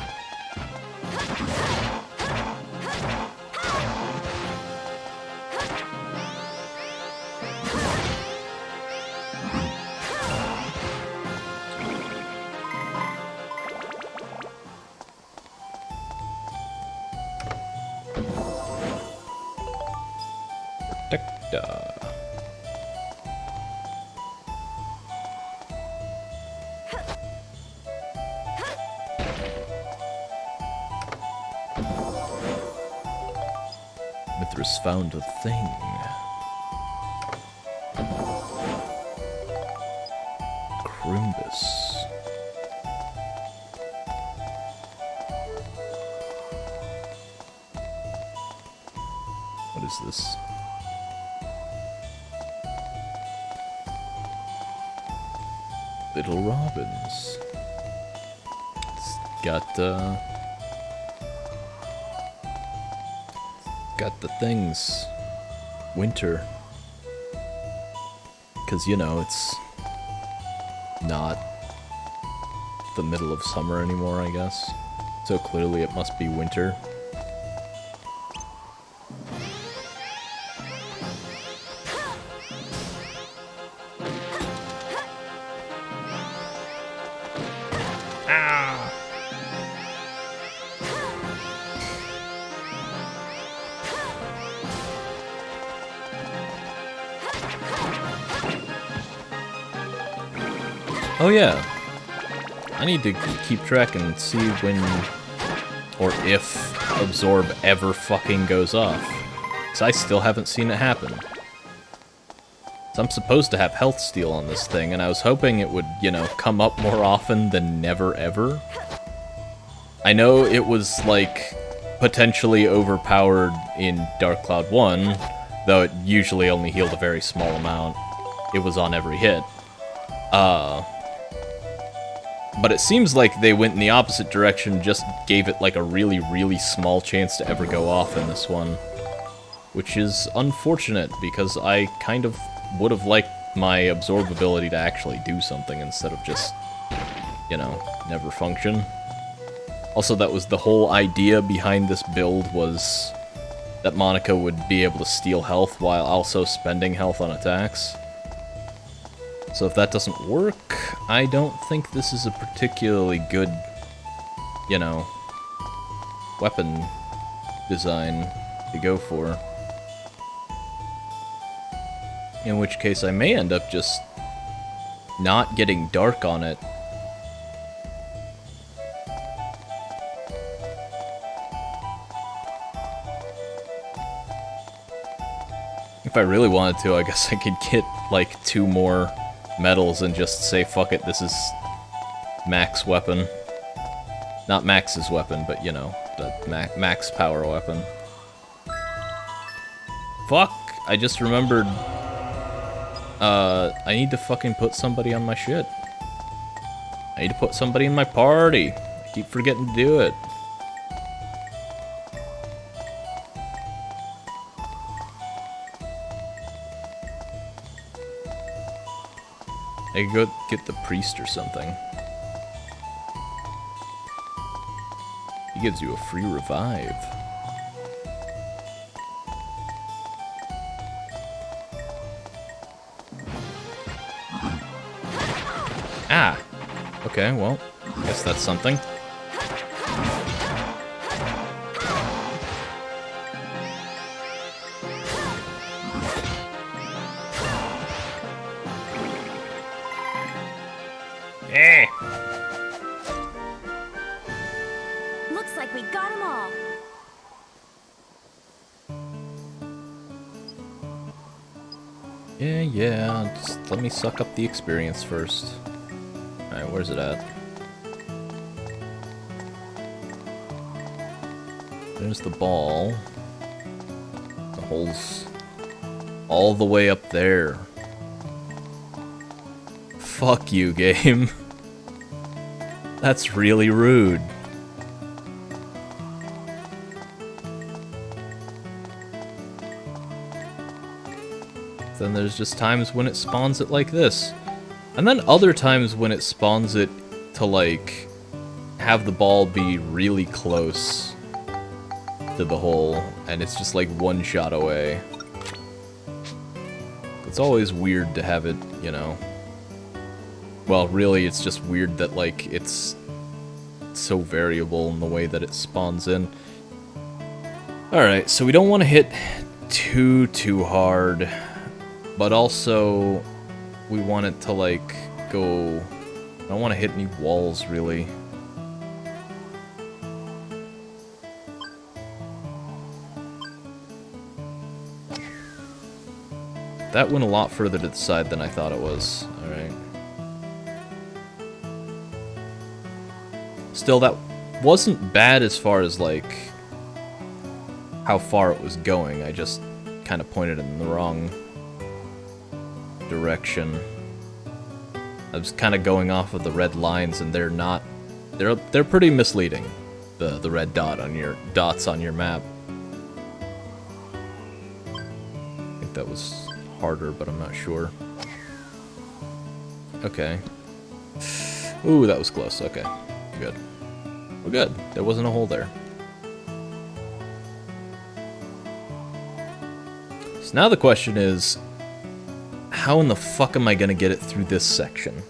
Mithras found a thing. Crimbus. What is this? Little Robins. It's got the things. Winter. Because, you know, it's not the middle of summer anymore, I guess. So clearly it must be winter. Oh yeah, I need to keep track and see when or if absorb ever fucking goes off, because I still haven't seen it happen. So I'm supposed to have health steal on this thing, and I was hoping it would, you know, come up more often than never ever. I know it was, like, potentially overpowered in Dark Cloud 1, though it usually only healed a very small amount. It was on every hit. But it seems like they went in the opposite direction, just gave it like a really, really small chance to ever go off in this one. which is unfortunate because I kind of would have liked my absorb ability to actually do something instead of just, you know, never function. Also, that was the whole idea behind this build, was that Monica would be able to steal health while also spending health on attacks. So if that doesn't work, I don't think this is a particularly good, you know, weapon design to go for. In which case I may end up just not getting dark on it. If I really wanted to, I guess I could get like 2 more medals and just say, fuck it, this is Mac's weapon. Not Max's weapon, but you know, the Max power weapon. Fuck! I just remembered. I need to fucking put somebody on my shit. I need to put somebody in my party. I keep forgetting to do it. I could go get the priest or something. He gives you a free revive. Ah! Okay, well, I guess that's something. Eh! Looks like we got them all. Yeah, just let me suck up the experience first. Alright, where's it at? There's the ball. The hole's all the way up there. Fuck you, game. That's really rude. Then there's just times when it spawns it like this. And then other times when it spawns it to, like, have the ball be really close to the hole, and it's just, like, 1 shot away. It's always weird to have it, you know. Well, really, it's just weird that, like, it's so variable in the way that it spawns in. Alright, so we don't want to hit too hard, but also we want it to, like, go... I don't want to hit any walls, really. That went a lot further to the side than I thought it was. Alright. Still, that wasn't bad as far as, like, how far it was going. I just kind of pointed in the wrong direction. I was kind of going off of the red lines, and they're not... They're pretty misleading, the red dots on your map. I think that was harder, but I'm not sure. Okay. Ooh, that was close. Okay. Good. We're good. There wasn't a hole there. So now the question is, how in the fuck am I gonna get it through this section?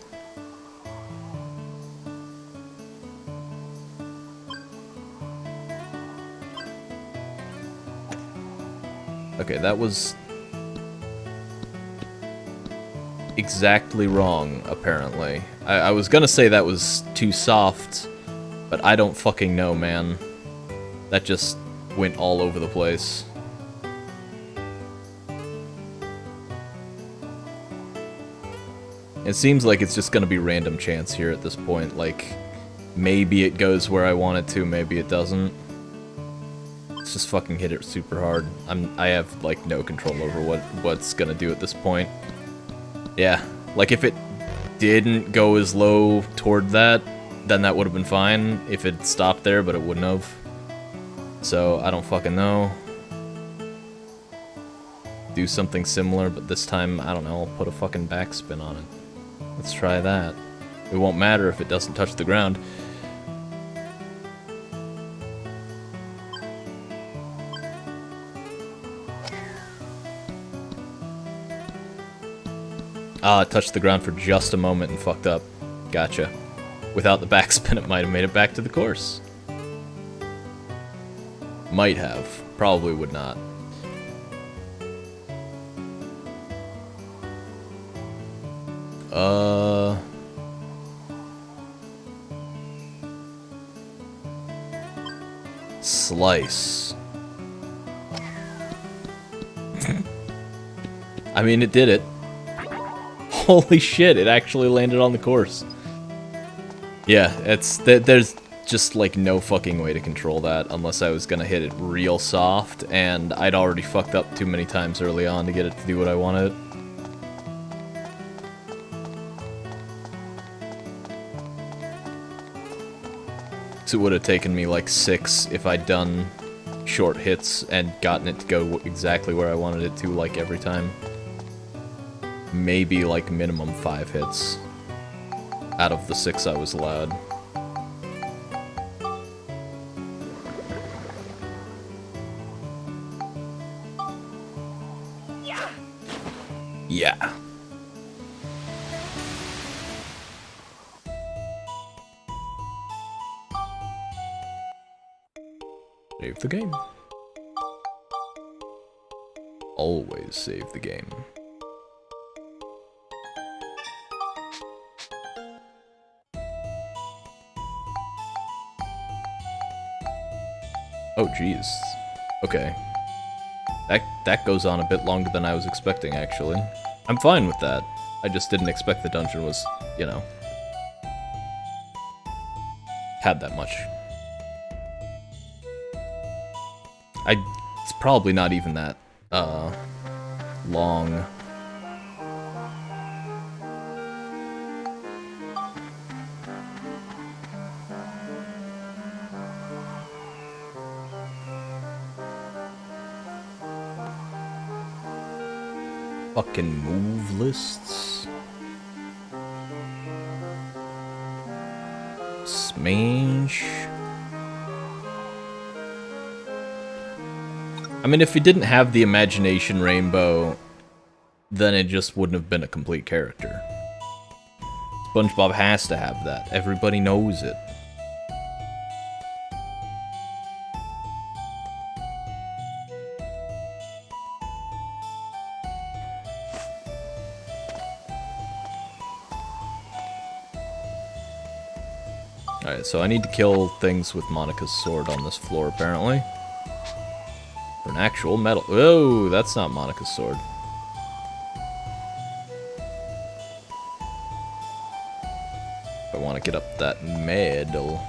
Okay, that was exactly wrong, apparently. I was gonna say that was too soft, but I don't fucking know, man. That just went all over the place. It seems like it's just gonna be random chance here at this point. Like, maybe it goes where I want it to, maybe it doesn't. Let's just fucking hit it super hard. I have, like, no control over what's gonna do at this point. Yeah, like, if it didn't go as low toward that, then that would have been fine if it stopped there, but it wouldn't have. So, I don't fucking know. do something similar, but this time, I don't know, I'll put a fucking backspin on it. Let's try that. It won't matter if it doesn't touch the ground. Ah, it touched the ground for just a moment and fucked up. Gotcha. Without the backspin, it might have made it back to the course. Might have. Probably would not. Slice. I mean, it did it. Holy shit, it actually landed on the course. Yeah, there's just like no fucking way to control that unless I was gonna hit it real soft, and I'd already fucked up too many times early on to get it to do what I wanted. So it would have taken me like 6 if I'd done short hits and gotten it to go exactly where I wanted it to, like, every time. Maybe like minimum 5 hits out of the 6 I was allowed. Yeah. Save the game. Always save the game. Oh, jeez. Okay. That goes on a bit longer than I was expecting, actually. I'm fine with that. I just didn't expect the dungeon was, you know, had that much. It's probably not even that, long. Fucking move lists. Smash. I mean, if he didn't have the imagination rainbow, then it just wouldn't have been a complete character. SpongeBob has to have that. Everybody knows it. Alright, so I need to kill things with Monica's sword on this floor, apparently. For an actual metal. Oh, that's not Monica's sword. I want to get up that medal.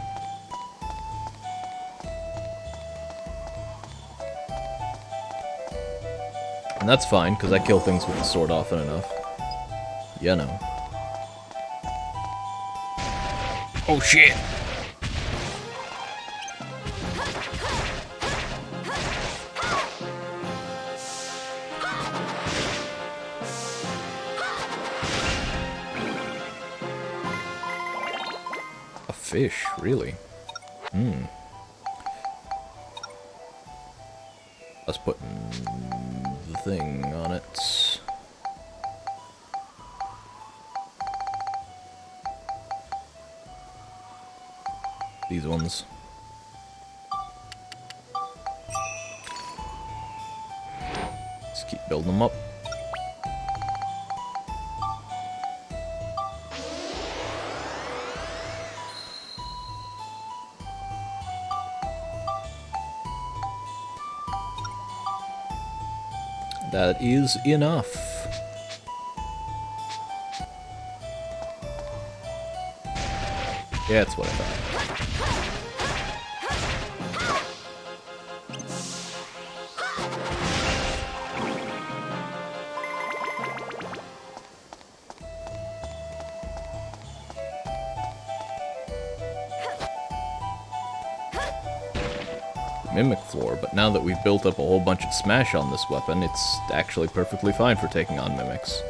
And that's fine, because I kill things with the sword often enough. You know. Oh shit! A fish, really? Let's put the thing on it. These ones. Just keep building them up. That is enough. Yeah, that's what I thought. Mimic floor, but now that we've built up a whole bunch of smash on this weapon, it's actually perfectly fine for taking on mimics.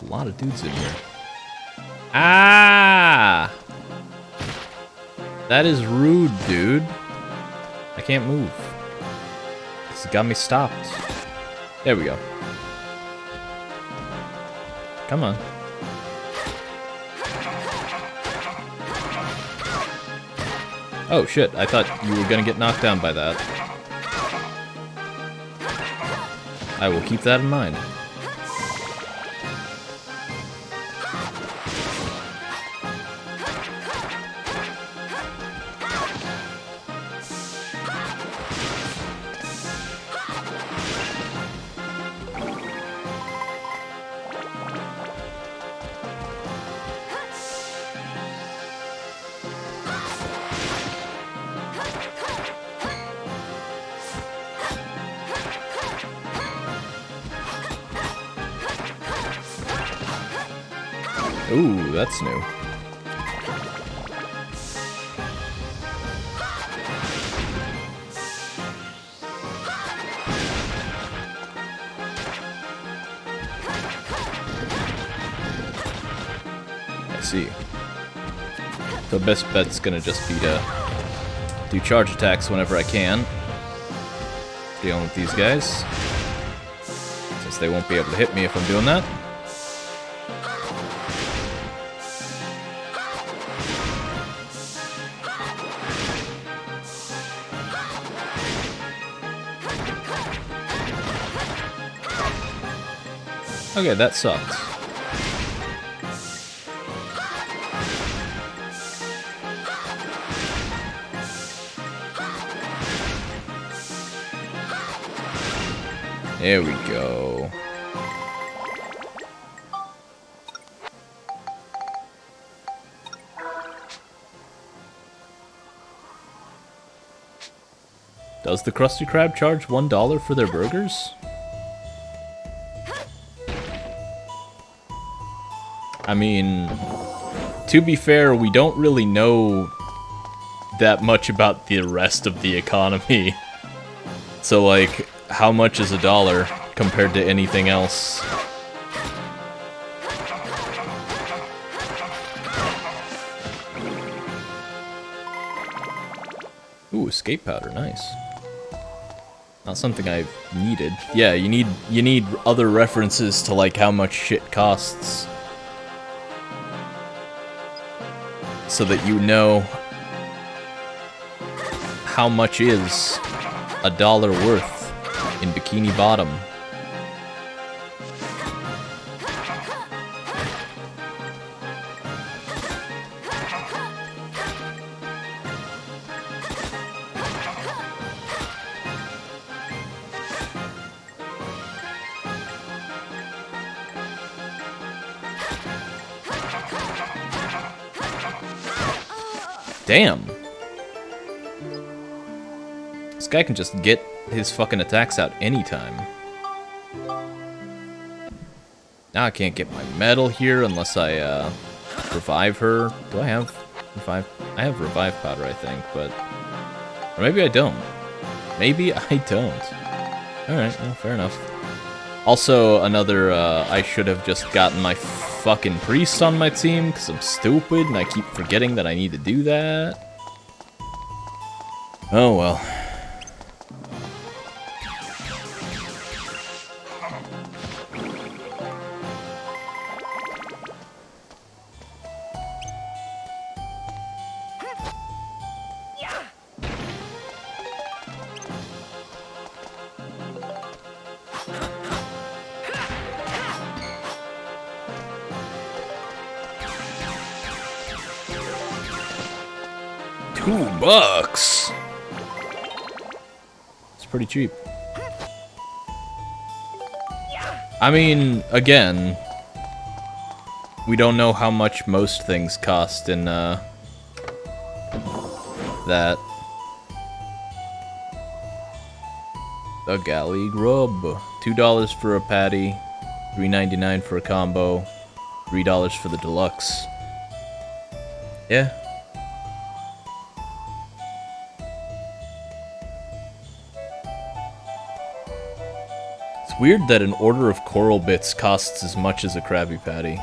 A lot of dudes in here. Ah! That is rude, dude. I can't move. This got me stopped. There we go. Come on. Oh shit, I thought you were gonna get knocked down by that. I will keep that in mind. Ooh, that's new. I see. The best bet's gonna just be to do charge attacks whenever I can. Dealing with these guys. Since they won't be able to hit me if I'm doing that. Okay, that sucks. There we go. Does the Krusty Krab charge $1 for their burgers? I mean, to be fair, we don't really know that much about the rest of the economy. So, like, how much is $1 compared to anything else? Ooh, escape powder, nice. Not something I've needed. Yeah, you need other references to, like, how much shit costs. So that you know how much is $1 worth in Bikini Bottom. Damn. This guy can just get his fucking attacks out anytime. Now I can't get my medal here unless I revive her. Do I have revive? I have revive powder, I think, but... Or maybe I don't. Maybe I don't. Alright, well, fair enough. Also, another, I should have just gotten my fucking priest on my team, because I'm stupid, and I keep forgetting that I need to do that. Oh well. $2. It's pretty cheap. I mean, again, we don't know how much most things cost in, that. The galley grub. $2 for a patty, $3.99 for a combo, $3 for the deluxe. Yeah. It's weird that an order of coral bits costs as much as a Krabby Patty.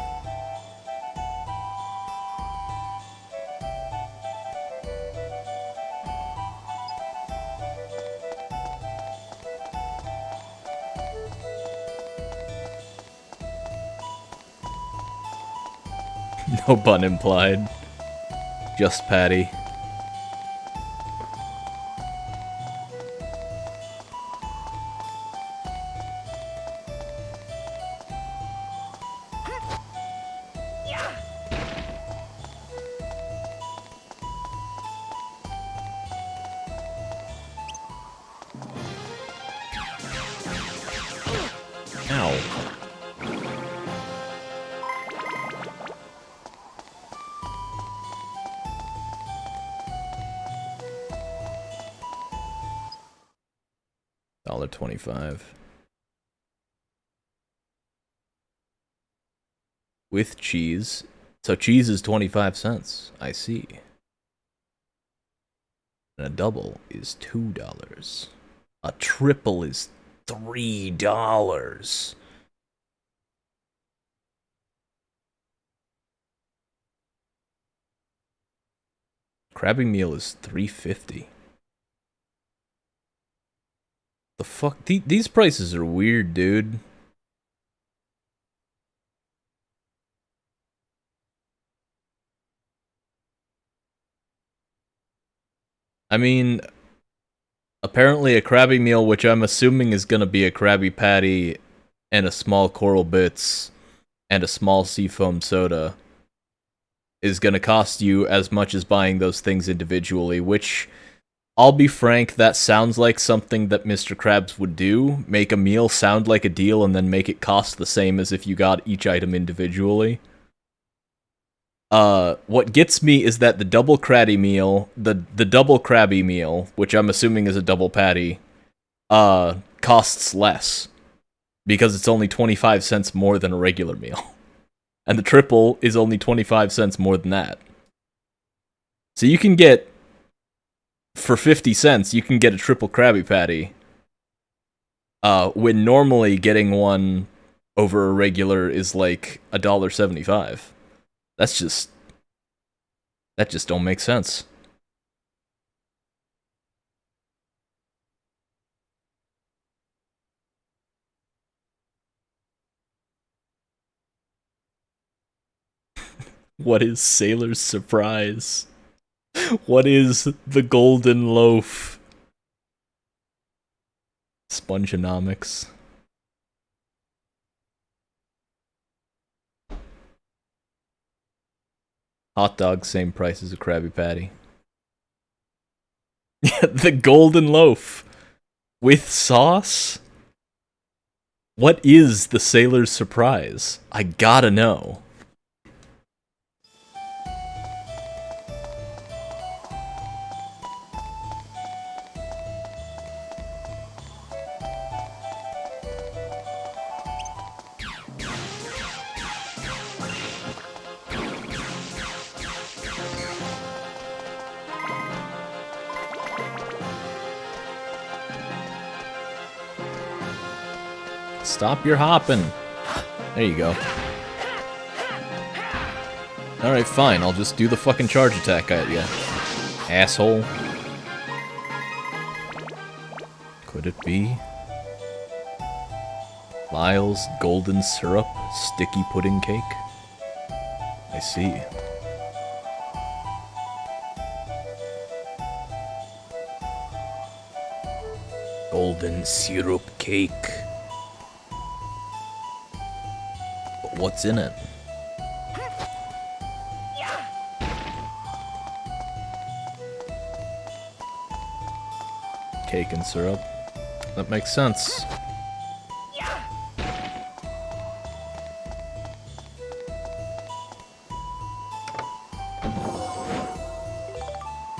No bun implied. Just patty. Ow. $1.25. With cheese. So cheese is 25 cents. I see. And a double is $2. A triple is $3. Krabby meal is $3.50. The fuck? These prices are weird, dude. I mean, apparently a Krabby meal, which I'm assuming is gonna be a Krabby Patty and a small Coral Bits and a small Seafoam soda, is gonna cost you as much as buying those things individually, which, I'll be frank, that sounds like something that Mr. Krabs would do. Make a meal sound like a deal and then make it cost the same as if you got each item individually. What gets me is that the double Krabby meal, the double Krabby meal, which I'm assuming is a double patty, costs less. Because it's only 25 cents more than a regular meal. And the triple is only 25 cents more than that. So you can get, for 50 cents, you can get a triple Krabby Patty. When normally getting one over a regular is like $1.75. That just don't make sense. What is Sailor's Surprise? What is the Golden Loaf? Spongeonomics. Hot dog, same price as a Krabby Patty. The Golden Loaf. With sauce? What is the Sailor's Surprise? I gotta know. Stop your hopping. There you go. Alright, fine. I'll just do the fucking charge attack at ya. Asshole. Could it be? Lyle's golden syrup sticky pudding cake? I see. Golden syrup cake. But what's in it? Cake and syrup. That makes sense.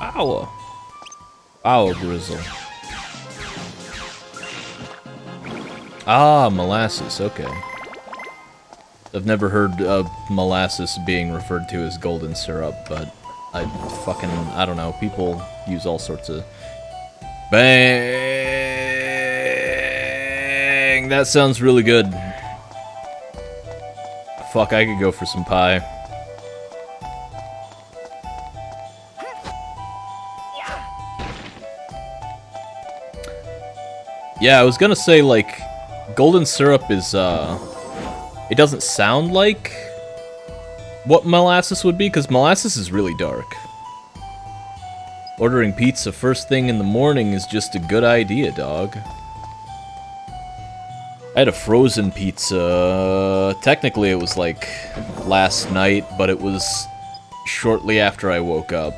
Ow. Ow, Grizzle. Ah, molasses, okay. I've never heard of molasses being referred to as golden syrup, but I don't know, people use all sorts of... Bang! That sounds really good. Fuck, I could go for some pie. Yeah, I was gonna say, like, golden syrup is, it doesn't sound like what molasses would be, because molasses is really dark. Ordering pizza first thing in the morning is just a good idea, dog. I had a frozen pizza. Technically, it was, like, last night, but it was shortly after I woke up,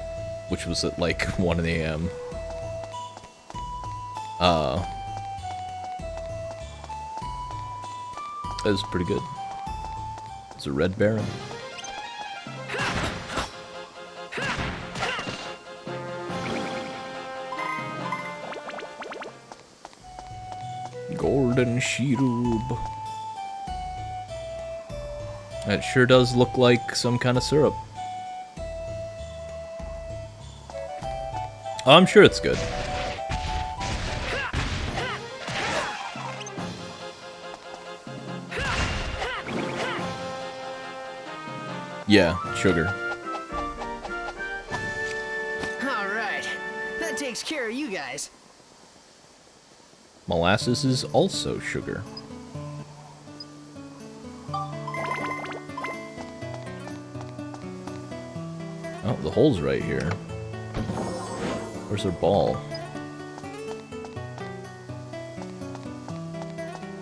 which was at, like, 1 a.m. That was pretty good. It's a Red Baron. Golden syrup. That sure does look like some kind of syrup. Oh, I'm sure it's good. Yeah, sugar. Alright, that takes care of you guys. Molasses is also sugar. Oh, the hole's right here. Where's their ball?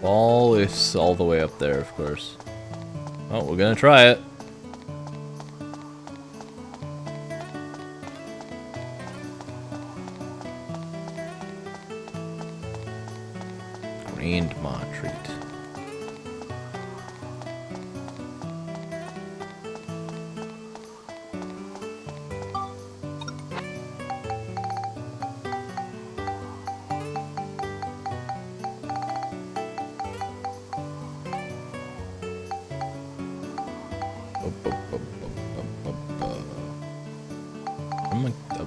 Ball is all the way up there, of course. Oh, we're gonna try it. Grandma treat.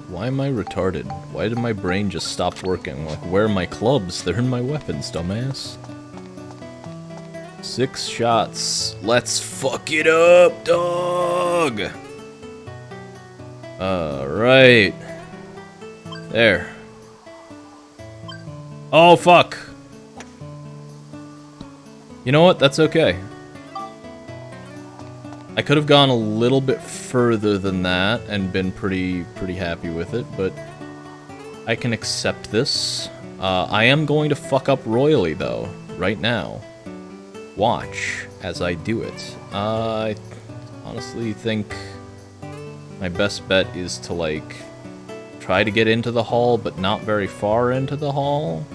Why am I retarded? Why did my brain just stop working? Like, where are my clubs? They're in my weapons, dumbass. 6 shots. Let's fuck it up, dog! Alright. There. Oh, fuck! You know what? That's okay. I could have gone a little bit further than that and been pretty happy with it, but I can accept this. I am going to fuck up royally, though, right now. Watch as I do it. I honestly think my best bet is to, like, try to get into the hall, but not very far into the hall.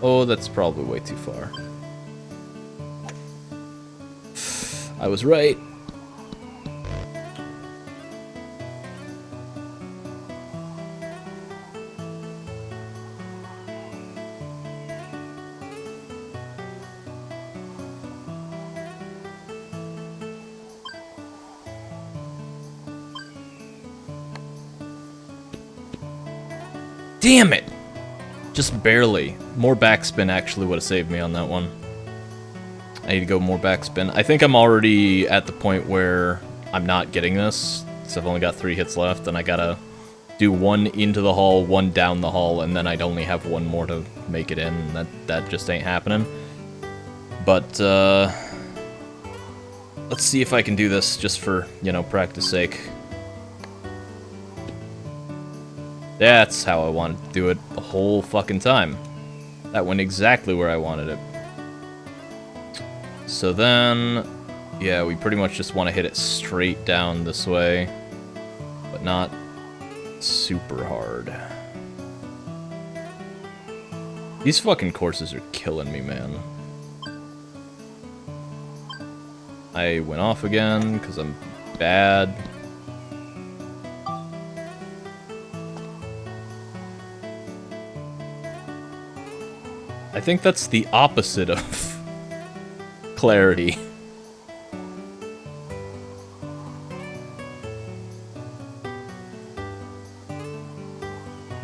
Oh, that's probably way too far. I was right. Damn it! Just barely. More backspin actually would have saved me on that one. I need to go more backspin. I think I'm already at the point where I'm not getting this, because I've only got 3 hits left, and I gotta do one into the hall, one down the hall, and then I'd only have one more to make it in. That just ain't happening. But, let's see if I can do this just for, you know, practice sake. That's how I wanted to do it the whole fucking time. That went exactly where I wanted it. So then, yeah, we pretty much just want to hit it straight down this way, but not super hard. These fucking courses are killing me, man. I went off again because I'm bad. I think that's the opposite of clarity.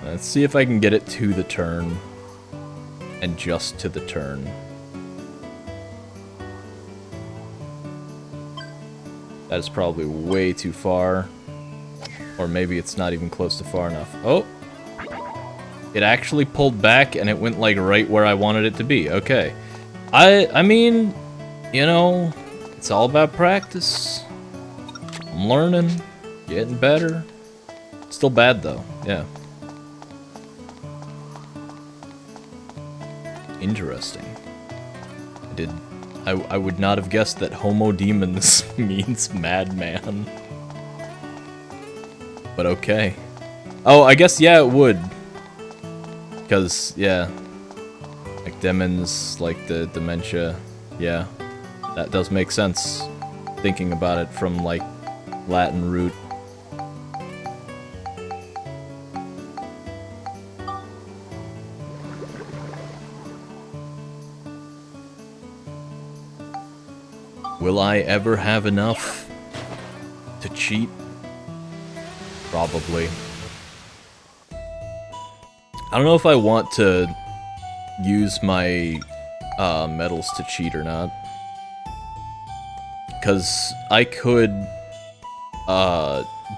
Let's see if I can get it to the turn. And just to the turn. That is probably way too far. Or maybe it's not even close to far enough. Oh! It actually pulled back and it went like right where I wanted it to be. Okay. I mean, you know, it's all about practice. I'm learning, getting better. Still bad though, yeah. Interesting. I would not have guessed that Homo Demons means madman. But okay. Oh, I guess, yeah, it would. Because, yeah. Like, demons, like the dementia. Yeah. That does make sense. Thinking about it from, like, Latin root. Will I ever have enough to cheat? Probably. I don't know if I want to use my medals to cheat or not. Because I could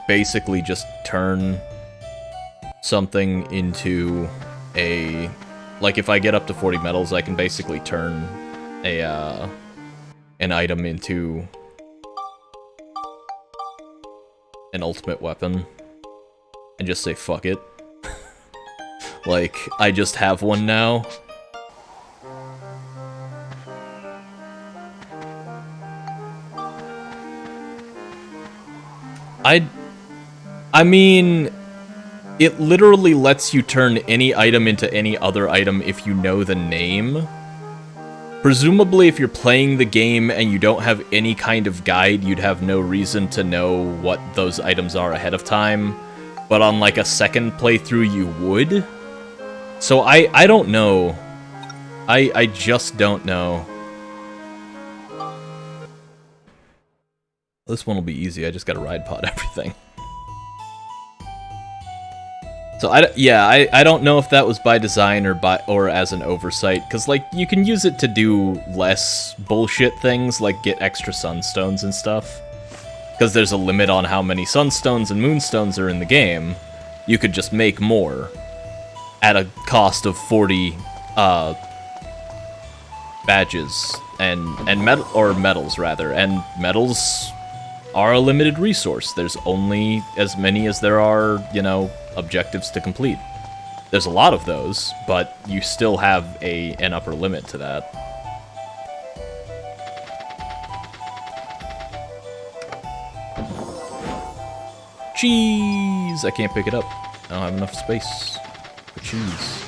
basically just turn something into a... Like, if I get up to 40 medals, I can basically turn a... an item into an ultimate weapon and just say fuck it. Like, I just have one now. I mean, it literally lets you turn any item into any other item if you know the name. Presumably, if you're playing the game and you don't have any kind of guide, you'd have no reason to know what those items are ahead of time. But on, like, a second playthrough, you would. So I don't know. I just don't know. This one will be easy, I just gotta ride pod everything. So I don't know if that was by design or as an oversight, because like you can use it to do less bullshit things, like get extra sunstones and stuff. Because there's a limit on how many sunstones and moonstones are in the game. You could just make more at a cost of 40 badges and medals rather, and medals are a limited resource. There's only as many as there are, you know, objectives to complete. There's a lot of those, but you still have an upper limit to that. Cheese! I can't pick it up. I don't have enough space for cheese.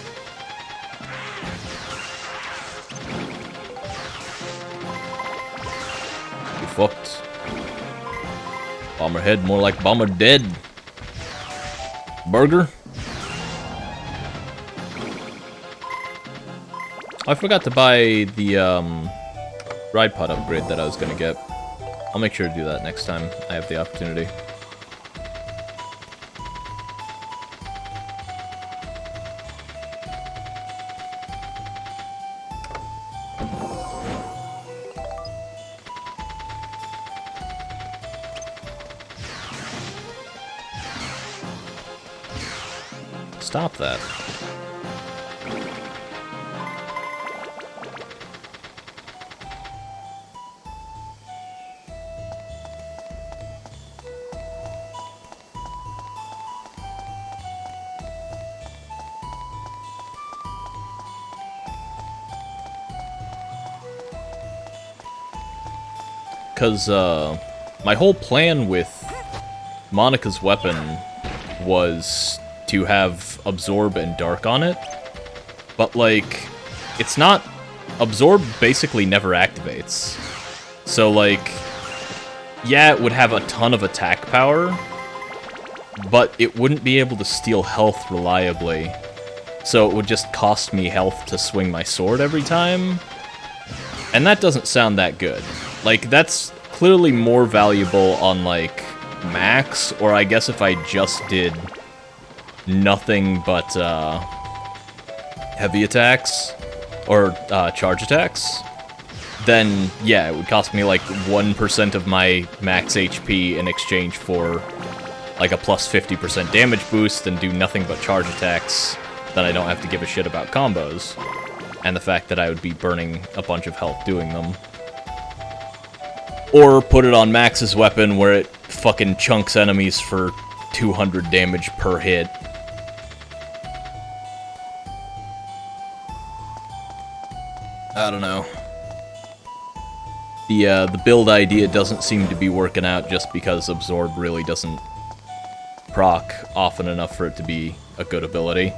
You fucked. Bomber head, more like bomber dead. Burger. I forgot to buy the ride pod upgrade that I was gonna get. I'll make sure to do that next time I have the opportunity. stop that. Because, my whole plan with Monica's weapon was to have Absorb and Dark on it, but, like, it's not... Absorb basically never activates. So, like, yeah, it would have a ton of attack power, but it wouldn't be able to steal health reliably. So it would just cost me health to swing my sword every time, and that doesn't sound that good. Like, that's clearly more valuable on, like, max, or I guess if I just did nothing but, heavy attacks, or, charge attacks, then, yeah, it would cost me, like, 1% of my max HP in exchange for, like, a plus 50% damage boost and do nothing but charge attacks. Then I don't have to give a shit about combos, and the fact that I would be burning a bunch of health doing them. Or put it on Max's weapon where it fucking chunks enemies for 200 damage per hit. I don't know. The build idea doesn't seem to be working out just because Absorb really doesn't proc often enough for it to be a good ability.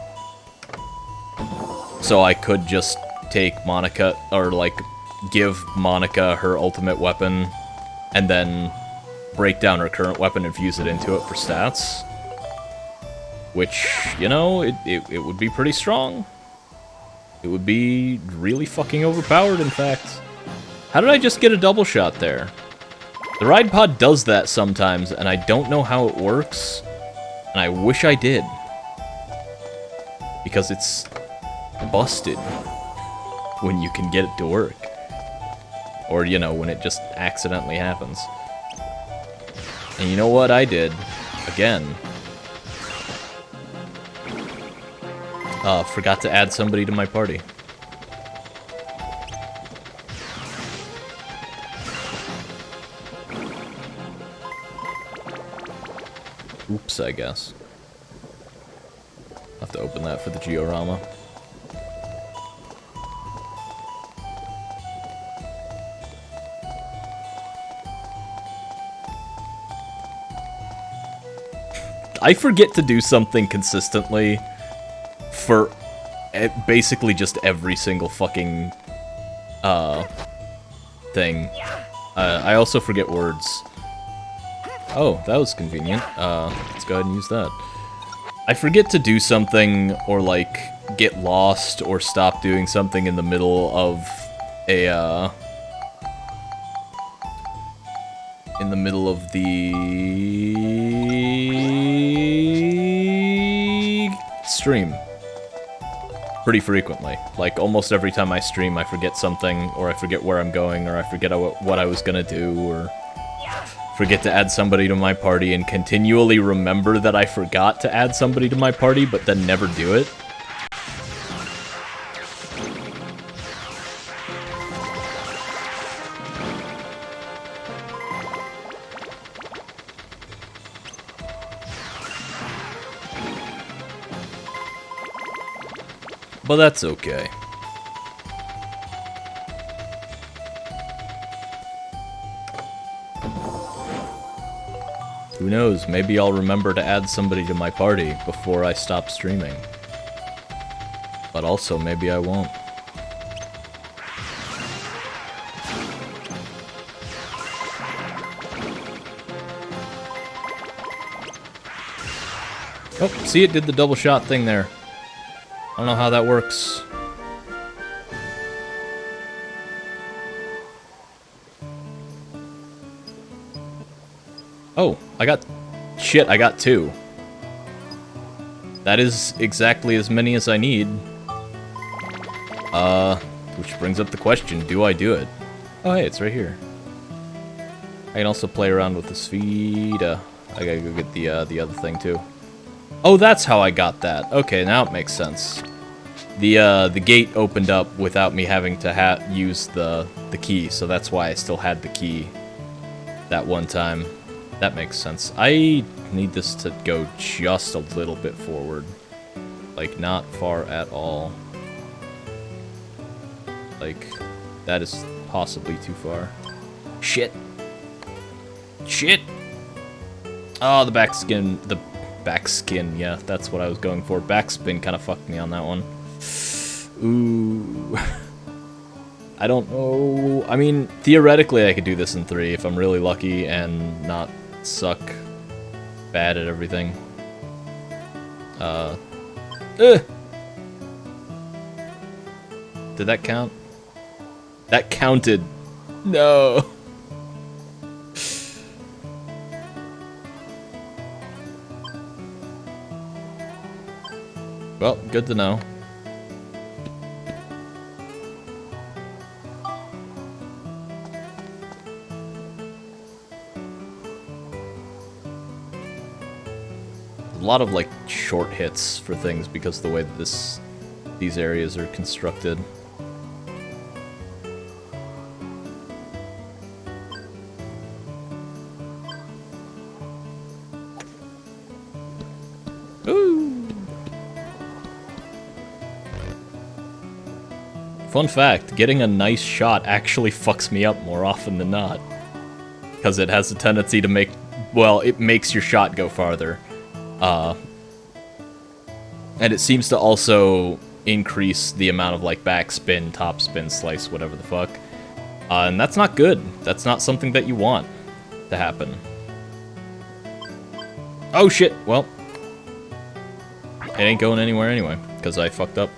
So I could just take Monica, or like, give Monica her ultimate weapon, and then break down her current weapon and fuse it into it for stats. Which, you know, it would be pretty strong. It would be really fucking overpowered, in fact. How did I just get a double shot there? The ride pod does that sometimes, and I don't know how it works, and I wish I did. Because it's busted when you can get it to work. Or, you know, when it just accidentally happens. And you know what I did? Again. Forgot to add somebody to my party. Oops, I guess. I'll have to open that for the Georama. I forget to do something consistently for basically just every single fucking thing. I also forget words. Oh, that was convenient. Let's go ahead and use that. I forget to do something, or like get lost or stop doing something in the middle of a in the middle of the stream pretty frequently. Like, almost every time I stream, I forget something, or I forget where I'm going, or I forget what I was gonna do, or forget to add somebody to my party, and continually remember that I forgot to add somebody to my party, but then never do it. But that's okay. Who knows, maybe I'll remember to add somebody to my party before I stop streaming. But also, maybe I won't. Oh, see, it did the double shot thing there. I don't know how that works. Oh, I got... Shit, I got 2. That is exactly as many as I need. Which brings up the question, do I do it? Oh, hey, it's right here. I can also play around with the Spheda. I gotta go get the other thing, too. Oh, that's how I got that. Okay, now it makes sense. The gate opened up without me having to use the key, so that's why I still had the key that one time. That makes sense. I need this to go just a little bit forward. Like, not far at all. Like, that is possibly too far. Shit. Shit! Oh, the backskin, yeah, that's what I was going for. Backspin kind of fucked me on that one. Ooh. I don't know. I mean, theoretically I could do this in 3 if I'm really lucky and not suck bad at everything. Did that count? That counted. No. Well, good to know. A lot of like short hits for things because of the way that these areas are constructed. Ooh. Fun fact, getting a nice shot actually fucks me up more often than not. Because it has a tendency to make, well, it makes your shot go farther. And it seems to also increase the amount of, like, backspin, topspin, slice, whatever the fuck. And that's not good. That's not something that you want to happen. Oh shit, well. It ain't going anywhere anyway, because I fucked up.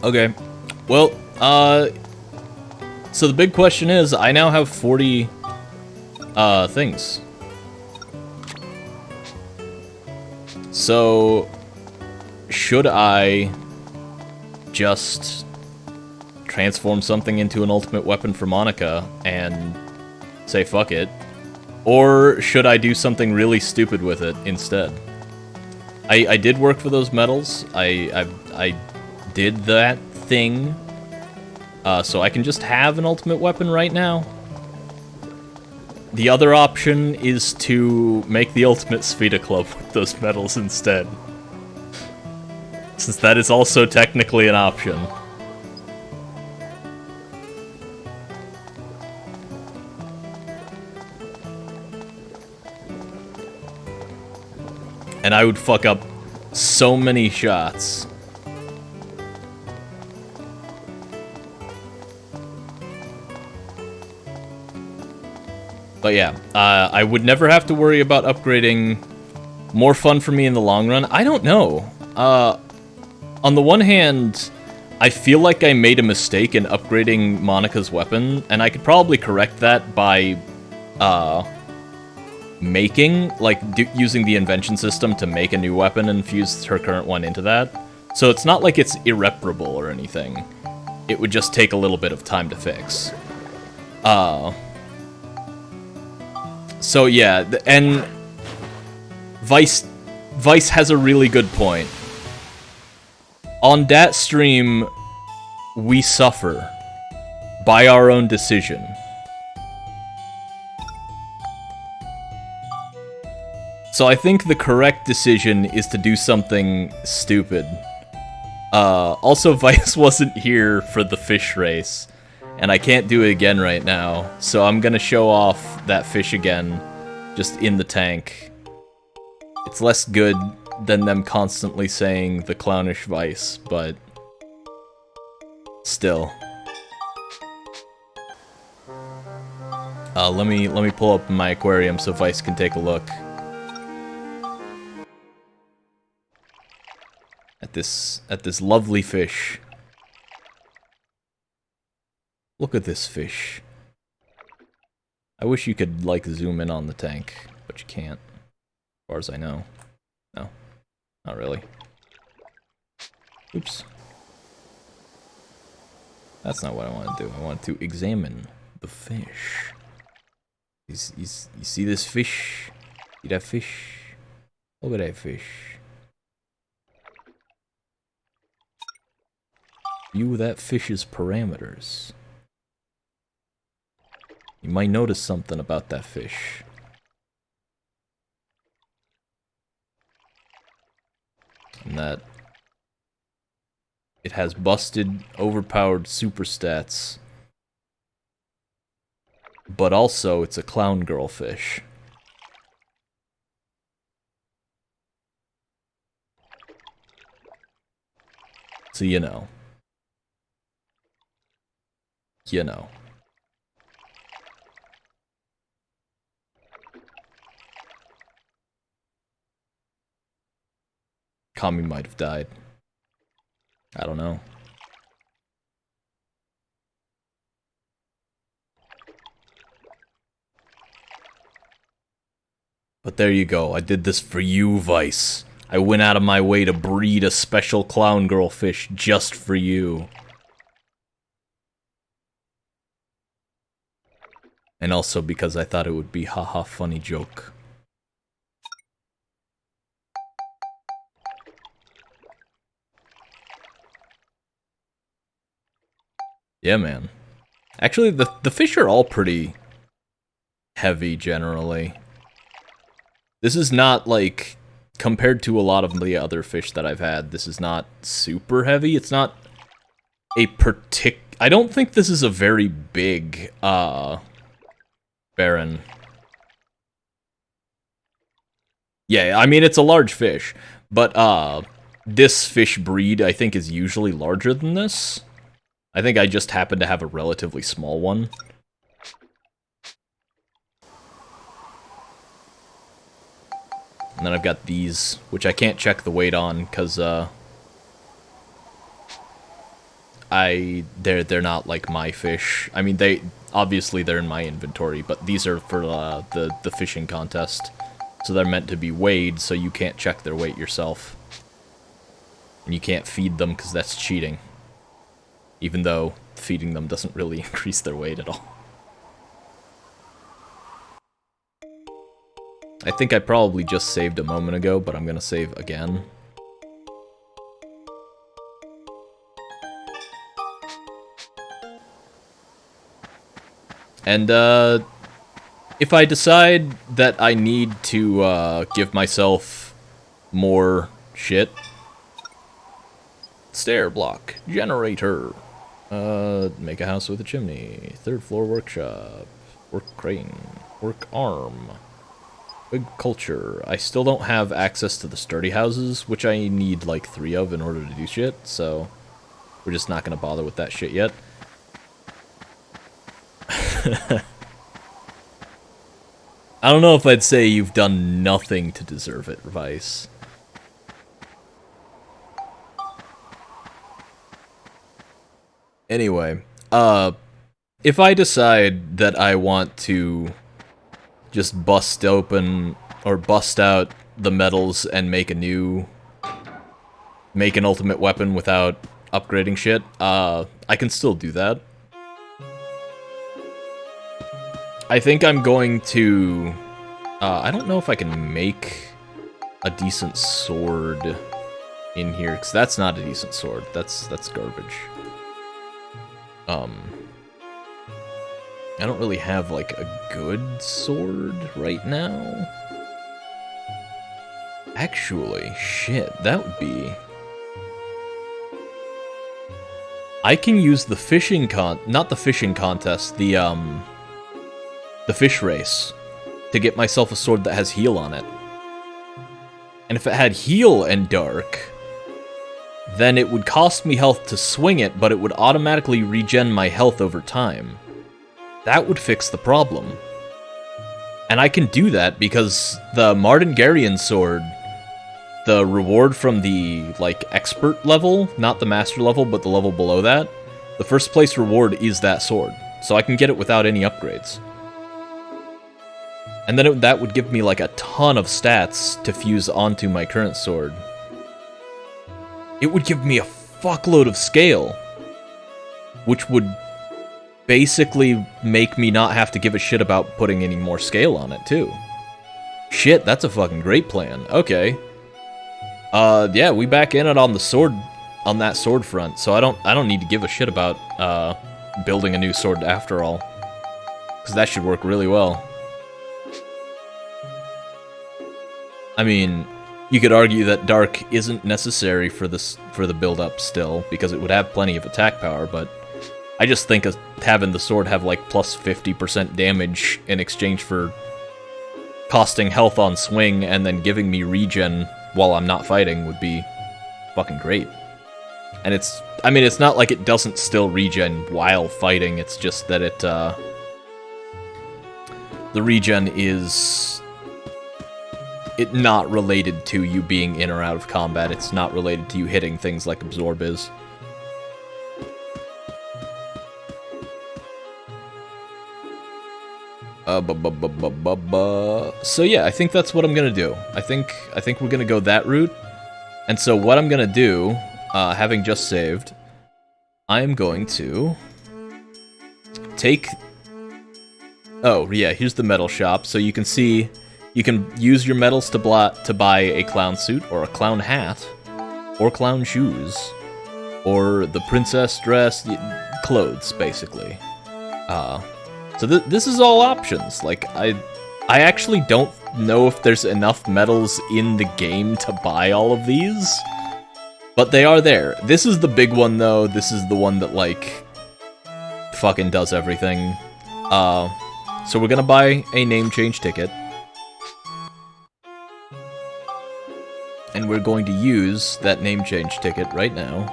Okay, well, so the big question is, I now have 40, things. So, should I just transform something into an ultimate weapon for Monica and say fuck it? Or should I do something really stupid with it instead? I did work for those medals. I did that thing. So I can just have an ultimate weapon right now. The other option is to make the ultimate Spheda Club with those medals instead. Since that is also technically an option. And I would fuck up so many shots. But yeah, I would never have to worry about upgrading. More fun for me in the long run? I don't know. On the one hand, I feel like I made a mistake in upgrading Monica's weapon, and I could probably correct that by, using the invention system to make a new weapon and fuse her current one into that. So it's not like it's irreparable or anything. It would just take a little bit of time to fix. So yeah, and Vice has a really good point. On that stream, we suffer by our own decision. So I think the correct decision is to do something stupid. Also, Vice wasn't here for the fish race, and I can't do it again right now, so I'm gonna show off that fish again, just in the tank. It's less good than them constantly saying the clownish Vice, but still. Let me pull up my aquarium so Vice can take a look at this lovely fish. Look at this fish. I wish you could, like, zoom in on the tank, but you can't, as far as I know. No, not really. Oops. That's not what I want to do. I want to examine the fish. You see this fish? See that fish? Look at that fish. View that fish's parameters. You might notice something about that fish. And that it has busted, overpowered super stats. But also, it's a clown girl fish. So you know. You know. Kami might have died. I don't know. But there you go. I did this for you, Vice. I went out of my way to breed a special clown girl fish just for you. And also because I thought it would be haha funny joke. Yeah, man. Actually, the fish are all pretty heavy, generally. This is not, like, compared to a lot of the other fish that I've had, this is not super heavy. It's not a I don't think this is a very big, Baron. Yeah, I mean, it's a large fish, but, this fish breed, I think, is usually larger than this. I think I just happen to have a relatively small one. And then I've got these, which I can't check the weight on, because, they're not, like, my fish. I mean, obviously they're in my inventory, but these are for, the fishing contest. So they're meant to be weighed, so you can't check their weight yourself. And you can't feed them, because that's cheating. Even though feeding them doesn't really increase their weight at all. I think I probably just saved a moment ago, but I'm gonna save again. And, if I decide that I need to, give myself more shit... Stair block. Generator. Make a house with a chimney. Third floor workshop. Work crane. Work arm. Big culture. I still don't have access to the sturdy houses, which I need like 3 of in order to do shit, so we're just not gonna bother with that shit yet. I don't know if I'd say you've done nothing to deserve it, Vice. Anyway, if I decide that I want to just bust open, or bust out the metals and make an ultimate weapon without upgrading shit, I can still do that. I think I'm going to, I don't know if I can make a decent sword in here, because that's not a decent sword, that's garbage. I don't really have, like, a good sword right now. Actually, shit, that would be... I can use the fishing not the fishing contest, the fish race, to get myself a sword that has heal on it. And if it had heal and dark, then it would cost me health to swing it, but it would automatically regen my health over time. That would fix the problem. And I can do that because the Mardingarian sword, the reward from the, like, expert level, not the master level, but the level below that, the first place reward is that sword. So I can get it without any upgrades. And then that would give me, like, a ton of stats to fuse onto my current sword. It would give me a fuckload of scale, which would basically make me not have to give a shit about putting any more scale on it, too. Shit, that's a fucking great plan. Okay. Yeah, we back in it on the sword, on that sword front, so I don't need to give a shit about, building a new sword after all. Because that should work really well. I mean, you could argue that Dark isn't necessary for the build-up still, because it would have plenty of attack power, but I just think having the sword have, like, plus 50% damage in exchange for costing health on swing and then giving me regen while I'm not fighting would be fucking great. And it's, I mean, it's not like it doesn't still regen while fighting, it's just that it, the regen is not related to you being in or out of combat, it's not related to you hitting things like Absorb is. So yeah, I think that's what I'm gonna do. I think we're gonna go that route. And so what I'm gonna do, having just saved, I am going to take... Oh, yeah, here's the metal shop. So you can see, you can use your metals to buy a clown suit, or a clown hat, or clown shoes, or the princess dress, clothes, basically. So this is all options. Like, I actually don't know if there's enough medals in the game to buy all of these, but they are there. This is the big one, though. This is the one that, like, fucking does everything. So we're gonna buy a name change ticket. And we're going to use that name change ticket right now.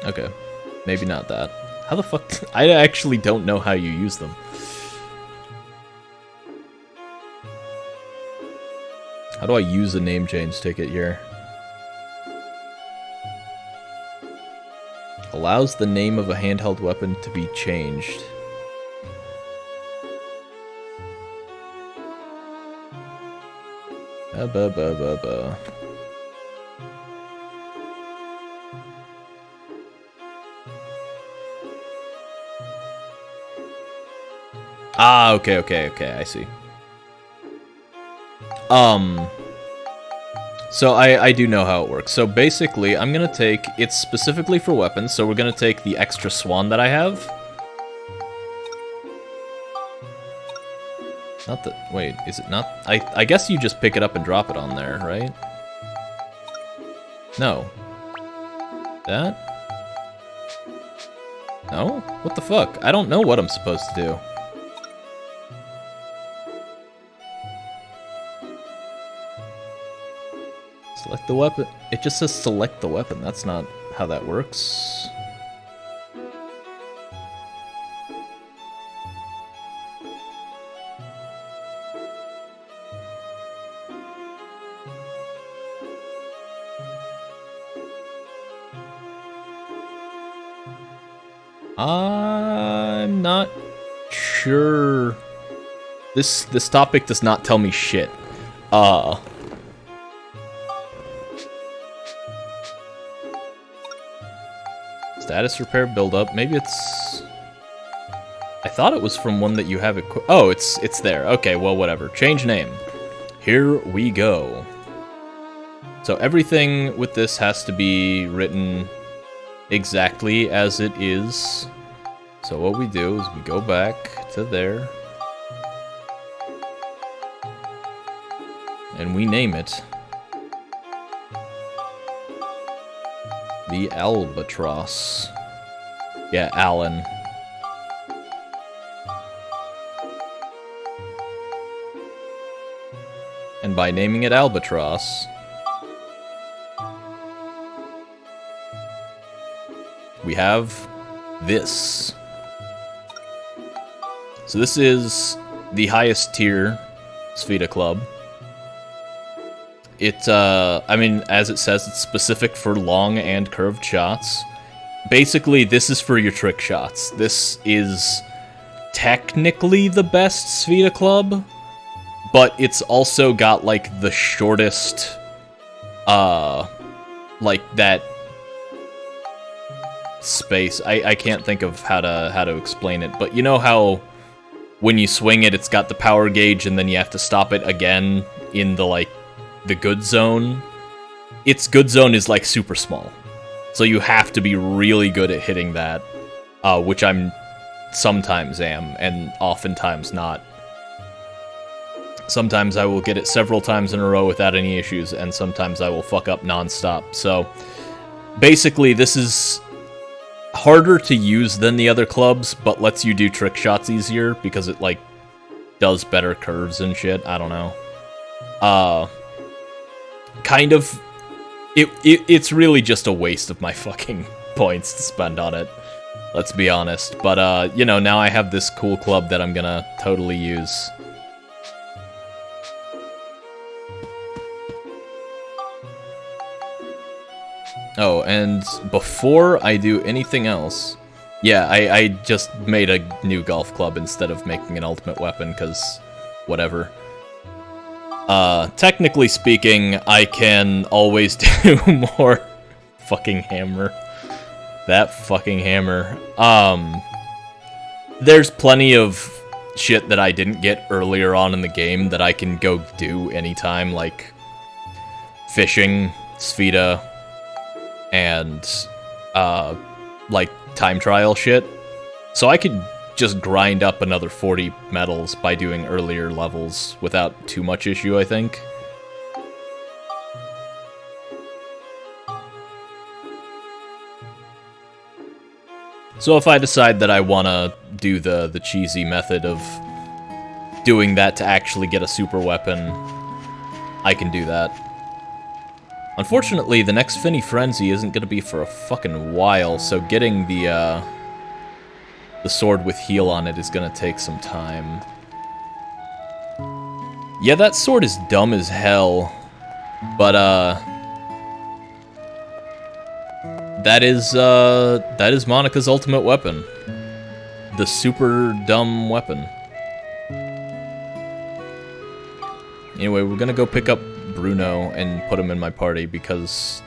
Okay, maybe not that. How the fuck? I actually don't know how you use them. How do I use a name change ticket here? Allows the name of a handheld weapon to be changed. Ah, okay, I see. So I do know how it works. So basically, I'm gonna take, it's specifically for weapons, so we're gonna take the extra swan that I have. Not that, wait, is it not? I guess you just pick it up and drop it on there, right? No. That? No? What the fuck? I don't know what I'm supposed to do. Select the weapon. It just says select the weapon. That's not how that works. I'm not sure. This topic does not tell me shit. Status repair build-up. Maybe it's... I thought it was from one that you have equipped. Oh, it's there. Okay, well, whatever. Change name. Here we go. So everything with this has to be written exactly as it is. So what we do is we go back to there. And we name it the Albatross. Yeah, Alan. And by naming it Albatross, we have this. So this is the highest tier Spheda Club. It, I mean, as it says, it's specific for long and curved shots. Basically, this is for your trick shots. This is technically the best Spheda Club, but it's also got, like, the shortest, like, that space. I can't think of how to explain it, but you know how when you swing it, it's got the power gauge, and then you have to stop it again in the, like, the good zone. Its good zone is, like, super small. So you have to be really good at hitting that, which I'm sometimes am, and oftentimes not. Sometimes I will get it several times in a row without any issues, and sometimes I will fuck up non-stop. So, basically, this is harder to use than the other clubs, but lets you do trick shots easier, because it, like, does better curves and shit. I don't know. Kind of... It's really just a waste of my fucking points to spend on it. Let's be honest. But, you know, now I have this cool club that I'm gonna totally use. Oh, and before I do anything else... Yeah, I just made a new golf club instead of making an ultimate weapon, because... whatever. Technically speaking, I can always do more... fucking hammer. That fucking hammer. There's plenty of shit that I didn't get earlier on in the game that I can go do anytime, like... fishing, Spheda... and, like, time trial shit. So I could just grind up another 40 medals by doing earlier levels without too much issue, I think. So if I decide that I want to do the cheesy method of doing that to actually get a super weapon, I can do that. Unfortunately, the next Finny Frenzy isn't going to be for a fucking while, so getting the sword with heal on it is going to take some time. Yeah, that sword is dumb as hell, but, that is Monica's ultimate weapon. The super dumb weapon. Anyway, we're gonna go pick up Bruno and put him in my party, because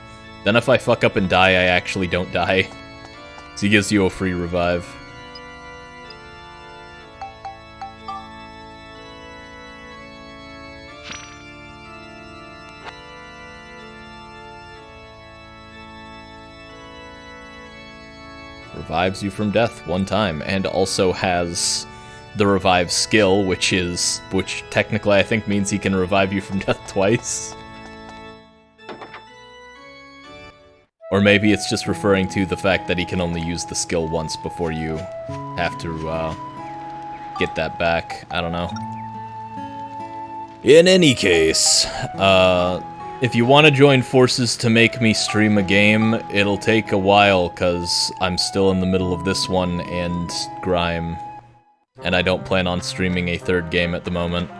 then if I fuck up and die, I actually don't die. So he gives you a free revive. Revives you from death one time, and also has the revive skill, which technically I think means he can revive you from death twice. Or maybe it's just referring to the fact that he can only use the skill once before you have to get that back. I don't know. In any case, if you want to join forces to make me stream a game, it'll take a while, because I'm still in the middle of this one and Grime. And I don't plan on streaming a third game at the moment.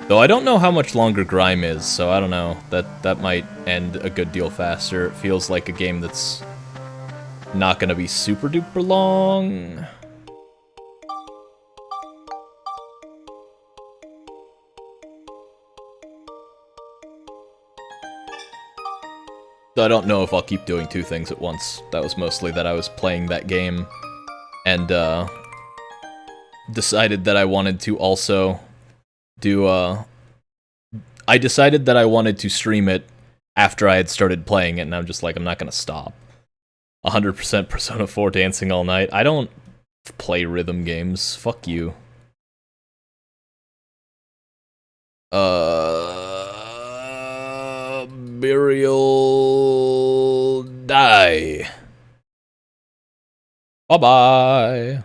Though I don't know how much longer Grime is, so I don't know. That might end a good deal faster. It feels like a game that's not gonna be super duper long. So I don't know if I'll keep doing two things at once. That was mostly that I was playing that game and decided that I wanted to also do I decided that I wanted to stream it after I had started playing it, and I'm just like, I'm not gonna stop. 100% Persona 4 dancing all night. I don't play rhythm games. Fuck you. Burial die. Bye-bye.